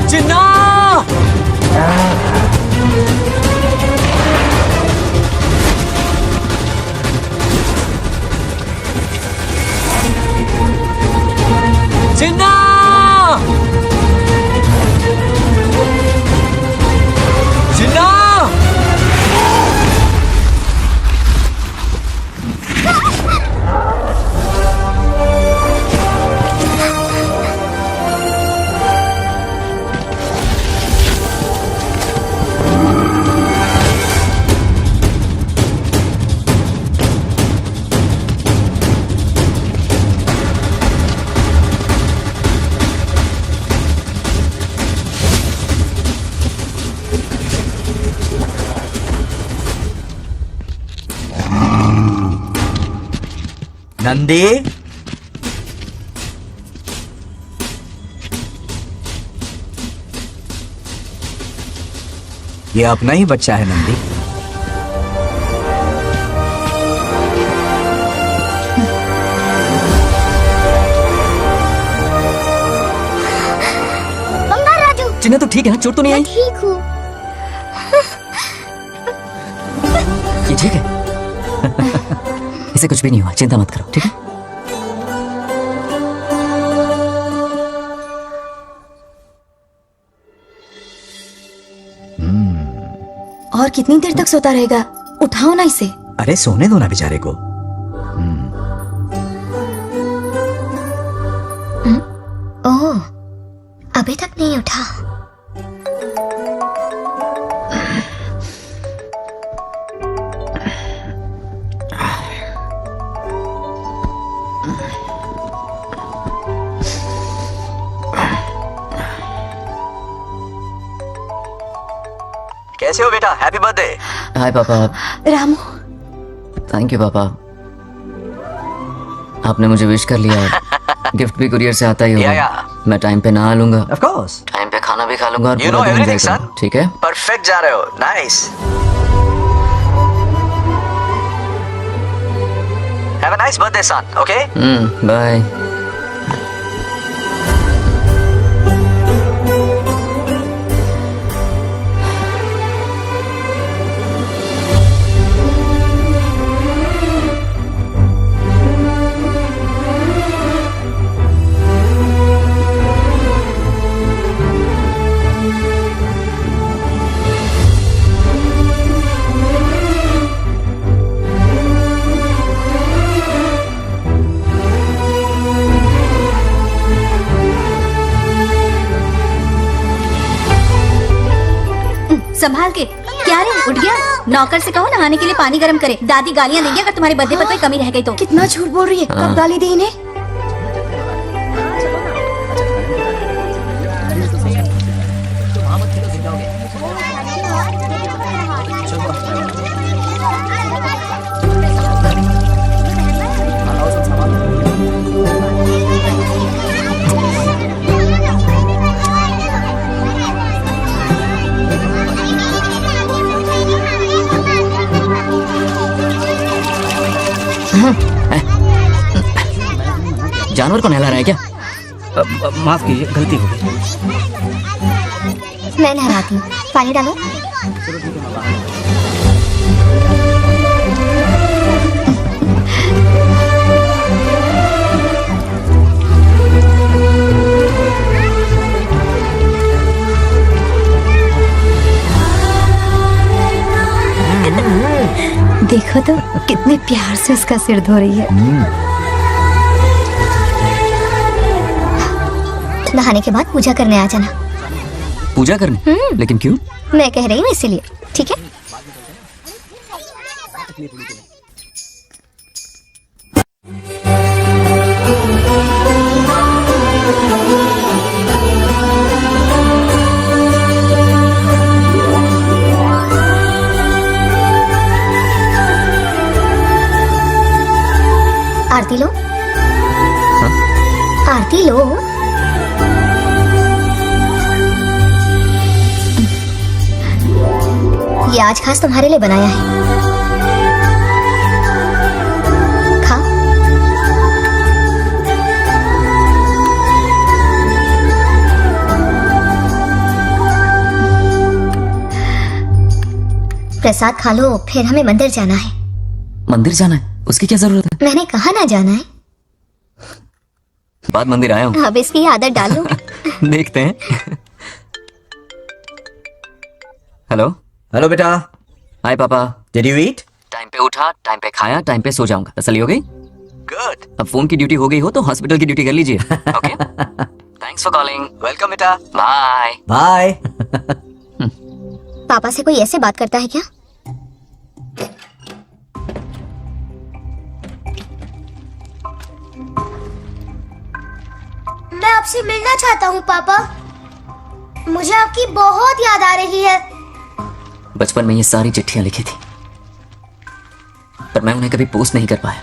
Speaker 3: चिन्ना। चिन्ना। चिन्ना।
Speaker 6: नंदी, ये अपना ही बच्चा है नंदी।
Speaker 8: बंगार राजू।
Speaker 3: चिन्ना तो ठीक है ना? चोट तो नहीं आई?
Speaker 8: ठीक हूँ।
Speaker 3: ये ठीक है। इसे कुछ भी नहीं हुआ, चिंता मत करो, ठीक है?
Speaker 5: और कितनी देर तक सोता रहेगा? उठाओ ना इसे।
Speaker 6: अरे सोने दो ना बेचारे को।
Speaker 8: ओह, अभी तक नहीं उठा।
Speaker 6: कैसे हो बेटा? Happy birthday.
Speaker 3: हाय पापा।
Speaker 5: रामू,
Speaker 3: थैंक यू पापा, आपने मुझे विश कर लिया है। गिफ्ट भी कुरियर से आता ही होगा। मैं टाइम पे नहा लूंगा,
Speaker 6: ऑफ कोर्स,
Speaker 3: टाइम पे खाना भी खा लूंगा और
Speaker 6: You
Speaker 3: पूरा
Speaker 6: know
Speaker 3: दिन
Speaker 6: everything,
Speaker 3: enjoy करूंगा,
Speaker 6: son.
Speaker 3: ठीक है?
Speaker 6: परफेक्ट जा रहे हो, nice. Have a nice birthday son, okay?
Speaker 3: Bye.
Speaker 5: संभाल के। क्या रे, उठ गया? नौकर से कहो नहाने के लिए पानी गर्म करे। दादी गालियाँ देंगे अगर तुम्हारे बर्थडे पर कोई कमी रह गई तो।
Speaker 8: कितना झूठ बोल रही है, कब गाली दी इन्हें?
Speaker 3: जानवर को नहला रहा है क्या?
Speaker 1: माफ कीजिए, गलती हो गई।
Speaker 8: मैं नहलाती हूँ, पानी डालो। देखो तो कितने प्यार से उसका सिर धो रही है। नहाने के बाद पूजा करने आ जाना।
Speaker 3: पूजा करने? लेकिन क्यों?
Speaker 8: मैं कह रही हूँ इसीलिए, ठीक है? आरती लो। आरती लो। ये आज खास तुम्हारे लिए बनाया है, खा। प्रसाद खा लो, फिर हमें मंदिर जाना है।
Speaker 3: मंदिर जाना है? उसकी क्या जरूरत है?
Speaker 8: मैंने कहा ना जाना है।
Speaker 3: बाद मंदिर आया हूँ।
Speaker 8: अब इसकी आदत डालो।
Speaker 3: देखते हैं। हेलो
Speaker 6: हेलो बेटा।
Speaker 3: हाय पापा।
Speaker 6: Did you eat?
Speaker 3: टाइम पे उठा, टाइम पे खाया, टाइम पे सो जाऊंगा। तसल्ली हो गई?
Speaker 6: गुड।
Speaker 3: अब फोन की ड्यूटी हो गई हो तो हॉस्पिटल की ड्यूटी कर लीजिए। Okay, thanks for calling.
Speaker 6: Welcome बेटा।
Speaker 3: Bye
Speaker 6: bye.
Speaker 8: पापा से कोई ऐसे बात करता है क्या? मैं आपसे मिलना चाहता हूँ पापा। मुझे आपकी बहुत याद आ रही है।
Speaker 3: बचपन में ये सारी चिट्ठियां लिखी थी, पर मैं उन्हें कभी पोस्ट नहीं कर पाया।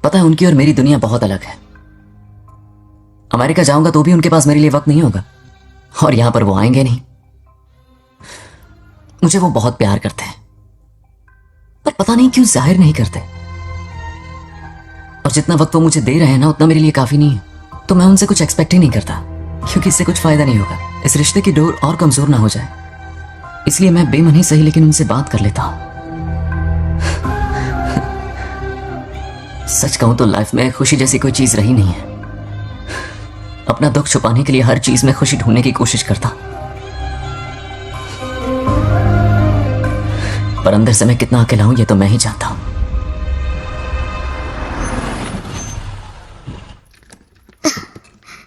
Speaker 3: पता है, उनकी और मेरी दुनिया बहुत अलग है। अमेरिका जाऊंगा तो भी उनके पास मेरे लिए वक्त नहीं होगा, और यहां पर वो आएंगे नहीं। मुझे वो बहुत प्यार करते हैं, पर पता नहीं क्यों जाहिर नहीं करते। और जितना वक्त वो मुझे दे रहे हैं ना, उतना मेरे लिए काफी नहीं है। तो मैं उनसे कुछ एक्सपेक्ट ही नहीं करता, क्योंकि इससे कुछ फायदा नहीं होगा। इस रिश्ते की डोर और कमजोर ना हो जाए, इसलिए मैं बेमन ही सही लेकिन उनसे बात कर लेता हूं। सच कहूं तो लाइफ में खुशी जैसी कोई चीज रही नहीं है। अपना दुख छुपाने के लिए हर चीज में खुशी ढूंढने की कोशिश करता, पर अंदर से मैं कितना अकेला हूं ये तो मैं ही जानता हूं।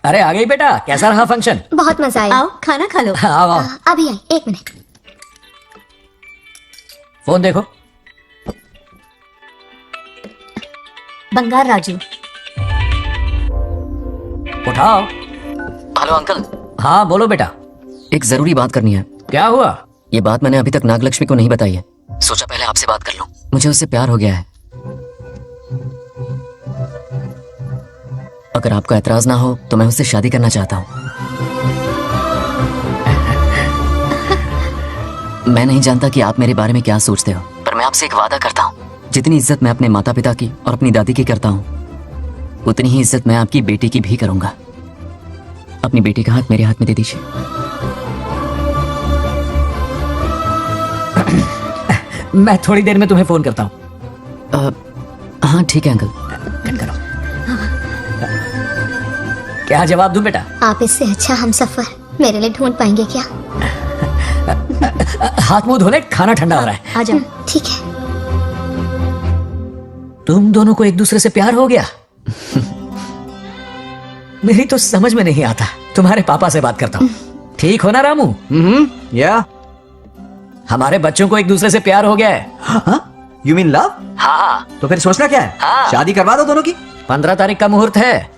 Speaker 9: अरे आ गई बेटा, कैसा रहा फंक्शन?
Speaker 8: बहुत मजा आया।
Speaker 5: आओ खाना खा लो।
Speaker 9: आओ आओ।
Speaker 8: अभी आई, एक मिनट।
Speaker 9: फोन देखो।
Speaker 5: बंगार राजू।
Speaker 9: उठाओ।
Speaker 3: Hello uncle.
Speaker 9: हाँ बोलो बेटा।
Speaker 3: एक जरूरी बात करनी है।
Speaker 9: क्या हुआ?
Speaker 3: ये बात मैंने अभी तक नागलक्ष्मी को नहीं बताई है, सोचा पहले आपसे बात कर लूं। मुझे उससे प्यार हो गया है। अगर आपको एतराज ना हो तो मैं उससे शादी करना चाहता हूँ। मैं नहीं जानता कि आप मेरे बारे में क्या सोचते हो, पर मैं आपसे एक वादा करता हूँ, जितनी इज्जत मैं अपने माता पिता की और अपनी दादी की करता हूँ, उतनी ही इज्जत मैं आपकी बेटी की भी करूंगा। अपनी बेटी का हाथ मेरे हाथ में दे दीजिए।
Speaker 9: मैं थोड़ी देर में तुम्हें फोन करता हूँ।
Speaker 3: हाँ ठीक है अंकल।
Speaker 9: क्या जवाब दूं बेटा?
Speaker 8: आप इससे अच्छा हम सफर मेरे लिए ढूंढ पाएंगे क्या?
Speaker 9: हाथ मुंह धोले, खाना ठंडा हो रहा है।
Speaker 8: आ जाओ। ठीक है।
Speaker 9: तुम दोनों को एक दूसरे से प्यार हो गया? मेरी तो समझ में नहीं आता। तुम्हारे पापा से बात करता हूँ। ठीक हो ना रामू?
Speaker 6: या
Speaker 9: हमारे बच्चों को एक दूसरे से प्यार हो गया है।
Speaker 6: You mean love?
Speaker 9: हाँ।
Speaker 6: तो फिर सोचना क्या है?
Speaker 9: हाँ।
Speaker 6: शादी करवा दो दोनों की।
Speaker 9: 15 तारीख का मुहूर्त है।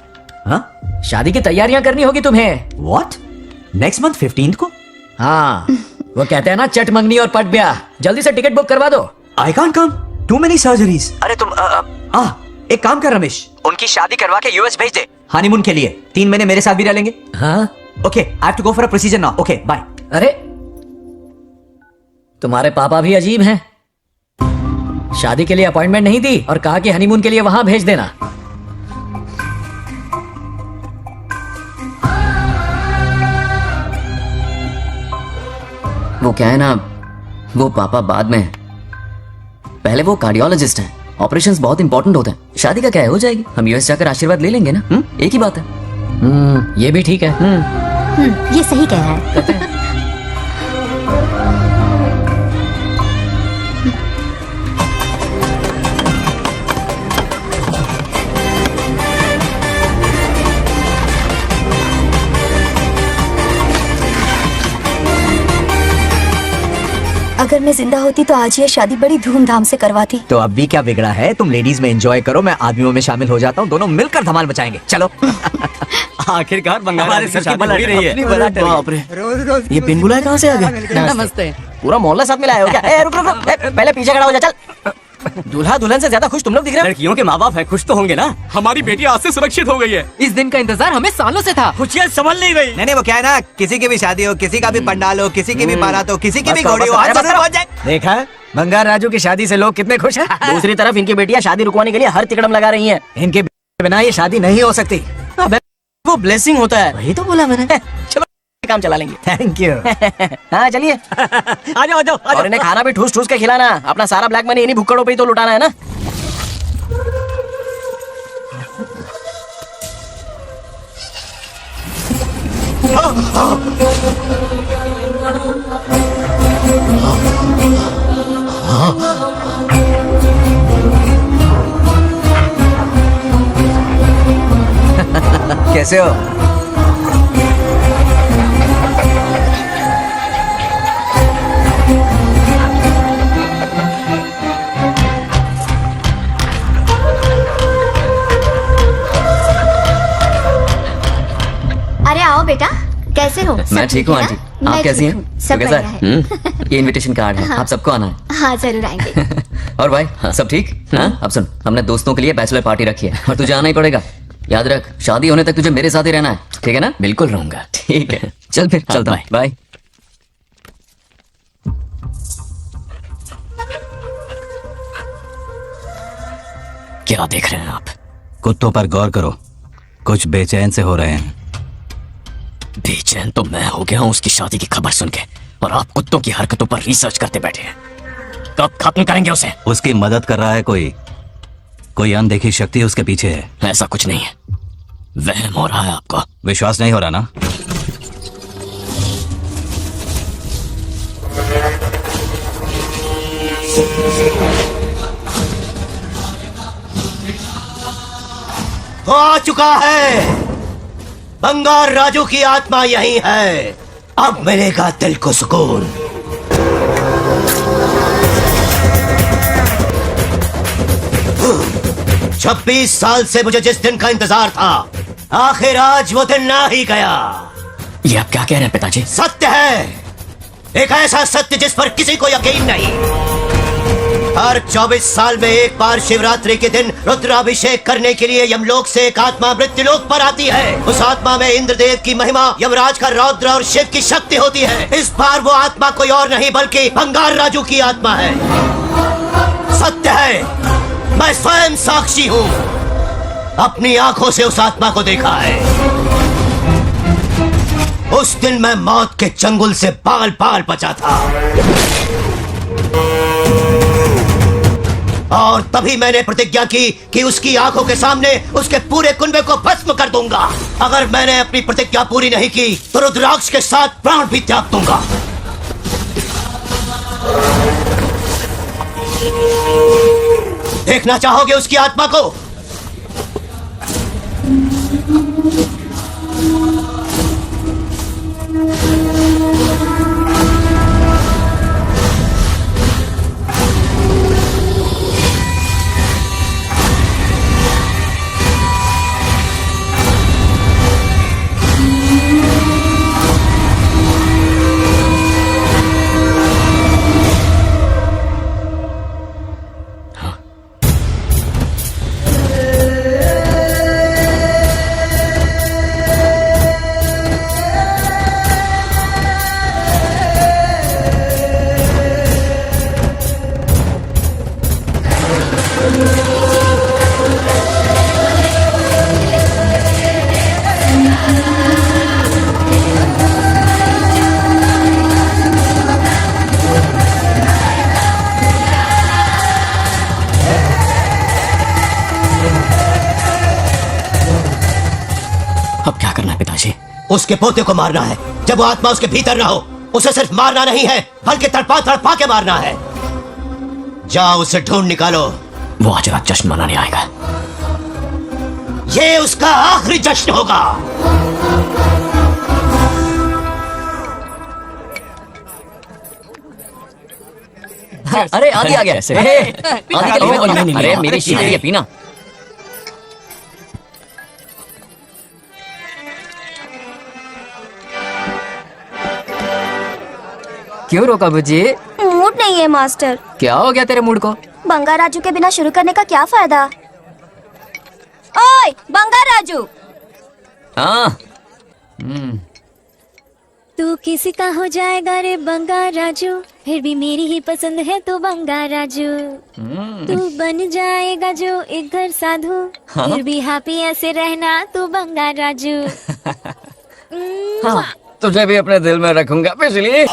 Speaker 6: हाँ?
Speaker 9: शादी की तैयारियां करनी होगी तुम्हें।
Speaker 6: What? नेक्स्ट मंथ 15 को?
Speaker 9: हाँ, वो कहते हैं ना, चट मंगनी और पट ब्याह। जल्दी से टिकट बुक करवा दो।
Speaker 6: I can't come. Too many surgeries. अरे तुम एक काम कर रमेश, उनकी शादी करवा के यूएस भेज दे हनीमून के लिए। 3 महीने मेरे साथ भी रह लेंगे।
Speaker 9: हाँ?
Speaker 6: Okay, I have to go for a procedure now. Okay, bye.
Speaker 9: अरे तुम्हारे पापा भी अजीब हैं। शादी के लिए अपॉइंटमेंट नहीं दी और कहा कि हनीमून के लिए वहां भेज देना।
Speaker 3: वो क्या है ना, वो पापा बाद में, पहले वो कार्डियोलॉजिस्ट हैं। ऑपरेशंस बहुत इंपॉर्टेंट होते हैं। शादी का क्या है, हो जाएगी। हम यूएस जाकर आशीर्वाद ले लेंगे ना। एक ही बात है।
Speaker 9: ये भी ठीक है।
Speaker 5: ये सही कह रहा है। अगर मैं जिंदा होती तो आज ये शादी बड़ी धूमधाम से करवाती।
Speaker 6: तो अब भी क्या बिगड़ा है? तुम लेडीज में एंजॉय करो, मैं आदमियों में शामिल हो जाता हूँ। दोनों मिलकर धमाल मचाएंगे। चलो।
Speaker 1: आखिरकार बंगाल
Speaker 6: हमारे
Speaker 1: की
Speaker 6: सर की बला
Speaker 1: रही है।
Speaker 16: बाप रे, ये पिन बुलाए कहाँ से आ गए?
Speaker 10: नमस्ते।
Speaker 16: पूरा मोहल्ला साथ में लाए हो क्या? रुक रुक रुक, पहले पीछे खड़ा हो जा। चल। दूल्हा दुल्हन से ज्यादा खुश तुम लोग दिख रहे हो।
Speaker 1: लड़कियों के माँ बाप है, खुश तो होंगे ना।
Speaker 12: हमारी बेटी आज से सुरक्षित हो गई है।
Speaker 10: इस दिन का इंतजार हमें सालों से था।
Speaker 1: खुशियाँ संभल नहीं गई।
Speaker 6: नहीं वो क्या है ना, किसी की भी शादी हो, किसी का भी पंडाल हो, किसी की भी बारात हो, किसी की भी घोड़ी हो, आज जरूर पहुंच जाए।
Speaker 16: देखा बंगार राजू की शादी से लोग कितने खुश हैं। दूसरी तरफ इनकी बेटियां शादी रुकवाने के लिए हर तिकड़म लगा रही हैं। इनके बिना ये शादी नहीं हो सकती। अबे वो ब्लेसिंग होता है। वही तो बोला मैंने। चलो काम चला लेंगे। Thank you. हाँ चलिए।
Speaker 1: आ जाओ।
Speaker 16: और इन्हें खाना भी ठूस ठूस के खिलाना। अपना सारा ब्लैक मनी इन्हीं भुक्कड़ों पे ही तो लुटाना है ना।
Speaker 6: कैसे हो?
Speaker 5: अरे आओ बेटा, कैसे हो?
Speaker 3: मैं ठीक हूँ आंटी, आप कैसी हैं?
Speaker 5: सब
Speaker 3: कैसा
Speaker 5: बढ़िया
Speaker 3: है? ये इनविटेशन कार्ड है,
Speaker 5: हाँ।
Speaker 3: आप सबको आना है।
Speaker 5: हाँ जरूर आएंगे।
Speaker 3: और भाई सब ठीक? हाँ अब सुन, हमने दोस्तों के लिए बैचलर पार्टी रखी है और तुझे आना ही पड़ेगा। याद रख, शादी होने तक तुझे मेरे साथ ही रहना है, ठीक है ना?
Speaker 14: बिल्कुल रहूंगा।
Speaker 3: ठीक है, चल फिर चलता हूँ। बाय।
Speaker 14: क्या देख रहे हैं आप?
Speaker 20: कुत्तों पर गौर करो, कुछ बेचैन से हो रहे हैं।
Speaker 14: बेचैन तो मैं हो गया हूँ उसकी शादी की खबर सुन के, और आप कुत्तों की हरकतों पर रिसर्च करते बैठे हैं। कब खत्म करेंगे उसे?
Speaker 20: उसकी मदद कर रहा है कोई अनदेखी शक्ति उसके पीछे है।
Speaker 14: ऐसा कुछ नहीं है, वहम हो रहा है आपको।
Speaker 20: विश्वास नहीं हो रहा ना?
Speaker 11: आ चुका है, बंगार राजू की आत्मा यही है। अब मिलेगा दिल को सुकून। छब्बीस साल से मुझे जिस दिन का इंतजार था, आखिर आज वो दिन ना ही गया।
Speaker 14: ये आप क्या कह रहे हैं पिताजी?
Speaker 11: सत्य है, एक ऐसा सत्य जिस पर किसी को यकीन नहीं। हर 24 साल में एक बार शिवरात्रि के दिन रुद्राभिषेक करने के लिए यमलोक से एक आत्मा मृत्युलोक पर आती है। उस आत्मा में इंद्रदेव की महिमा, यमराज का रौद्र और शिव की शक्ति होती है। इस बार वो आत्मा कोई और नहीं बल्कि बंगार राजू की आत्मा है। सत्य है, मैं स्वयं साक्षी हूँ, अपनी आंखों से उस आत्मा को देखा है। उस दिन मैं मौत के चंगुल से बाल बाल बचा था और तभी मैंने प्रतिज्ञा की कि उसकी आंखों के सामने उसके पूरे कुनबे को भस्म कर दूंगा। अगर मैंने अपनी प्रतिज्ञा पूरी नहीं की तो रुद्राक्ष के साथ प्राण भी त्याग दूंगा। देखना चाहोगे उसकी आत्मा को? उसके पोते को मारना है। जब वो आत्मा उसके भीतर ना हो, उसे सिर्फ मारना नहीं है बल्कि तड़पा तड़पा के मारना है। जाओ उसे ढूंढ निकालो।
Speaker 14: वो आज रात जश्न मनाने आएगा।
Speaker 11: ये उसका आखिरी जश्न होगा।
Speaker 3: अरे आंधी आ गया। आंधी अरे मेरी शीशी पीना।
Speaker 21: क्यों रोका बुजी?
Speaker 8: मूड नहीं है मास्टर।
Speaker 21: क्या हो गया तेरे मूड को?
Speaker 8: बंगार राजू के बिना शुरू करने का क्या फायदा? ओए बंगार राजू।
Speaker 3: हाँ।
Speaker 5: तू किसी का हो जाएगा रे बंगार राजू, फिर भी मेरी ही पसंद है तू बंगार राजू। तू बन जाएगा जो एक घर साधु, फिर भी हैप्पी ऐसे रहना तू बंगार राजू।
Speaker 3: हाँ, तुझे भी अपने दिल में रखूंगा पिछली।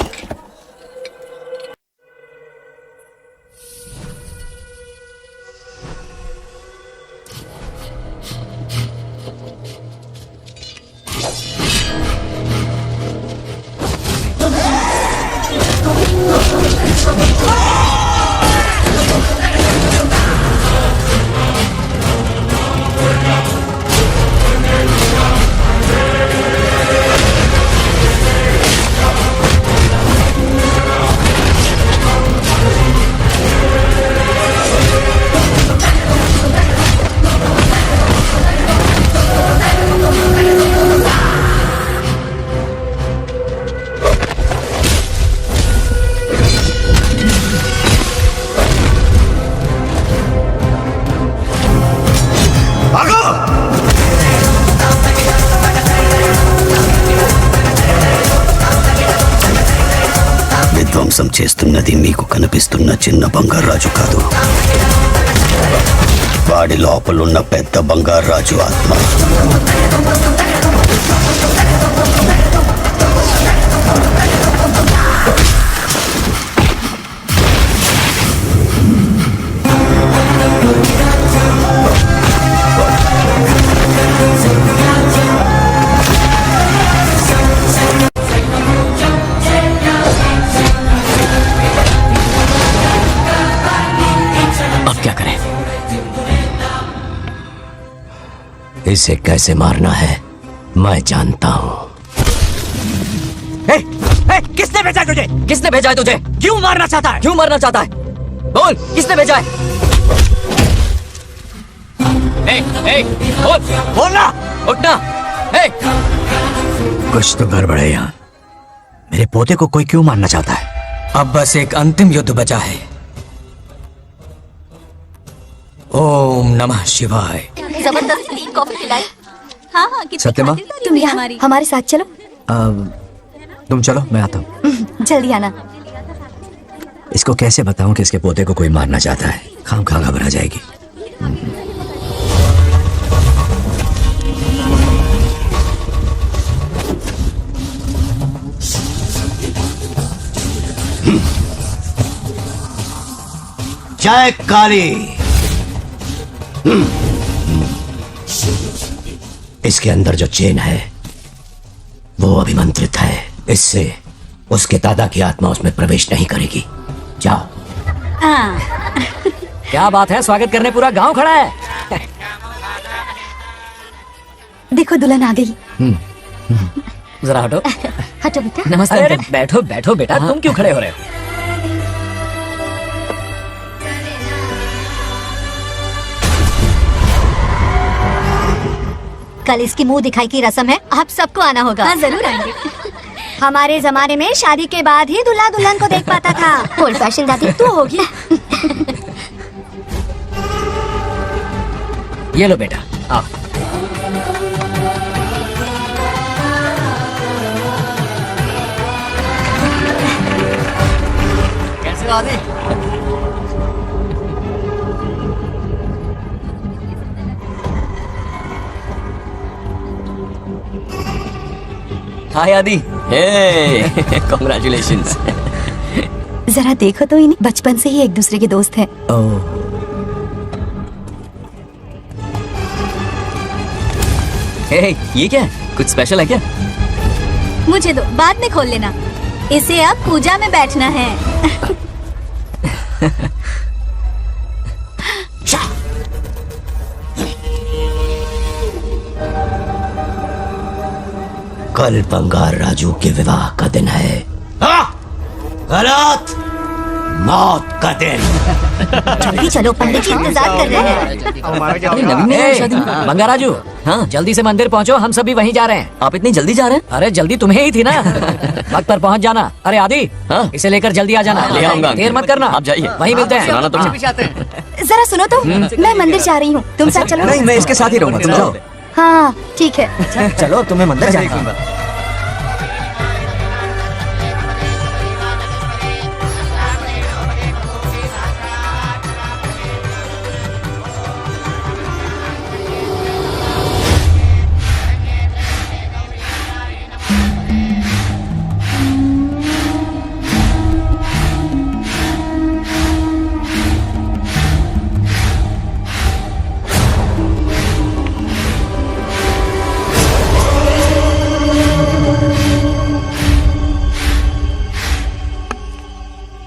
Speaker 11: విధ్వంసం చేస్తున్నది మీకు కనిపిస్తున్న చిన్న బంగారు రాజు కాదు, వాడి లోపలున్న పెద్ద బంగారు రాజు ఆత్మ. इसे कैसे मारना है मैं जानता हूँ।
Speaker 3: किसने भेजा है तुझे? किसने भेजा है तुझे? क्यों मारना चाहता है? क्यों मारना चाहता है? बोल, किसने भेजा है? बोल, बोलना, उठना।
Speaker 11: कुछ तो गड़बड़ है यहाँ। मेरे पोते को कोई क्यों मारना चाहता है?
Speaker 15: अब बस एक अंतिम युद्ध बचा है। ओम नमः शिवाय।
Speaker 5: जबरदस्ती कॉफी पिलाई। हाँ हाँ कितनी
Speaker 6: सत्यमा?
Speaker 5: खातिर तारीफ तुम यहाँ हमारे साथ चलो।
Speaker 6: तुम चलो, मैं आता हूँ।
Speaker 5: जल्दी आना।
Speaker 6: इसको कैसे बताऊं कि इसके पोते को कोई मारना चाहता है? खाम खा घबरा जाएगी।
Speaker 11: जय काली। इसके अंदर जो चेन है वो अभिमंत्रित है। इससे उसके दादा की आत्मा उसमें प्रवेश नहीं करेगी। जाओ।
Speaker 9: क्या बात है, स्वागत करने पूरा गांव खड़ा है।
Speaker 5: देखो दुल्हन आ गई।
Speaker 9: जरा हटो।
Speaker 5: हटो बेटा।
Speaker 9: नमस्ते। अरे बैठो बैठो बेटा, तुम क्यों खड़े हो रहे हो?
Speaker 5: कल इसकी मुंह दिखाई की रस्म है, आप सबको आना होगा। हाँ जरूर आएंगे। हमारे जमाने में शादी के बाद ही दूल्हा दुल्हन को देख पाता था। ओल्ड फैशन दादी तू होगी।
Speaker 9: ये लो बेटा, आओ।
Speaker 3: कैसे हो आदि? हाय आदि। हे कांग्रेचुलेशंस।
Speaker 5: जरा देखो तो इन्हें, बचपन से ही एक दूसरे के दोस्त हैं।
Speaker 3: हे ये क्या है? कुछ स्पेशल है क्या?
Speaker 5: मुझे दो, बाद में खोल लेना। इसे अब पूजा में बैठना है।
Speaker 11: कल बंगार राजू के विवाह का दिन है। गलत, मौत का दिन।
Speaker 5: जल्दी चलो, पंडित जी इंतजार कर रहे हैं।
Speaker 9: नवीन ने शादी में। बंगाराजू, हाँ जल्दी से मंदिर पहुंचो, हम सभी वहीं जा रहे हैं।
Speaker 3: आप इतनी जल्दी जा रहे हैं?
Speaker 9: अरे जल्दी तुम्हें ही थी ना। वक्त पर पहुंच जाना। अरे आदि, इसे लेकर जल्दी आ जाना।
Speaker 3: ले आऊंगा।
Speaker 9: देर मत करना,
Speaker 3: आप जाइए।
Speaker 9: वहीं मिलते हैं।
Speaker 3: सुनाना तुम।
Speaker 5: जरा सुनो तो, मैं मंदिर जा रही हूँ, तुम साथ चलो।
Speaker 6: नहीं, मैं इसके साथ ही रहूंगा, तुम जाओ।
Speaker 5: हाँ ठीक है।
Speaker 6: चलो, तुम्हें मंदिर जाना।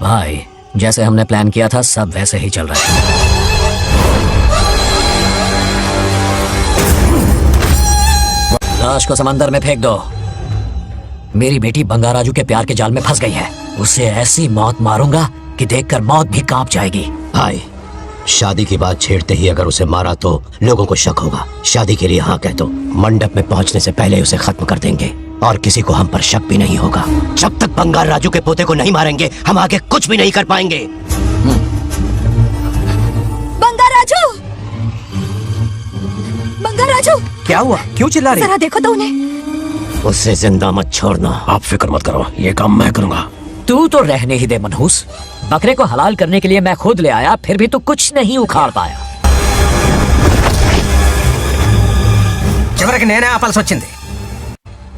Speaker 9: भाई, जैसे हमने प्लान किया था सब वैसे ही चल रहा है। लाश को समंदर में फेंक दो। मेरी बेटी बंगाराजू के प्यार के जाल में फंस गई है। उसे ऐसी मौत मारूंगा कि देखकर मौत भी कांप जाएगी।
Speaker 11: भाई, शादी की बात छेड़ते ही अगर उसे मारा तो लोगों को शक होगा। शादी के लिए हाँ कह दो, मंडप में पहुंचने से पहले उसे खत्म कर देंगे और किसी को हम पर शक भी नहीं होगा। जब तक बंगार राजू के पोते को नहीं मारेंगे हम आगे कुछ भी नहीं कर पाएंगे।
Speaker 5: बंगार राजू, बंगार राजू।
Speaker 6: क्या हुआ, क्यों चिल्ला रही?
Speaker 5: जरा देखो तो उन्हें।
Speaker 11: उससे जिंदा मत छोड़ना।
Speaker 14: आप फिक्र मत करो, ये काम मैं करूंगा।
Speaker 9: तू तो रहने ही दे मनहूस। बकरे को हलाल करने के लिए मैं खुद ले आया, फिर भी तू कुछ नहीं उखाड़ पाया।
Speaker 17: చివరికి నేనే ఆపాల్సి వచ్చింది।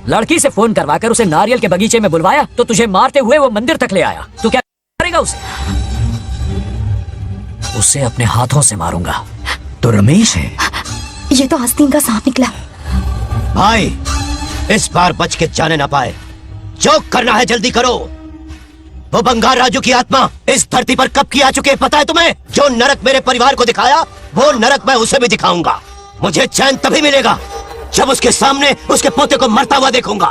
Speaker 9: लड़की से फोन करवाकर उसे नारियल के बगीचे में बुलवाया तो तुझे मारते हुए वो मंदिर तक ले आया। तू क्या करेगा उसे? उसे अपने हाथों से मारूंगा।
Speaker 6: तो रमेश है।
Speaker 5: ये तो आस्तीन का सांप निकला।
Speaker 11: भाई, इस बार बच के जाने ना पाए। जो करना है जल्दी करो। वो बंगार राजू की आत्मा इस धरती पर कब की आ चुके पता है तुम्हें? जो नरक मेरे परिवार को दिखाया वो नरक मैं उसे भी दिखाऊंगा। मुझे चैन तभी मिलेगा जब उसके सामने उसके पोते को मरता हुआ देखूंगा।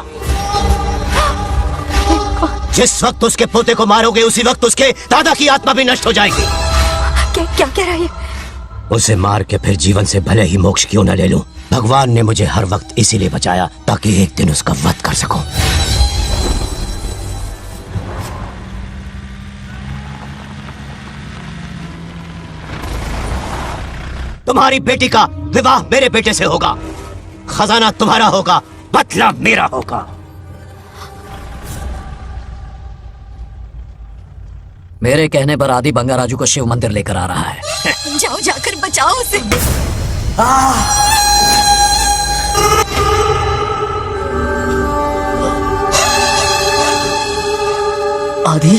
Speaker 11: जिस वक्त उसके पोते को मारोगे उसी वक्त उसके दादा की आत्मा भी नष्ट हो जाएगी।
Speaker 5: क्या कह रहा है?
Speaker 11: उसे मार के फिर जीवन से भले ही मोक्ष क्यों न ले लूं, भगवान ने मुझे हर वक्त इसीलिए बचाया ताकि एक दिन उसका वध कर सकूं। तुम्हारी बेटी का विवाह मेरे बेटे से होगा, खजाना तुम्हारा होगा, बदला मेरा होगा।
Speaker 9: मेरे कहने पर आदि बंगाराजू को शिव मंदिर लेकर आ रहा है।
Speaker 5: जाओ जाकर बचाओ उसे।
Speaker 2: आदि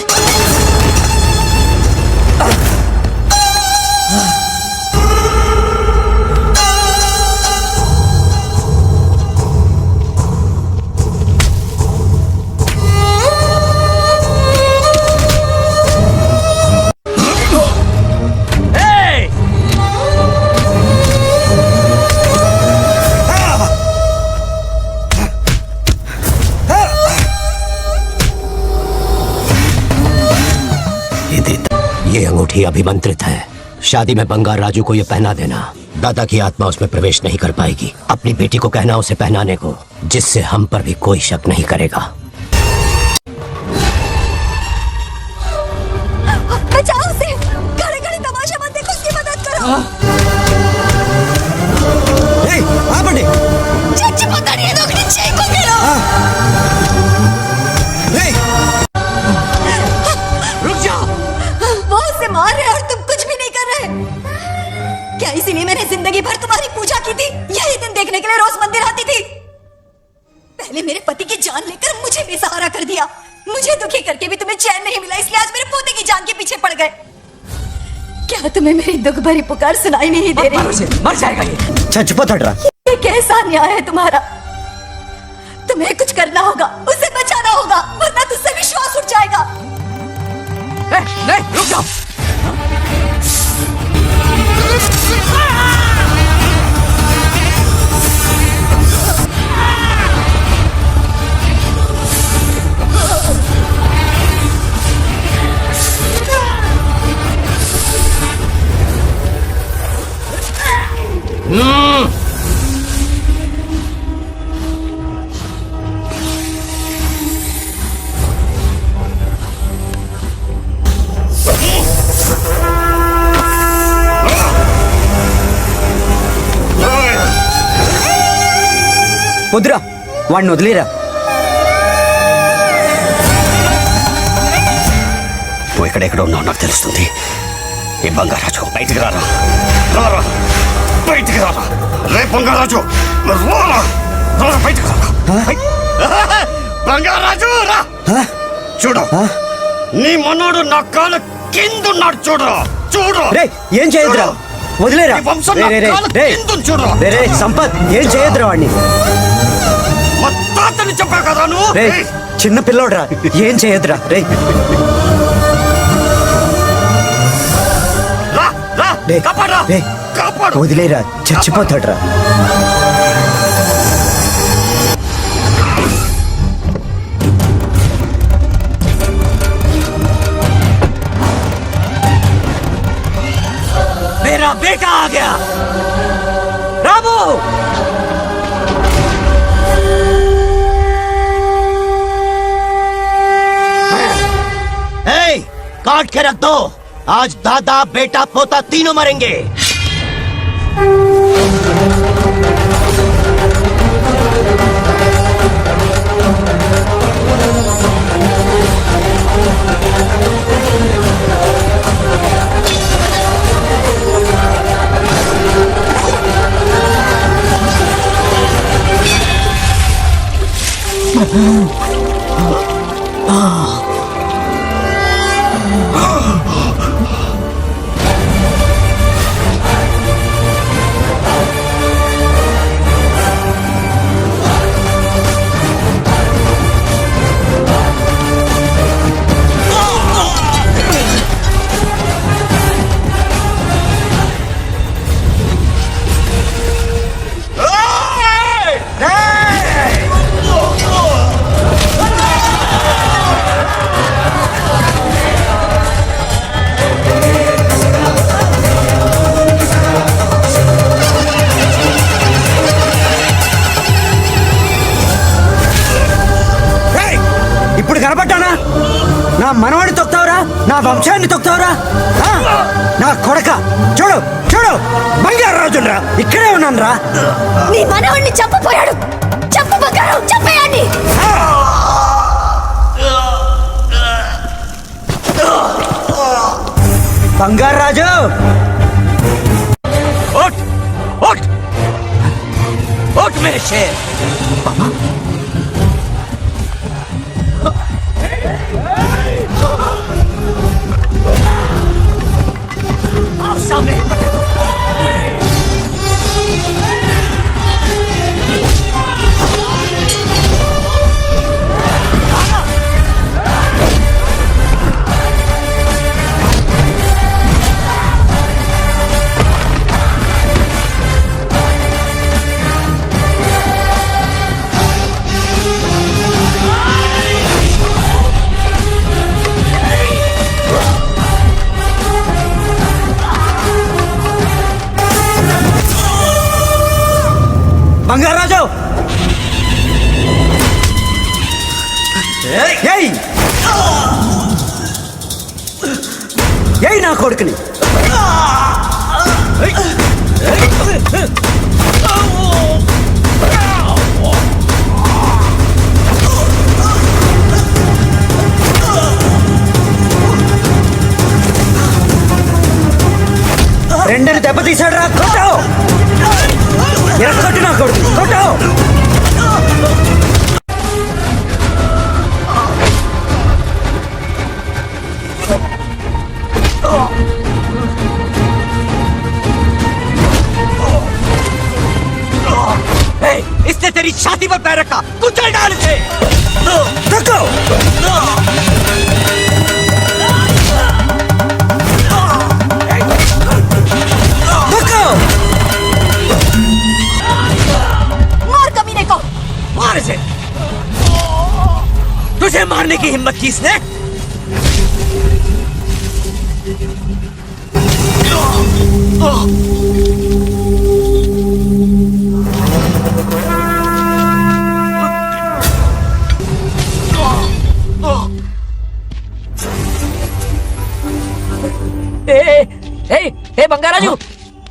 Speaker 11: ये अंगूठी अभिमंत्रित है। शादी में बंगार राजू को ये पहना देना। दादा की आत्मा उसमें प्रवेश नहीं कर पाएगी। अपनी बेटी को कहना उसे पहनाने को, जिससे हम पर भी कोई शक नहीं करेगा।
Speaker 5: बचाओ उसे। खड़े खड़े तमाशा मत देखो, उसकी मदद करो। चच्ची पोतानी है, दोगड़ी छे को गिरो।
Speaker 11: रुक जा।
Speaker 5: वो उसे मार रहे और तुम कुछ भी नहीं कर रहे। क्या इसीलिए मैंने जिंदगी भर तुम्हारी पूजा की थी? यही दिन देखने के लिए रोज मंदिर आती थी? पहले मेरे पति की जान लेकर मुझे बेसहारा कर दिया। मुझे दुखी करके भी तुम्हें चैन नहीं मिला, इसलिए आज मेरे पोते की जान के पीछे पड़ गए। क्या तुम्हें मेरी दुख भरी पुकार सुनाई नहीं दे रही?
Speaker 1: मर जाएगा ये। चुप हट रहा।
Speaker 5: ये कैसा न्याय है तुम्हारा? तुम्हें कुछ करना होगा, उसे बचाना होगा, वरना तुझसे विश्वास उठ जाएगा।
Speaker 1: नहीं, रुक जाओ।
Speaker 6: వద్దురా, వాడిని వదిలేరా.
Speaker 11: నువ్వు ఎక్కడెక్కడ ఉన్నావు నాకు తెలుస్తుంది. ఈ బంగారాజు బయటికి రారా, రారా బయటికి రారా. రే బంగారాజు రారా, రారా బయటికి రారా. బంగారాజు రా. చూడు, నీ మనోడు నా కాలు కిందున్నాడు. చూడు చూడు.
Speaker 6: రే ఏం చేయొద్దురా, వదిలేరా.
Speaker 11: చూడు
Speaker 6: సంపత్ ఏం చేయొద్దురా వాడిని.
Speaker 11: తాతని చెప్పా కదా నువ్వు.
Speaker 6: రే చిన్న పిల్లోడ్రా, ఏం చేయొద్దురా. రే వదిలేరా, చచ్చిపోతాడ్రా.
Speaker 1: मेरा बेटा आ गया। रामू,
Speaker 11: काट के रख दो। आज दादा बेटा पोता तीनों मरेंगे।
Speaker 6: నా మనవాడిని తొక్తావురా, నా వంశాన్ని తొక్తావురా, నా కొడక. చూడు చూడు బంగారు
Speaker 17: ఉన్నాను రా, ఇక్కడే ఉన్నాను రా.
Speaker 5: నీ మనవడిని చంపపోయాడు. చంపు బంగారం, చంపేయండి.
Speaker 17: బంగారు రాజు,
Speaker 11: उठ उठ उठ मेरे शेर.
Speaker 1: आओ सामने.
Speaker 17: బంగారు రాజు, ఏయ్ ఏయ్ నా కొడుకుని. రెండని దెబ్బతీశాడు రా, కొట్టావు. కొట్టు నా కొడుకు, కొట్టావు.
Speaker 11: इसने तेरी छाती पर पैर रखा, तू चल डाल इसे.
Speaker 17: रखो.
Speaker 5: मार कमीने को.
Speaker 11: मार इसे. तुझे मारने की हिम्मत की इसने?
Speaker 3: ए बंगाराजू,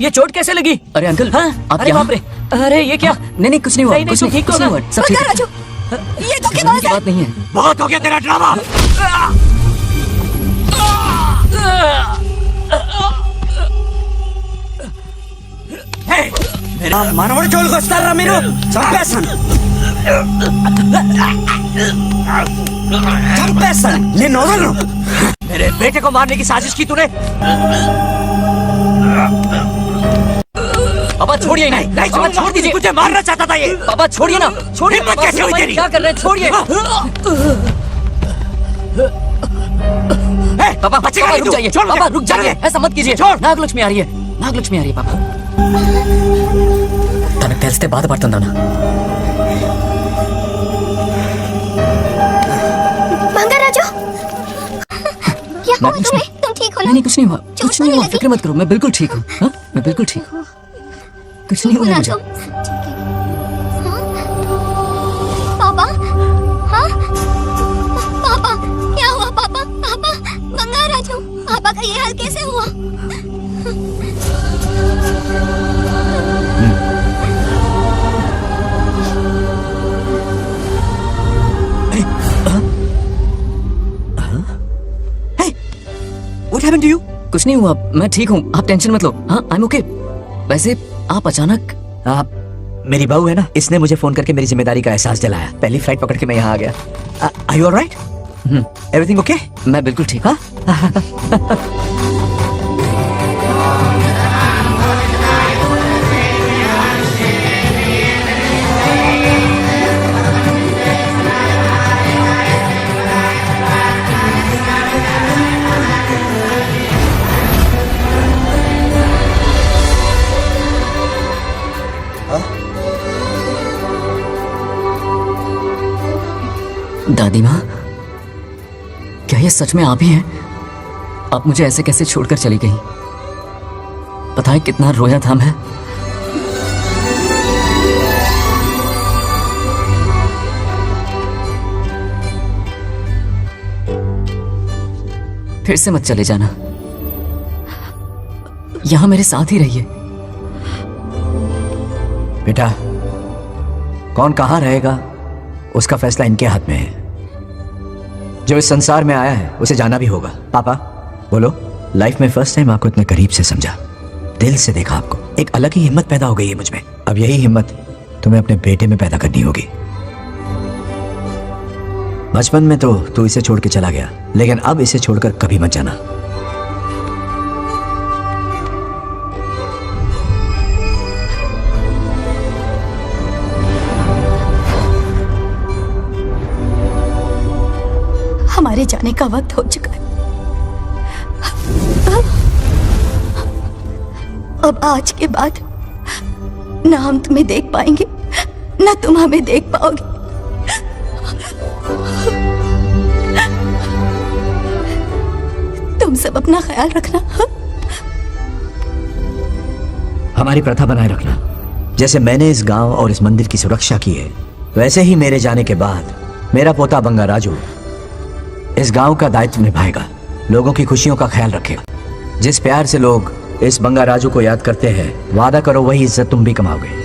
Speaker 3: ये चोट कैसे लगी? अरे अंकल, हाँ? आप
Speaker 2: अरे
Speaker 3: यहाँ?
Speaker 2: बाप रे.
Speaker 3: अरे ये क्या?
Speaker 2: नहीं कुछ नहीं हुआ.
Speaker 3: नहीं,
Speaker 2: कुछ
Speaker 3: नहीं,
Speaker 2: नहीं,
Speaker 3: ठीक
Speaker 2: कुछ
Speaker 3: होगा.
Speaker 2: नहीं हुआ. सब ठीक है.
Speaker 5: राजू, ये तो
Speaker 2: डरने की बात नहीं है.
Speaker 11: बहुत हो गया तेरा ड्रामा.
Speaker 17: మనవడి జోలికి వస్తారా మీరు? చంపేస్తాను, చంపేస్తాను, నేను వదలను.
Speaker 11: मेरे बेटे को मारने की साजिश की तूने?
Speaker 3: पापा छोड़िए. नहीं पापा छोड़ दीजिए.
Speaker 11: तुझे मारना चाहता था ये.
Speaker 3: पापा छोड़िए ना, छोड़िए.
Speaker 11: हिम्मत
Speaker 3: पापा,
Speaker 11: कैसे हुई तेरी?
Speaker 3: क्या कर रहे हैं? छोड़िए. पापा
Speaker 11: बचेगा
Speaker 3: पापा
Speaker 11: नहीं
Speaker 3: रुक
Speaker 11: तू.
Speaker 3: जाइए.
Speaker 11: छोड़ मुझे.
Speaker 3: पापा रुक जाइए.
Speaker 11: छोड़.
Speaker 3: ऐसा मत कीजिए.
Speaker 11: छोड़.
Speaker 3: नागलक्ष्मी आ रही है. नागलक्ष्मी आ रही है पापा. తనకు తెలిస్తే బాధపడుతుందానా?
Speaker 8: బంగారాజు, क्या हुआ तुम्हें? तुम ठीक हो ना?
Speaker 3: नहीं कुछ नहीं हुआ. कुछ नहीं हुआ. फिक्र मत करो, मैं बिल्कुल ठीक हूँ. हाँ? मैं बिल्कुल ठीक हूँ. कुछ नहीं हुआ मुझे.
Speaker 8: पापा, हाँ? पापा, क्या हुआ पापा? पापा, बंगाराजू, पापा का ये हाल कैसे हुआ?
Speaker 3: What happened to you? कुछ नहीं हुआ, मैं ठीक हूँ. आप टेंशन मत लो. हाँ, I'm okay. वैसे आप अचानक.
Speaker 6: मेरी बहू है ना, इसने मुझे फोन करके मेरी जिम्मेदारी का एहसास दिलाया. पहली फ्लाइट पकड़ के मैं यहाँ आ गया. Are you alright? Everything okay?
Speaker 3: मैं बिल्कुल ठीक. हाँ. दादी माँ, क्या ये सच में आप ही हैं? आप मुझे ऐसे कैसे छोड़कर चली गई? पता है कितना रोया था मैं. फिर से मत चले जाना. यहां मेरे साथ ही रहिए.
Speaker 6: बेटा, कौन कहाँ रहेगा उसका फैसला इनके हाथ में है। जो इस संसार में आया है उसे जाना भी होगा। पापा बोलो, लाइफ में फर्स्ट टाइम आपको इतने करीब से समझा, दिल से देखा आपको, एक अलग ही हिम्मत पैदा हो गई है मुझ में। अब यही हिम्मत तुम्हें अपने बेटे में पैदा करनी होगी। बचपन में तो तू इसे छोड़ के चला गया, लेकिन अब इसे छोड़कर कभी मत जाना।
Speaker 5: हमारे जाने का वक्त हो चुका है। अब आज के बाद ना हम तुम्हें देख पाएंगे, ना तुम हमें देख पाओगे। तुम सब अपना ख्याल रखना।
Speaker 6: हमारी प्रथा बनाए रखना। जैसे मैंने इस गांव और इस मंदिर की सुरक्षा की है, वैसे ही मेरे जाने के बाद मेरा पोता बंगा राजू इस गांव का दायित्व निभाएगा, लोगों की खुशियों का ख्याल रखेगा। जिस प्यार से लोग इस बंगा राजू को याद करते हैं, वादा करो वही इज्जत तुम भी कमाओगे।